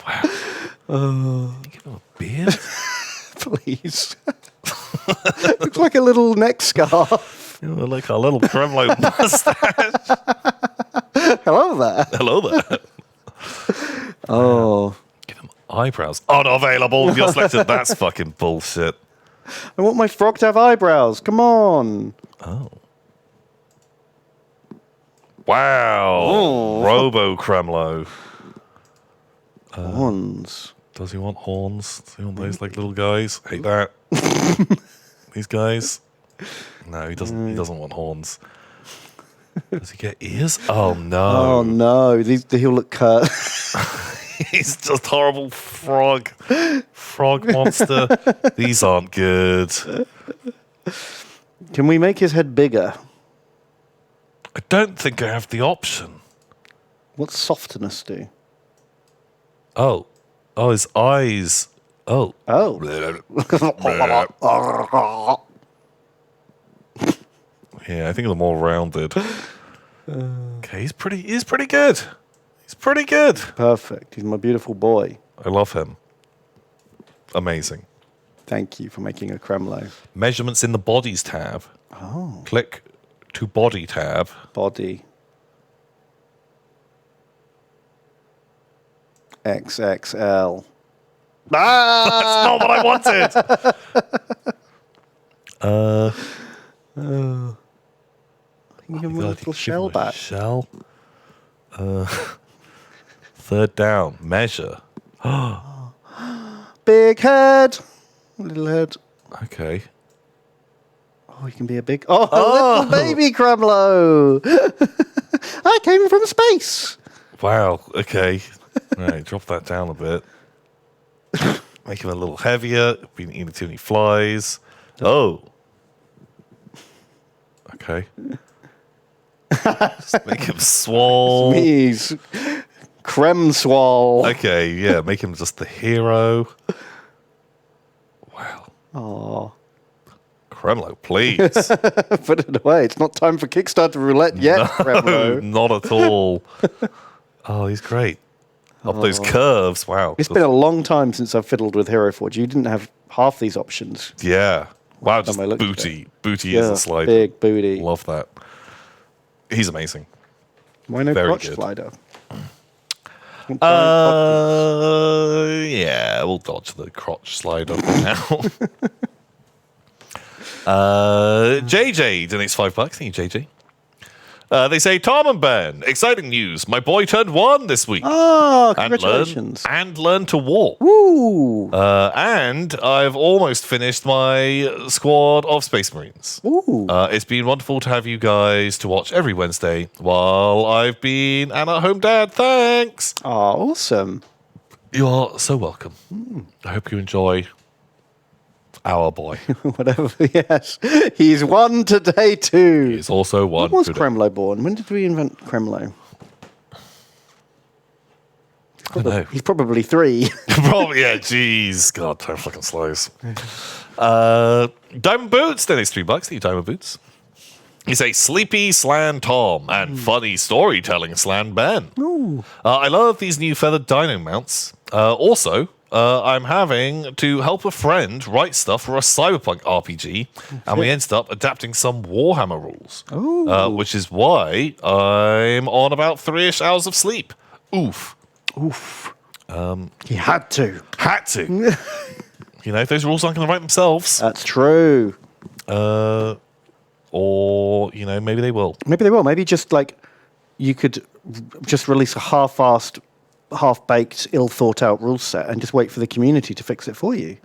Wow. Can you give him a beard? Please. Looks like a little neck scarf. You know, like a little Kremlo mustache. Hello there. Hello there. Oh. Give him eyebrows. Unavailable. You're selected. That's fucking bullshit. I want my frog to have eyebrows. Come on. Oh. Wow. Oh. Robo Kremlo. Horns. Does he want horns? Does he want those little guys? Hate that. These guys. No, he doesn't. He doesn't want horns. Does he get ears? Oh no. Oh no. He'll look curt. He's just horrible frog monster. These aren't good. Can we make his head bigger? I don't think I have the option. What's softness do? Oh, his eyes. Oh. Yeah, I think they're more rounded. Okay, he's pretty good. He's pretty good. Perfect. He's my beautiful boy. I love him. Amazing. Thank you for making a Kremlo. Measurements in the bodies tab. Oh. Click to body tab. Body. XXL. That's not what I wanted. Give him a little shell back. Shell. Third down. Measure. Big head. Little head. Okay. Oh, he can be a big... Oh, little baby Kremlo. I came from space. Wow. Okay. Right. Drop that down a bit. Make him a little heavier. Been eating too many flies. Oh. Okay. Just make him swole. Sneeze. Creme swall. Okay, yeah, make him just the hero. Wow. Oh. Kremlo, please. Put it away. It's not time for Kickstarter roulette yet, No, Kremlo. not at all. Oh, he's great. Up those curves, wow. It's been a long time since I've fiddled with Hero Forge. You didn't have half these options. Yeah. Wow, just I looked at booty. Booty is a slider. Big booty. Love that. He's amazing. Why no Very crotch good. slider? Yeah, we'll dodge the crotch slider for now. JJ donates $5. Thank you, JJ. They say, Tom and Ben, exciting news. My boy turned 1 this week. Oh, congratulations. And learned to walk. Ooh. And I've almost finished my squad of Space Marines. Ooh. It's been wonderful to have you guys to watch every Wednesday while I've been an at-home dad. Thanks. Oh, awesome. You are so welcome. I hope you enjoy our boy. Whatever, yes. He's 1 today too. He's also 1 When was today. Kremlo born? When did we invent Kremlo? I don't know. He's probably 3. Probably, yeah, jeez. God, time fucking slows. Diamond Boots, then it's $3. Thank you, Diamond Boots. He's a sleepy Slan Tom and funny storytelling Slan Ben. I love these new feathered dino mounts. Also, I'm having to help a friend write stuff for a cyberpunk RPG, and we ended up adapting some Warhammer rules, which is why I'm on about 3-ish hours of sleep. Oof. He had to. Had to. You know, those rules aren't going to write themselves. That's true. Or, you know, maybe they will. Maybe they will. Maybe just like you could just release a half-assed, half-baked, ill-thought-out rule set and just wait for the community to fix it for you.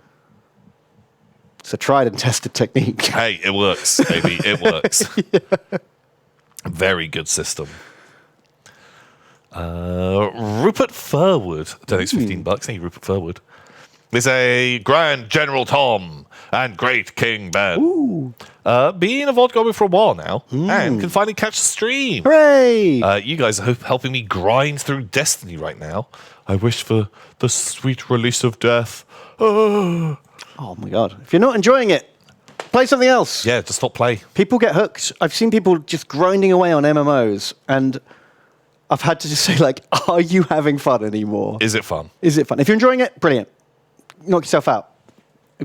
It's a tried and tested technique. Hey, it works, baby. It works. Very good system. Rupert Furwood donates $15. Thank you, Rupert Furwood. There's a Grand General Tom and Great King Ben. Been a VOD goblin for a while now and can finally catch the stream. Hooray! You guys are helping me grind through Destiny right now. I wish for the sweet release of death. Oh my god. If you're not enjoying it, play something else. Yeah, just stop play. People get hooked. I've seen people just grinding away on MMOs, and I've had to just say, like, are you having fun anymore? Is it fun? Is it fun? If you're enjoying it, brilliant. Knock yourself out.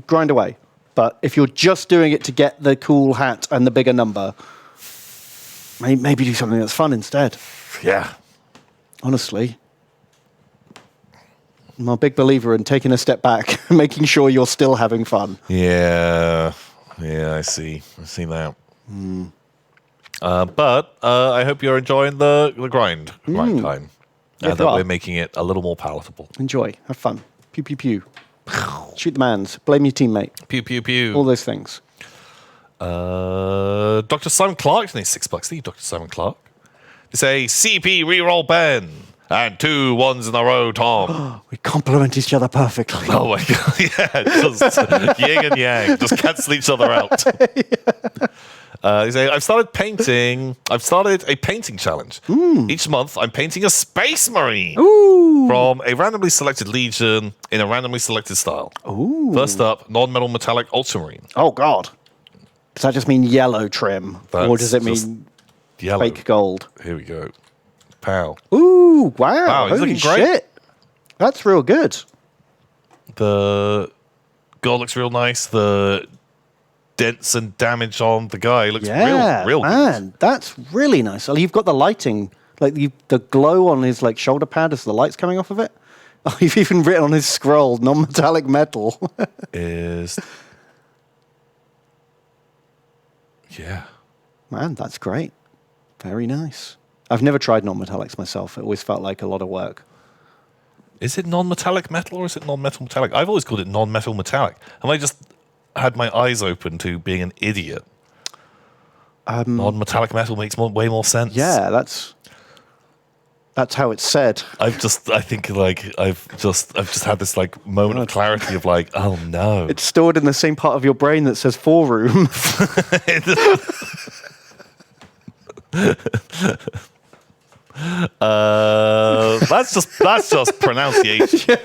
Grind away. But if you're just doing it to get the cool hat and the bigger number, maybe do something that's fun instead. Yeah. Honestly. I'm a big believer in taking a step back and making sure you're still having fun. Yeah. Yeah, I see. I see that. But I hope you're enjoying the grind time. Yeah, That we're making it a little more palatable. Enjoy. Have fun. Pew, pew, pew. Shoot the mans. Blame your teammate. Pew, pew, pew. All those things. Dr. Simon Clark, needs $6. Thank you, Dr. Simon Clark. It's a CP reroll Ben. And 2 1s in a row, Tom. We complement each other perfectly. Oh my god, yeah, just yin and yang, just cancel each other out. He's saying, I've started a painting challenge. Each month, I'm painting a space marine from a randomly selected legion in a randomly selected style. Ooh. First up, non-metal metallic ultramarine. Oh, God. Does that just mean yellow trim? Or does it mean yellow? fake gold? Here we go. Pow. Ooh, wow. Wow, he's Holy looking great. shit. That's real good. The gold looks real nice. The dents and damage on the guy looks real man, good. That's really nice. You've got the lighting, like the glow on his like shoulder pad as the light's coming off of it. Oh, you've even written on his scroll, non-metallic metal. Yeah. Man, that's great. Very nice. I've never tried non-metallics myself. It always felt like a lot of work. Is it non-metallic metal or is it non-metal metallic? I've always called it non-metal metallic. Have I just had my eyes open to being an idiot? Non-metallic metal makes way more sense. Yeah, that's how it's said. I've just had this like moment of clarity of like, oh no. It's stored in the same part of your brain that says foreroom. That's just pronunciation.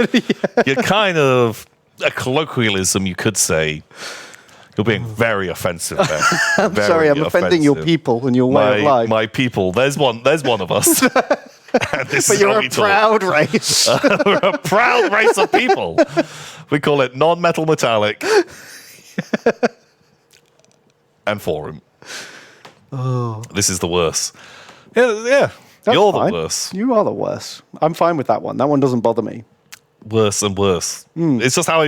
You're kind of a colloquialism, you could say. You're being very offensive there. I'm sorry, I'm offending your people and your way of life. My people. There's one of us. But you're a proud race. We're a proud race of people. We call it non-metal metallic and forum. Oh, this is the worst. Yeah. You're fine. The worst. You are the worst. I'm fine with that one. That one doesn't bother me. Worse and worse. It's just how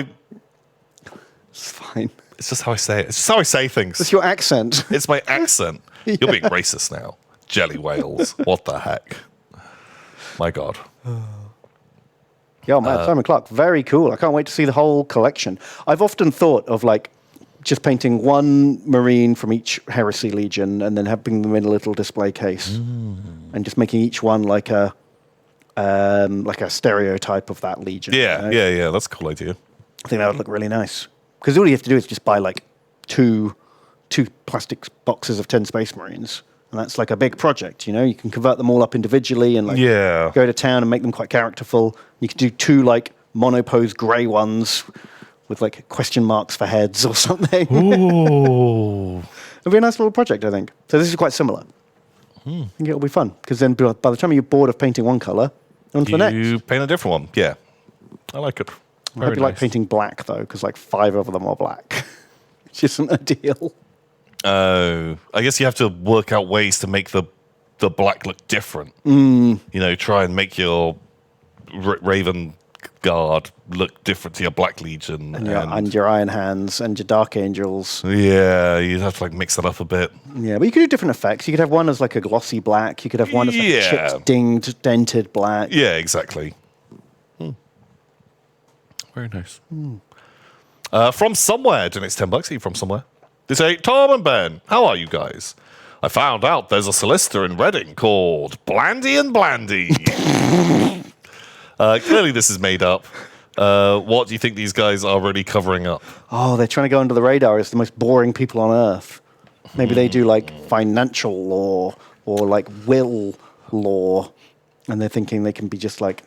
It's fine. It's just how I say it. It's just how I say things. It's your accent. It's my accent. You're being racist now. Jelly whales. What the heck? My God. Yeah, man, Simon Clark, very cool. I can't wait to see the whole collection. I've often thought of like just painting one Marine from each Heresy Legion and then having them in a little display case and just making each one like a stereotype of that Legion. Yeah, you know? yeah. That's a cool idea. I think that would look really nice. Because all you have to do is just buy like two plastic boxes of 10 Space Marines. And that's like a big project, you know? You can convert them all up individually and like go to town and make them quite characterful. You could do 2 like monopose grey ones with like question marks for heads or something. Ooh. It'll be a nice little project, I think. So this is quite similar. I think it'll be fun. Because then by the time you're bored of painting one colour, on to the next. You paint a different one. Yeah. I like it. I hope you like painting black, though, because like 5 of them are black. Which isn't ideal. Oh, I guess you have to work out ways to make the black look different. You know, try and make your Raven Guard look different to your Black Legion. And your Iron Hands and your Dark Angels. Yeah, you'd have to like mix that up a bit. Yeah, but you could do different effects. You could have one as like a glossy black. You could have one as like a chipped, dinged, dented black. Yeah, exactly. Very nice. From somewhere, donates $10. Are you from somewhere? They say, Tom and Ben, how are you guys? I found out there's a solicitor in Reading called Blandy and Blandy. Clearly this is made up. What do you think these guys are really covering up? Oh, they're trying to go under the radar as the most boring people on Earth. Maybe they do like financial law or like will law, and they're thinking they can be just like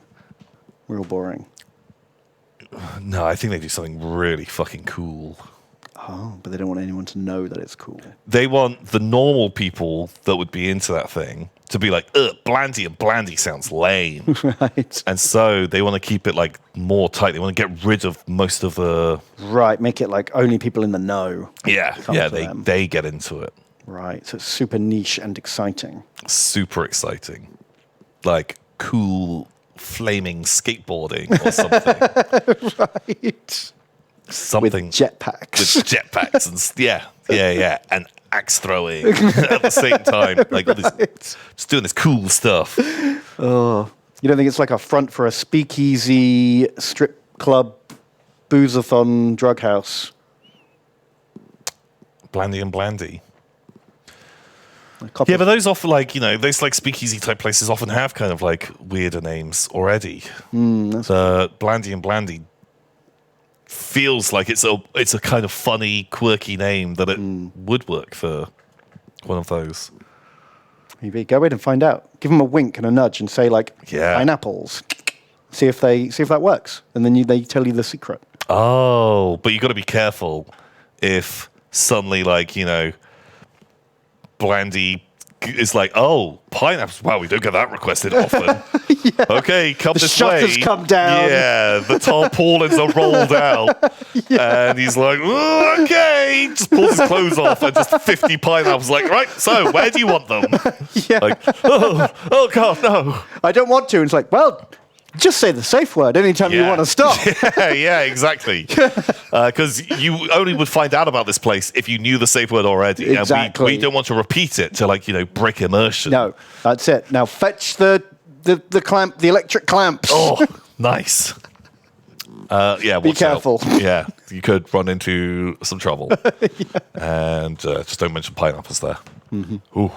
real boring. No, I think they do something really fucking cool. Oh, but they don't want anyone to know that it's cool. They want the normal people that would be into that thing to be like, ugh, Blandy and Blandy sounds lame. Right. And so they want to keep it like more tight. They want to get rid of most of the... Right, make it like only people in the know. Yeah, they get into it. Right, so it's super niche and exciting. Super exciting. Like cool flaming skateboarding or something. Right. Something with jetpacks. With jetpacks and and axe throwing at the same time, like all this, just doing this cool stuff. Oh, you don't think it's like a front for a speakeasy, strip club, boozathon, drug house? Blandy and Blandy. Yeah, but those often like, those like speakeasy type places often have kind of like weirder names already. The Blandy and Blandy feels like it's a kind of funny, quirky name that it would work for one of those. Maybe go in and find out. Give them a wink and a nudge and say like pineapples. See if that works, and then they tell you the secret. Oh, but you got to be careful if suddenly like Blandy is like, oh, pineapples. Wow, we don't get that requested often. Okay, come this way. The shutters come down. Yeah, the tarpaulins are rolled out. And he's like, oh, okay. Just pulls his clothes off and just 50 pineapples. Like, right, so where do you want them? Like, oh, God, no. I don't want to. And it's like, well, just say the safe word anytime you want to stop. Yeah, exactly. Because you only would find out about this place if you knew the safe word already. Exactly. And we don't want to repeat it to break immersion. No, that's it. Now fetch the clamp, the electric clamps. Oh, nice. Be careful. Yeah, you could run into some trouble. And just don't mention pineapples there. Mm-hmm. Ooh.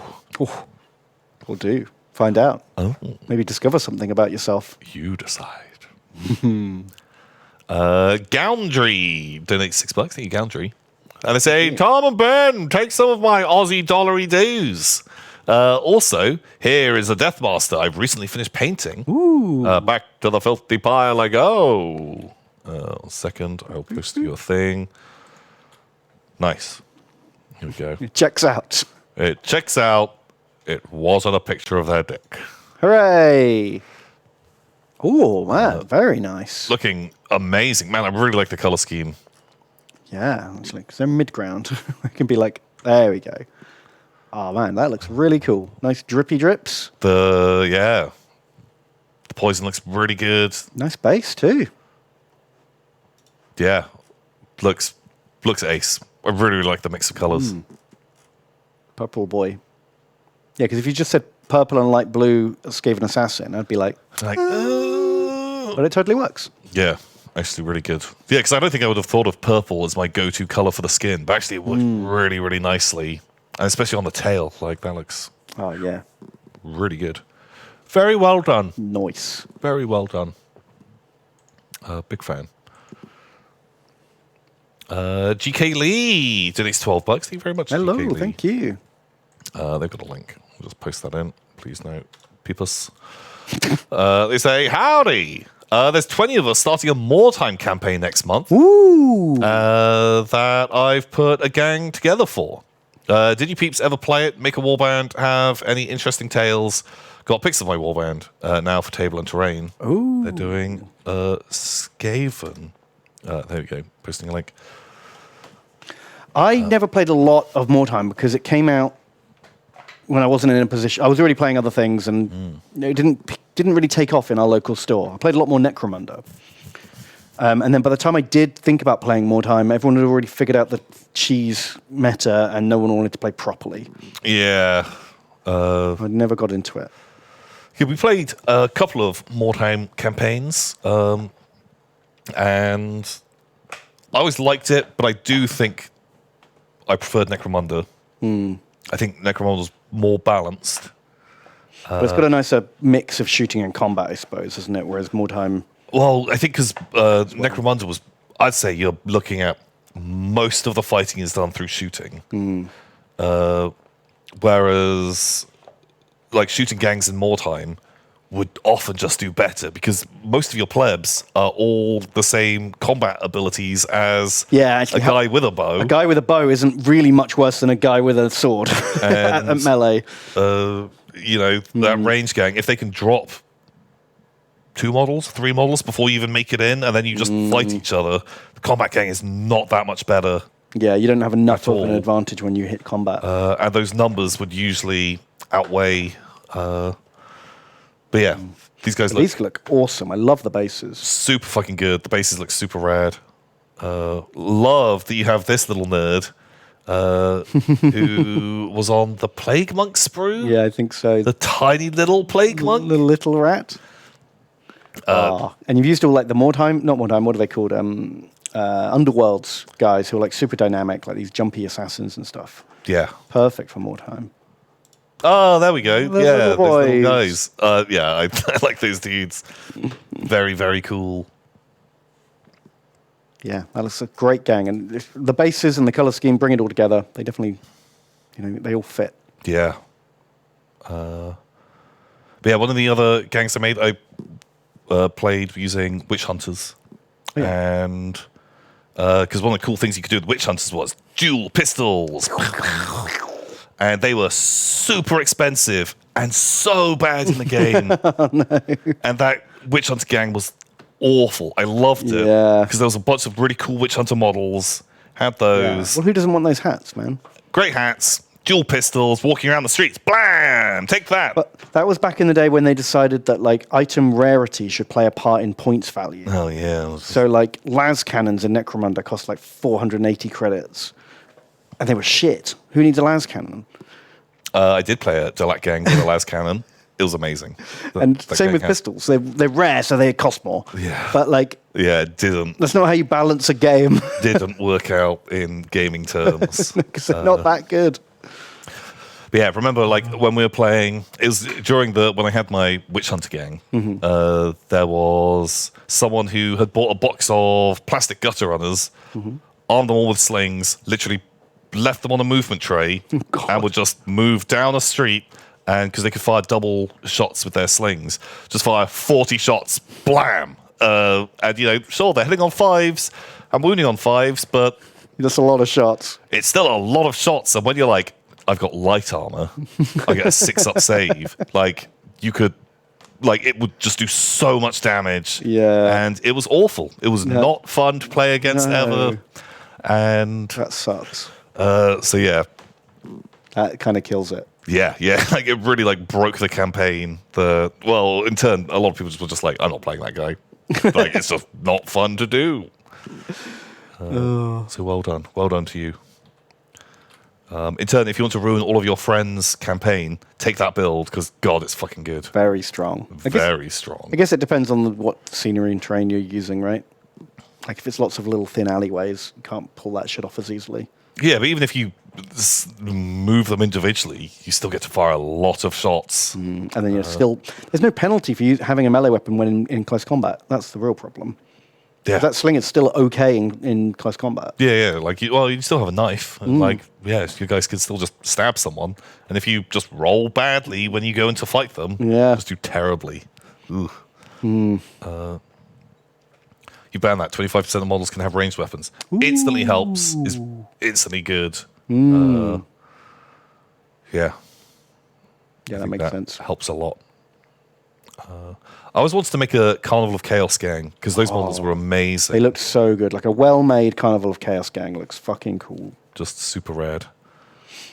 Will do. Find out. Oh. Maybe discover something about yourself. You decide. Goundry donates $6. Thank you, Goundry. And they say, Tom and Ben, take some of my Aussie dollary dues. Also, here is a Deathmaster I've recently finished painting. Ooh. Back to the filthy pile I go. Second, I'll post you a thing. Nice. Here we go. It checks out. It checks out. It wasn't a picture of their dick. Hooray! Oh, man, very nice. Looking amazing. Man, I really like the color scheme. Yeah, it's like they're mid-ground. It can be like, there we go. Oh, man, that looks really cool. Nice drippy drips. The poison looks really good. Nice base, too. Yeah. Looks ace. I really like the mix of colors. Purple boy. Yeah, because if you just said purple and light blue Skaven Assassin, I'd be like, but it totally works. Yeah, actually really good. Yeah, because I don't think I would have thought of purple as my go-to color for the skin, but actually it worked really, really nicely. And especially on the tail, like that looks really good. Very well done. Nice. Very well done. Big fan. GK Lee donates $12. Thank you very much. Hello, GK Lee. thank you. They've got a link. I'll just post that in. Please note, peepus. They say, howdy. There's 20 of us starting a More Time campaign next month. Ooh. That I've put a gang together for. Did you peeps ever play it? Make a warband? Have any interesting tales? Got pics of my warband now for table and terrain. Ooh. They're doing Skaven. There we go. Posting a link. I never played a lot of More Time because it came out when I wasn't in a position. I was already playing other things, and it didn't really take off in our local store. I played a lot more Necromunda. And then by the time I did think about playing More Time, everyone had already figured out the cheese meta, and no one wanted to play properly. Yeah. I never got into it. Yeah, we played a couple of More Time campaigns, and I always liked it, but I do think I preferred Necromunda. I think Necromunda's more balanced. But it's got a nicer mix of shooting and combat, I suppose, isn't it? Whereas More Time... Well, I think because Necromunda was... I'd say you're looking at most of the fighting is done through shooting. Whereas like shooting gangs in More Time would often just do better because most of your plebs are all the same combat abilities as a guy with a bow. A guy with a bow isn't really much worse than a guy with a sword at melee. That range gang, if they can drop 2 models, 3 models before you even make it in, and then you just fight each other, the combat gang is not that much better. Yeah, you don't have enough of an advantage when you hit combat. And those numbers would usually outweigh... But yeah, these look awesome. I love the bases. Super fucking good. The bases look super rad. Love that you have this little nerd who was on the Plague Monk sprue. Yeah, I think so. The tiny little Plague Monk. The little rat. And you've used all like the not More Time, what are they called? Underworlds guys who are like super dynamic, like these jumpy assassins and stuff. Yeah. Perfect for More Time. Oh, there we go. The yeah, little those little boys. guys. Yeah, I like those dudes. Very, very cool. Yeah, that looks a great gang. And the bases and the color scheme, bring it all together. They definitely, they all fit. Yeah. But yeah, one of the other gangs I made, I played using witch hunters. Oh, yeah. And because one of the cool things you could do with witch hunters was dual pistols. And they were super expensive and so bad in the game. Oh, no. And that witch hunter gang was awful. I loved it. Yeah. Because there was a bunch of really cool witch hunter models. Had those. Well, who doesn't want those hats, man? Great hats, dual pistols, walking around the streets. Blam! Take that. But that was back in the day when they decided that like item rarity should play a part in points value. Oh, yeah. So like las cannons in Necromunda cost like 480 credits. And they were shit. Who needs a las cannon? I did play a Delac gang with a las cannon. It was amazing. And same with pistols. They're rare, so they cost more. Yeah. But like, Yeah, it didn't that's not how you balance a game. work out in gaming terms. Because they're not that good. But yeah, remember like when we were playing, it was during when I had my witch hunter gang. There was someone who had bought a box of plastic gutter runners, armed them all with slings, literally left them on a movement tray, and would just move down a street. And because they could fire double shots with their slings, just fire 40 shots, blam. And sure, they're hitting on 5s and wounding on 5s, but That's a lot of shots. it's still a lot of shots. And when you're like, I've got light armor, I get a 6-up save. Like you could, like it would just do so much damage. Yeah. And it was awful. It was not fun to play against No. ever. And That sucks. so yeah, That kind of kills it. yeah. Like it really like broke the campaign. In turn, a lot of people were just like, I'm not playing that guy. Like it's just not fun to do. So well done to you. In turn, if you want to ruin all of your friends' campaign, take that build because God, it's fucking good. Very strong. Very strong. I guess it depends on what scenery and terrain you're using, right? Like if it's lots of little thin alleyways, you can't pull that shit off as easily. Yeah, but even if you move them individually, you still get to fire a lot of shots. And then you're there's no penalty for you having a melee weapon when in close combat. That's the real problem. Yeah. That sling is still okay in close combat. Yeah. Like, you still have a knife. And like, yeah, you guys can still just stab someone. And if you just roll badly when you go in to fight them, just do terribly. Ooh. You ban that. 25% of models can have ranged weapons. Instantly helps. Is instantly good. Yeah. Yeah, that makes That sense. helps a lot. I always wanted to make a Carnival of Chaos gang because those models were amazing. They look so good. Like a well-made Carnival of Chaos gang looks fucking cool. Just super rad.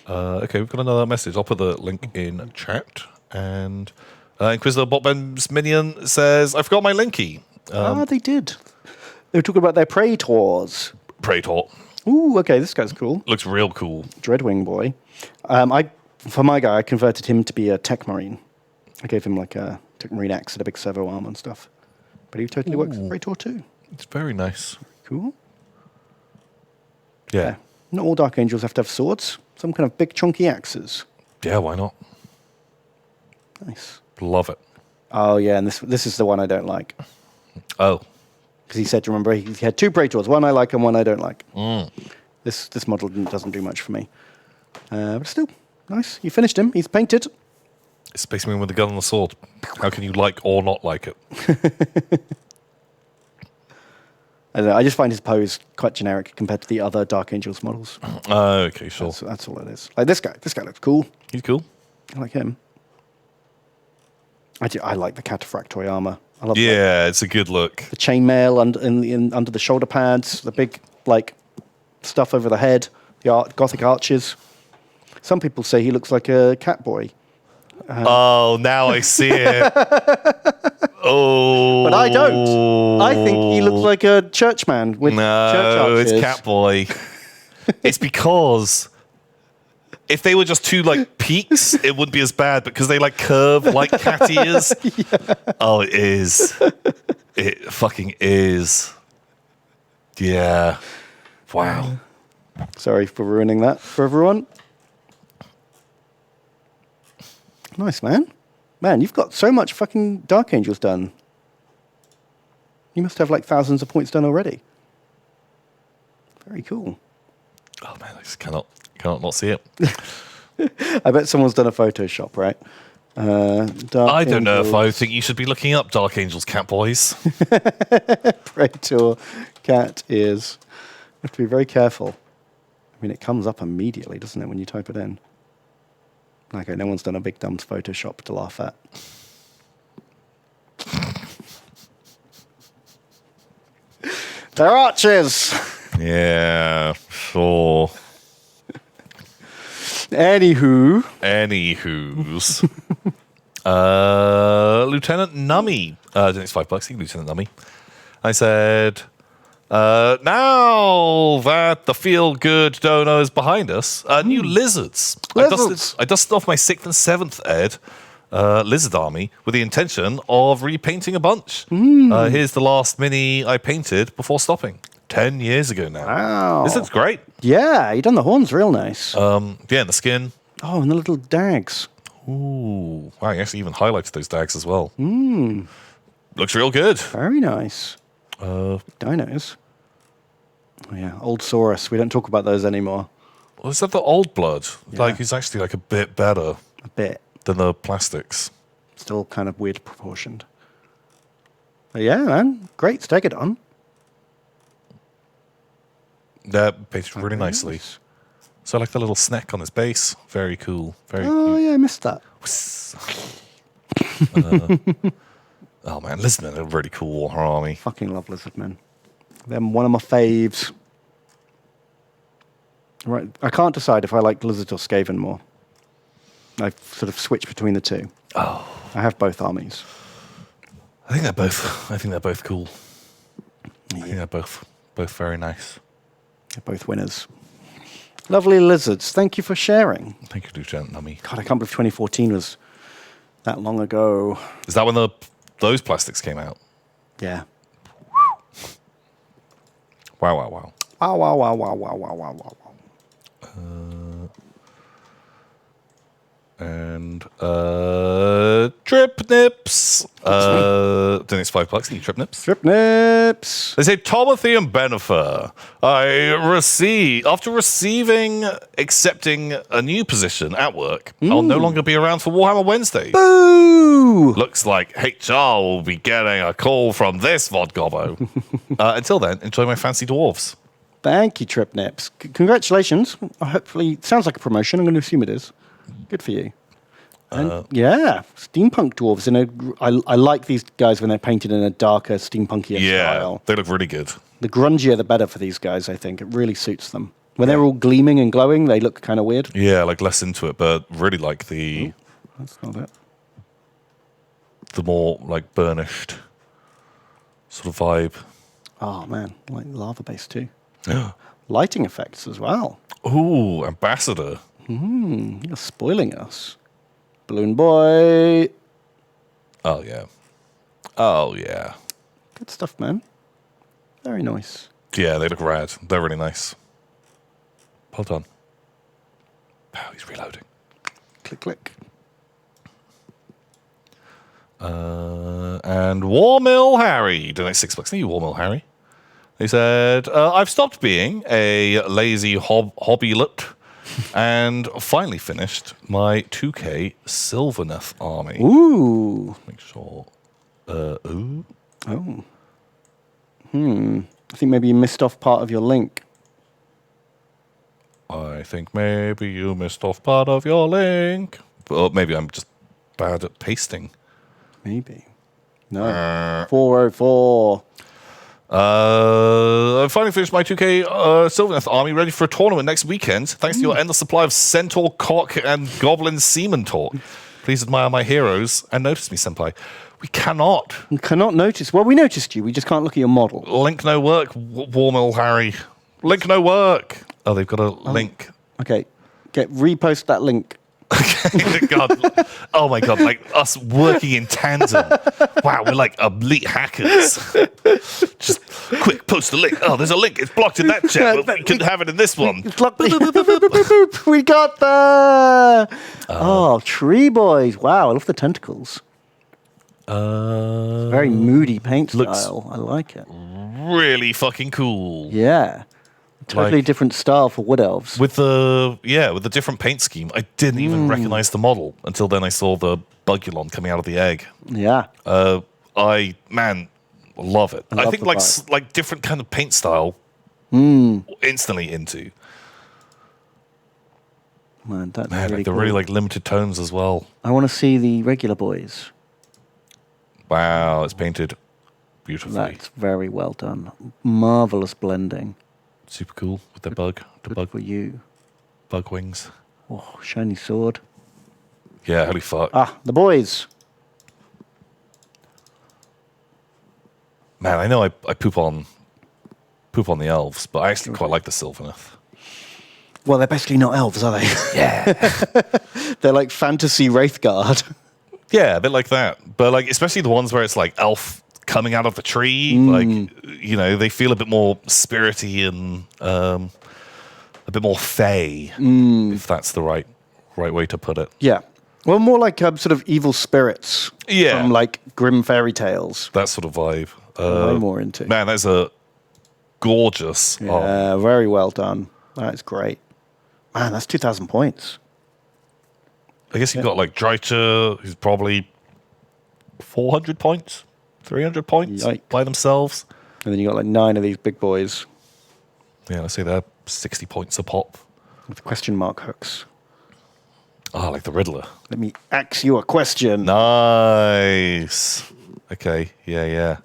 Okay, we've got another message. I'll put the link in chat. And Inquisitor Botben's minion says, I forgot my linky. They did. They were talking about their Praetors. Praetor. Ooh, okay, this guy's cool. Looks real cool. Dreadwing boy. For my guy, I converted him to be a Tech Marine. I gave him like a Tech Marine axe and a big servo arm and stuff. But he totally works for Praetor too. It's very nice. Cool. Yeah. Not all Dark Angels have to have swords. Some kind of big chunky axes. Yeah, why not? Nice. Love it. Oh yeah, and this is the one I don't like. Oh. Because he said, remember, he had 2 Praetors, one I like and one I don't like. This model doesn't do much for me. But still, nice. You finished him. He's painted. It's Space Marine with a gun and a sword. How can you like or not like it? I don't know, I just find his pose quite generic compared to the other Dark Angels models. Okay, sure. That's all it is. Like this guy looks cool. He's cool. I like him. I like the cataphractoid armor. I love It's a good look. the chainmail under the shoulder pads, the big like stuff over the head, the Gothic arches. Some people say he looks like a cat boy. Oh, now I see it. Oh. But I don't. I think he looks like a churchman with church arches. It's Catboy. It's because if they were just 2 like peaks, it wouldn't be as bad. But because they like curve like cat ears. Oh, it is. It fucking is. Yeah. Wow. Sorry for ruining that for everyone. Nice, man. Man, you've got so much fucking Dark Angels done. You must have like thousands of points done already. Very cool. Oh man, I just cannot not see it. I bet someone's done a Photoshop, right? Dark I don't know if I Angels, think you should be looking up Dark Angels cat boys. Praetor cat ears. You have to be very careful. I mean, it comes up immediately, doesn't it, when you type it in? Okay, no one's done a big dumb Photoshop to laugh at. They're archers! Yeah, sure. Anywho's. Lieutenant Nummy. I think it's $5. Lieutenant Nummy. I said, now that the feel-good dono is behind us, new lizards. Lizards. I dusted off my 6th and 7th ed lizard army with the intention of repainting a bunch. Here's the last mini I painted before stopping. 10 years ago now. Wow. This looks great. Yeah, you done the horns real nice. Yeah, and the skin. Oh, and the little dags. Ooh. Wow, you actually even highlighted those dags as well. Looks real good. Very nice. Dinos. Oh, yeah, Old Saurus. We don't talk about those anymore. Well, is that the old blood? Yeah. Like, he's actually like a bit better A bit. than the plastics. Still kind of weird proportioned. But yeah, man. Great Stegodon. That painted really nicely. So I like the little snack on his base. Very cool. Very Oh, yeah, I missed that. Oh man, Lizardmen are a really cool Warhammer army. Fucking love Lizardmen. They're one of my faves. Right, I can't decide if I like Lizard or Skaven more. I sort of switch between the two. Oh, I have both armies. I think they're both cool. I think they're both very nice. They're both winners. Lovely lizards. Thank you for sharing. Thank you, Lieutenant Nummy. God, I can't believe 2014 was that long ago. Is that when those plastics came out? Yeah. Wow. Wow, wow, wow, wow, wow, wow, wow, wow. And Trip Nips. Then it's $5. Need Trip Nips. Trip nips. They say, Timothy and Benifer, after accepting a new position at work, I'll no longer be around for Warhammer Wednesday. Boo! Looks like HR will be getting a call from this vodgobbo. Until then, enjoy my fancy dwarves. Thank you, Trip nips. Congratulations. Hopefully, sounds like a promotion. I'm going to assume it is. Good for you. And yeah, steampunk dwarves. I like these guys when they're painted in a darker, steampunky style. They look really good. The grungier, the better for these guys, I think. It really suits them. When they're all gleaming and glowing, they look kind of weird. Yeah, like less into it, but really like the... That's not it. The more like burnished sort of vibe. Oh, man. I like lava base too. Lighting effects as well. Ooh, Ambassador. You're spoiling us. Balloon boy. Oh, yeah. Oh, yeah. Good stuff, man. Very nice. Yeah, they look rad. They're really nice. Well done. Oh, he's reloading. Click, click. And Warmill Harry donates $6. Thank you, Warmill Harry. He said, I've stopped being a lazy hobbylet and finally finished my 2K Sylvaneth army. Ooh. Make sure. Ooh. Oh. I think maybe you missed off part of your link. I think maybe you missed off part of your link. Or maybe I'm just bad at pasting. Maybe. No. 404. I finally finished my 2K Sylvaneth army, ready for a tournament next weekend, thanks to your endless supply of centaur, cock, and goblin seaman talk. Please admire my heroes and notice me, senpai. We cannot. You cannot notice. Well, we noticed you. We just can't look at your model. Link no work, Warmill Harry. Link no work. Oh, they've got a link. Okay. Repost that link. God. Oh my God, like us working in tandem. Wow, we're like elite hackers. Just quick, post a link. Oh, there's a link. It's blocked in that chat, but we can have it in this one. We got there. Oh, tree boys. Wow, I love the tentacles. Very moody paint style. I like it. Really fucking cool. Yeah. Totally different style for wood elves. With the different paint scheme, I didn't even recognize the model until then I saw the Bugulon coming out of the egg. Yeah. I love it. I love think the like different kind of paint style instantly into. Man, that's Man, really they're cool. really like limited tones as well. I want to see the regular boys. Wow, it's painted beautifully. That's very well done. Marvelous blending. Super cool with the bug For you. bug wings. Oh, shiny sword. Yeah, holy fuck. The boys. Man, I know I poop on the elves, but I actually quite like the Sylvaneth. Well, they're basically not elves, are they? Yeah. They're like fantasy Wraithguard. Yeah, a bit like that. But like especially the ones where it's like elf coming out of the tree, like they feel a bit more spirity and a bit more fey, if that's the right way to put it. Yeah. Well, more like sort of evil spirits. Yeah. From like grim fairy tales. That sort of vibe. I'm more into. Man, that's a gorgeous. Yeah, very well done. That's great. Man, that's 2,000 points. I guess you've got like Dreicher, who's probably 400 points, 300 points by themselves. And then you got like 9 of these big boys. Yeah, let's say they're 60 points a pop. With question mark hooks. Oh, like the Riddler. Let me ask you a question. Nice. Okay, yeah.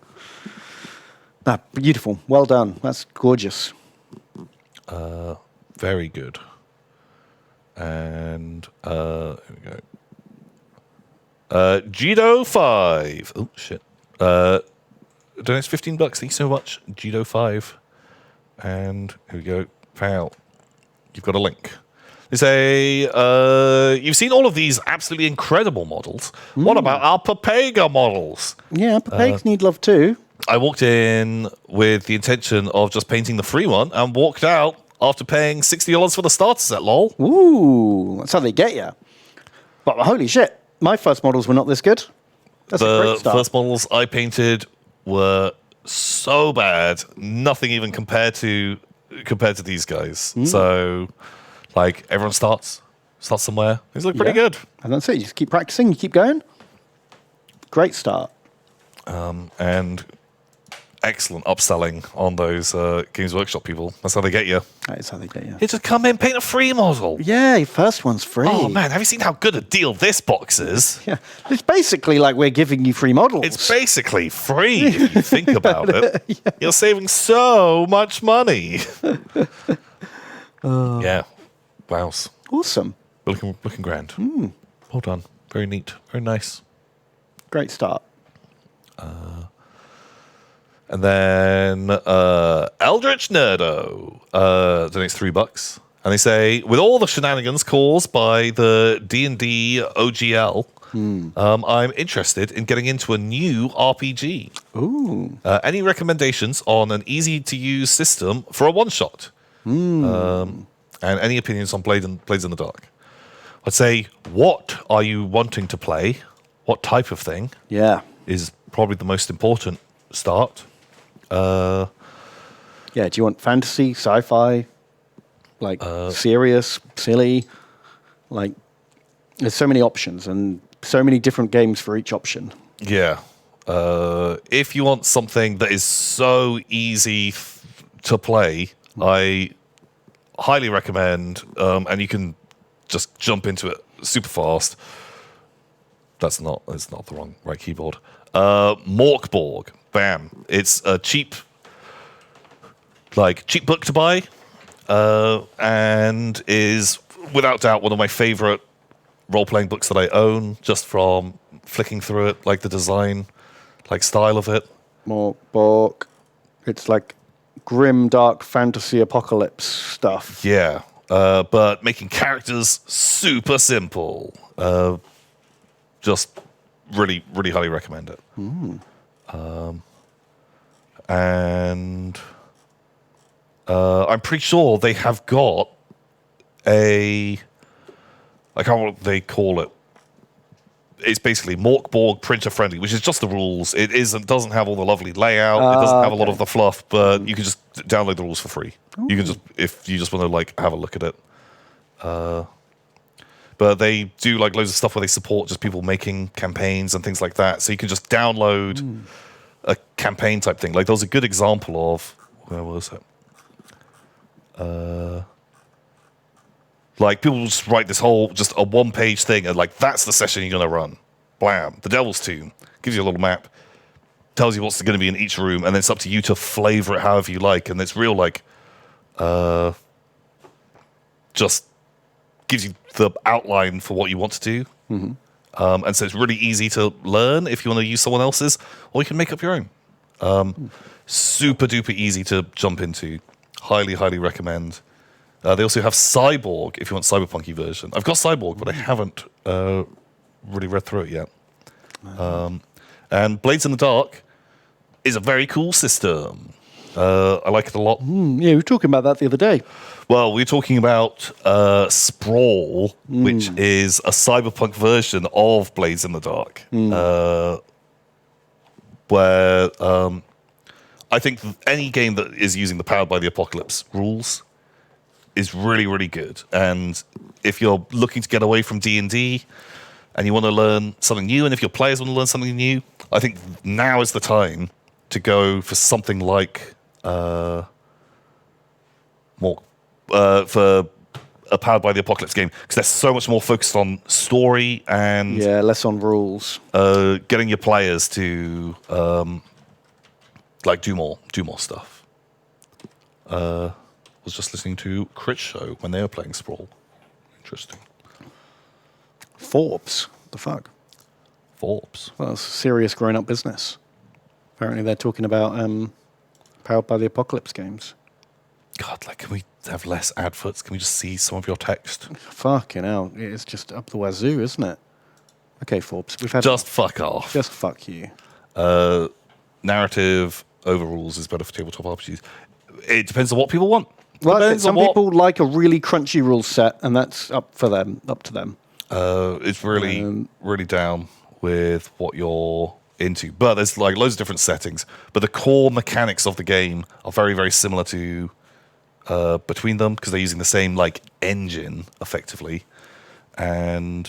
Beautiful. Well done. That's gorgeous. Very good. And here we go. Judo 5. Oh shit. Donates $15. Thank you so much. Judo 5. And here we go. Pal. You've got a link. They say, you've seen all of these absolutely incredible models. What about our Papega models? Yeah, Papagas need love too. I walked in with the intention of just painting the free one and walked out after paying $60 for the starter set, lol. Ooh, that's how they get you. But holy shit, my first models were not this good. That's a great The start. first models I painted were so bad, nothing even compared to these guys. So, like, everyone starts somewhere. These look pretty good. And that's it. You just keep practicing, you keep going. Great start. And excellent upselling on those Games Workshop people. That's how they get you. That is how they get you. You just come in, paint a free model. Yeah, your first one's free. Oh man, have you seen how good a deal this box is? Yeah, it's basically like we're giving you free models. It's basically free if you think about it. Yeah. You're saving so much money. Yeah. Wow. Awesome. Looking grand. Well done. Very neat. Very nice. Great start. And then Eldritch Nerdo donates $3. And they say, with all the shenanigans caused by the D&D OGL, I'm interested in getting into a new RPG. Ooh. Any recommendations on an easy-to-use system for a one-shot? And any opinions on Blades in the Dark? I'd say, what are you wanting to play? What type of thing? Yeah. Is probably the most important start. Yeah, do you want fantasy, sci-fi, like serious, silly? Like, there's so many options and so many different games for each option. Yeah. If you want something that is so easy to play, I highly recommend, and you can just jump into it super fast. It's not the right keyboard. Morkborg. Bam. It's a cheap book to buy, and is without doubt one of my favorite role-playing books that I own, just from flicking through it, like the design, like style of it. Morkborg. It's like grim, dark fantasy apocalypse stuff. Yeah. but making characters super simple. Just really, really highly recommend it. And I'm pretty sure they have got I can't remember what they call it. It's basically Morkborg printer friendly, which is just the rules. It doesn't have all the lovely layout. It doesn't have a lot of the fluff, but you can just download the rules for free. Ooh. You can just, if you just want to like have a look at it. But they do like loads of stuff where they support just people making campaigns and things like that. So you can just download a campaign type thing. Like there was a good example of, where was it? Like people just write this whole, just a one-page thing, and like that's the session you're going to run. Blam. The Devil's Tomb gives you a little map, tells you what's going to be in each room, and then it's up to you to flavor it however you like. And it's real like, just gives you the outline for what you want to do. And so it's really easy to learn if you want to use someone else's, or you can make up your own. Super duper easy to jump into. Highly, highly recommend. They also have Cyborg, if you want cyberpunky version. I've got Cyborg, but I haven't really read through it yet. And Blades in the Dark is a very cool system. I like it a lot. Yeah, we were talking about that the other day. Well, we were talking about Sprawl, which is a cyberpunk version of Blades in the Dark. Where I think any game that is using the Powered by the Apocalypse rules is really, really good. And if you're looking to get away from D&D and you want to learn something new, and if your players want to learn something new, I think now is the time to go for something like for a Powered by the Apocalypse game, because they're so much more focused on story and less on rules. Getting your players to like do more stuff. Was just listening to Crit Show when they were playing Sprawl. Interesting. Forbes. The fuck? Forbes. Well, it's serious grown-up business. Apparently they're talking about Powered by the Apocalypse games. God, like, can we have less adverts? Can we just see some of your text? Fucking hell. It's just up the wazoo, isn't it? Okay, Forbes. We've had just fuck off. Just fuck you. Narrative overrules is better for tabletop RPGs. It depends on what people want. Well, some people like a really crunchy rule set, and that's up to them. It's really, really down with what you're into. But there's like loads of different settings. But the core mechanics of the game are very, very similar to between them, because they're using the same like engine effectively. And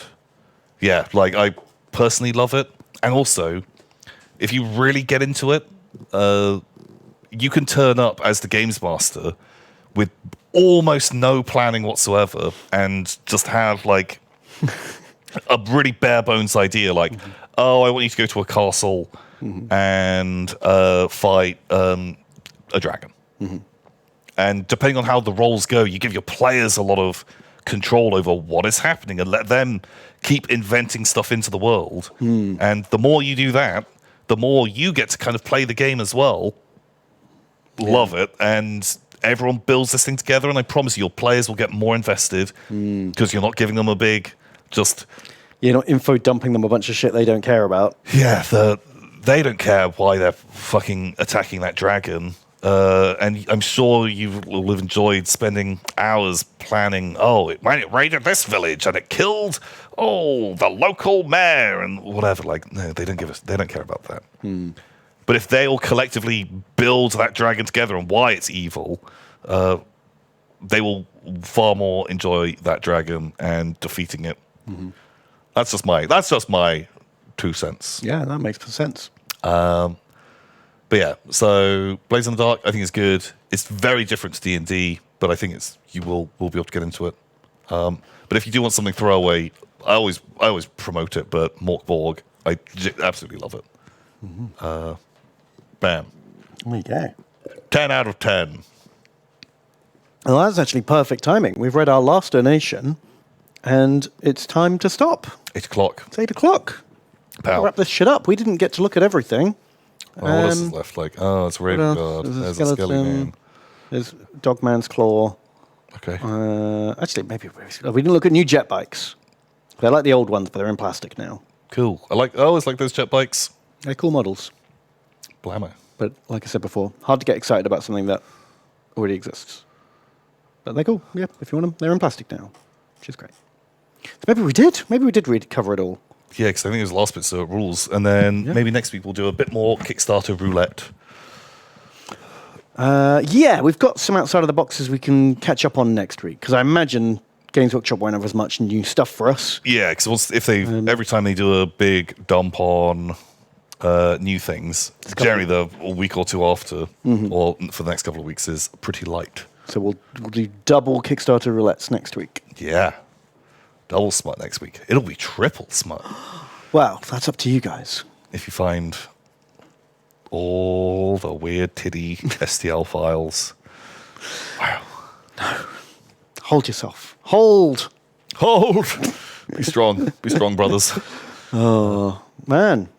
yeah, like I personally love it. And also, if you really get into it, you can turn up as the games master with almost no planning whatsoever and just have like a really bare bones idea, like, I want you to go to a castle and fight a dragon. And depending on how the roles go, you give your players a lot of control over what is happening and let them keep inventing stuff into the world. And the more you do that, the more you get to kind of play the game as well. Love it. And everyone builds this thing together, and I promise you, your players will get more invested because you're not giving them a big just... You're not info dumping them a bunch of shit they don't care about. Yeah, they don't care why they're fucking attacking that dragon. And I'm sure you will have enjoyed spending hours planning, it raided this village and it killed, the local mayor and whatever. Like, no, they don't care about that. But if they all collectively build that dragon together and why it's evil, they will far more enjoy that dragon and defeating it. That's just my 2 cents. Yeah, that makes sense. But yeah, so Blades in the Dark, I think is good. It's very different to D&D, but I think you will be able to get into it. But if you do want something throwaway, I always promote it. But Morkborg, I absolutely love it. Bam. There you go. 10 out of 10. Well, that's actually perfect timing. We've read our last donation, and it's time to stop. 8 o'clock. It's 8 o'clock. Pal. Wrap this shit up. We didn't get to look at everything. What else is left? Like, it's Raven Guard. There's a Skelly Man. There's Dogman's Claw. Okay. Actually, maybe we didn't look at new jet bikes. They're like the old ones, but they're in plastic now. Cool. It's like those jet bikes. They're cool models. Blammo. But like I said before, hard to get excited about something that already exists. But they're cool. Yeah, if you want them, they're in plastic now, which is great. So maybe we did cover it all. Yeah, because I think it was the last bit, so it rules. And then maybe next week we'll do a bit more Kickstarter roulette. Yeah, we've got some outside of the boxes we can catch up on next week, because I imagine Games Workshop won't have as much new stuff for us. Yeah, because every time they do a big dump on new things, generally the week or two after, or for the next couple of weeks, is pretty light. So we'll do double Kickstarter roulettes next week. Yeah. Double smut next week. It'll be triple smut. Well, that's up to you guys. If you find all the weird titty STL files. Wow. No. Hold yourself. Hold. Be strong. Be strong, brothers. Oh, man.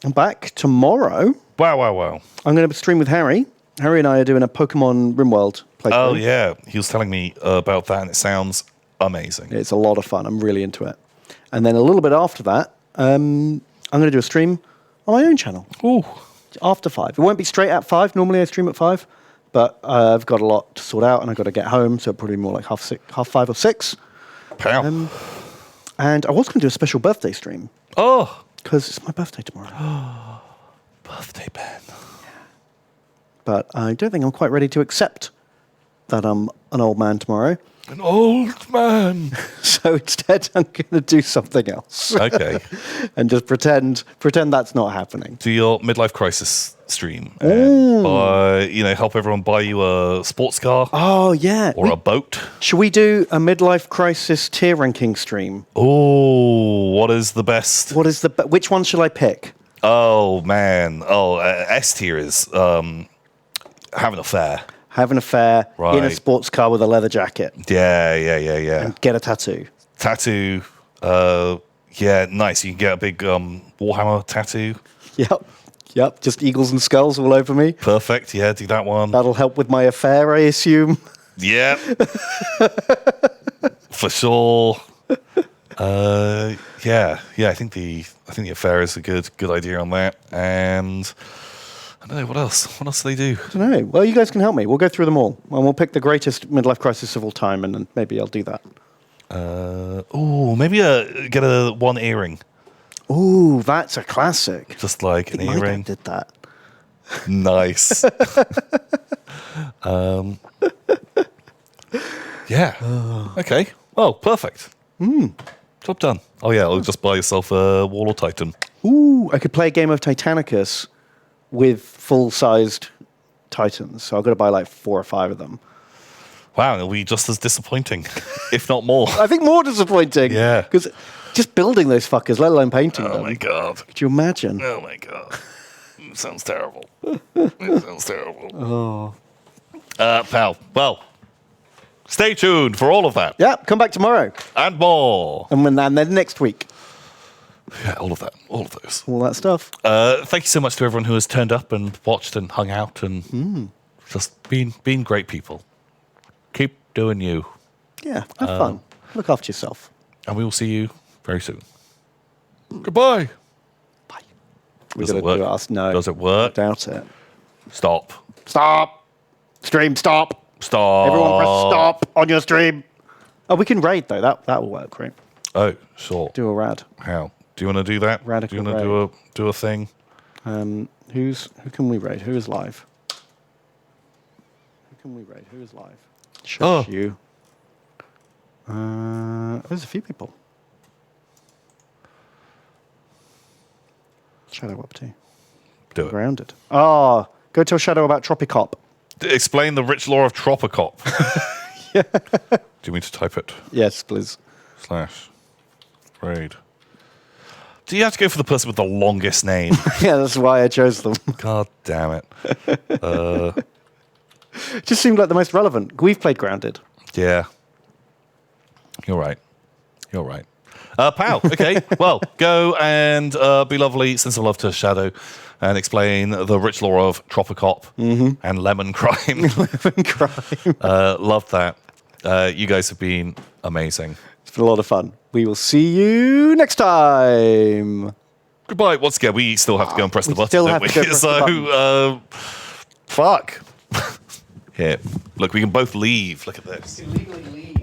I'm back tomorrow. Wow. I'm going to stream with Harry. Harry and I are doing a Pokemon RimWorld playthrough. Oh, yeah. He was telling me about that, and it sounds amazing. It's a lot of fun. I'm really into it. And then a little bit after that, I'm going to do a stream on my own channel. Ooh. After 5. It won't be straight at 5. Normally I stream at 5. But I've got a lot to sort out, and I've got to get home, so probably more like half 5 or 6. Pow. And I was going to do a special birthday stream. Oh. Because it's my birthday tomorrow. Birthday Ben. But I don't think I'm quite ready to accept that I'm an old man tomorrow. An old man. So instead, I'm going to do something else. Okay. And just pretend that's not happening. Do your midlife crisis stream and help everyone buy you a sports car. Oh, yeah. Or a boat. Should we do a midlife crisis tier ranking stream? Oh, what is the best? Which one should I pick? Oh, man. S tier is having an affair. Have an affair in a Right. sports car with a leather jacket. Yeah. And get a tattoo. Tattoo. Nice. You can get a big Warhammer tattoo. Yep. Just eagles and skulls all over me. Perfect. Yeah, do that one. That'll help with my affair, I assume. Yeah. For sure. Yeah. I think the affair is a good idea on that. And I don't know, what else? What else do they do? I don't know. Well, you guys can help me. We'll go through them all. And we'll pick the greatest midlife crisis of all time, and then maybe I'll do that. Maybe get a one earring. Ooh, that's a classic. Just like an My dad earring. did that. Nice. Yeah. Okay. Well, perfect. Job done. Oh, yeah. I'll just buy yourself a Warlord Titan. Ooh, I could play a game of Titanicus with full-sized Titans. So I've got to buy like 4 or 5 of them. Wow, it'll be just as disappointing, if not more. I think more disappointing. Yeah. Because just building those fuckers, let alone painting them. Oh, my God. Could you imagine? Oh, my God. It sounds terrible. It sounds terrible. Oh. Pal, well, stay tuned for all of that. Yeah, come back tomorrow. And more. And then next week. Yeah, all of that. All of those. All that stuff. Thank you so much to everyone who has turned up and watched and hung out and just been great people. Keep doing you. Yeah, have fun. Look after yourself. And we will see you very soon. Goodbye. Bye. Does it work? No. Does it work? Doubt it. Stop. Stop. Stream, stop. Stop. Everyone press stop on your stream. Oh, we can raid, though. That will work, right? Oh, sure. Do a rad. How? Do you want to do that? Radical do you want to do a thing? Who can we raid? Who is live? Who can we raid? Who is live? Shush you. There's a few people. Shadow up to. Do it. Grounded. Go tell Shadow about Tropicop. Explain the rich lore of Tropicop. Yeah. Do you mean to type it? Yes, please. / raid. Do you have to go for the person with the longest name? Yeah, that's why I chose them. God damn it. It just seemed like the most relevant. We've played Grounded. Yeah. You're right. Pal, okay. Well, go and be lovely, send some love to Shadow, and explain the rich lore of Tropicop and Lemon Crime. Lemon Crime. Love that. You guys have been amazing. It's been a lot of fun. We will see you next time. Goodbye. Once again, we still have to go and press the button. still Don't have to go press the button. Fuck. Here. Look, we can both leave. Look at this. Illegally leave.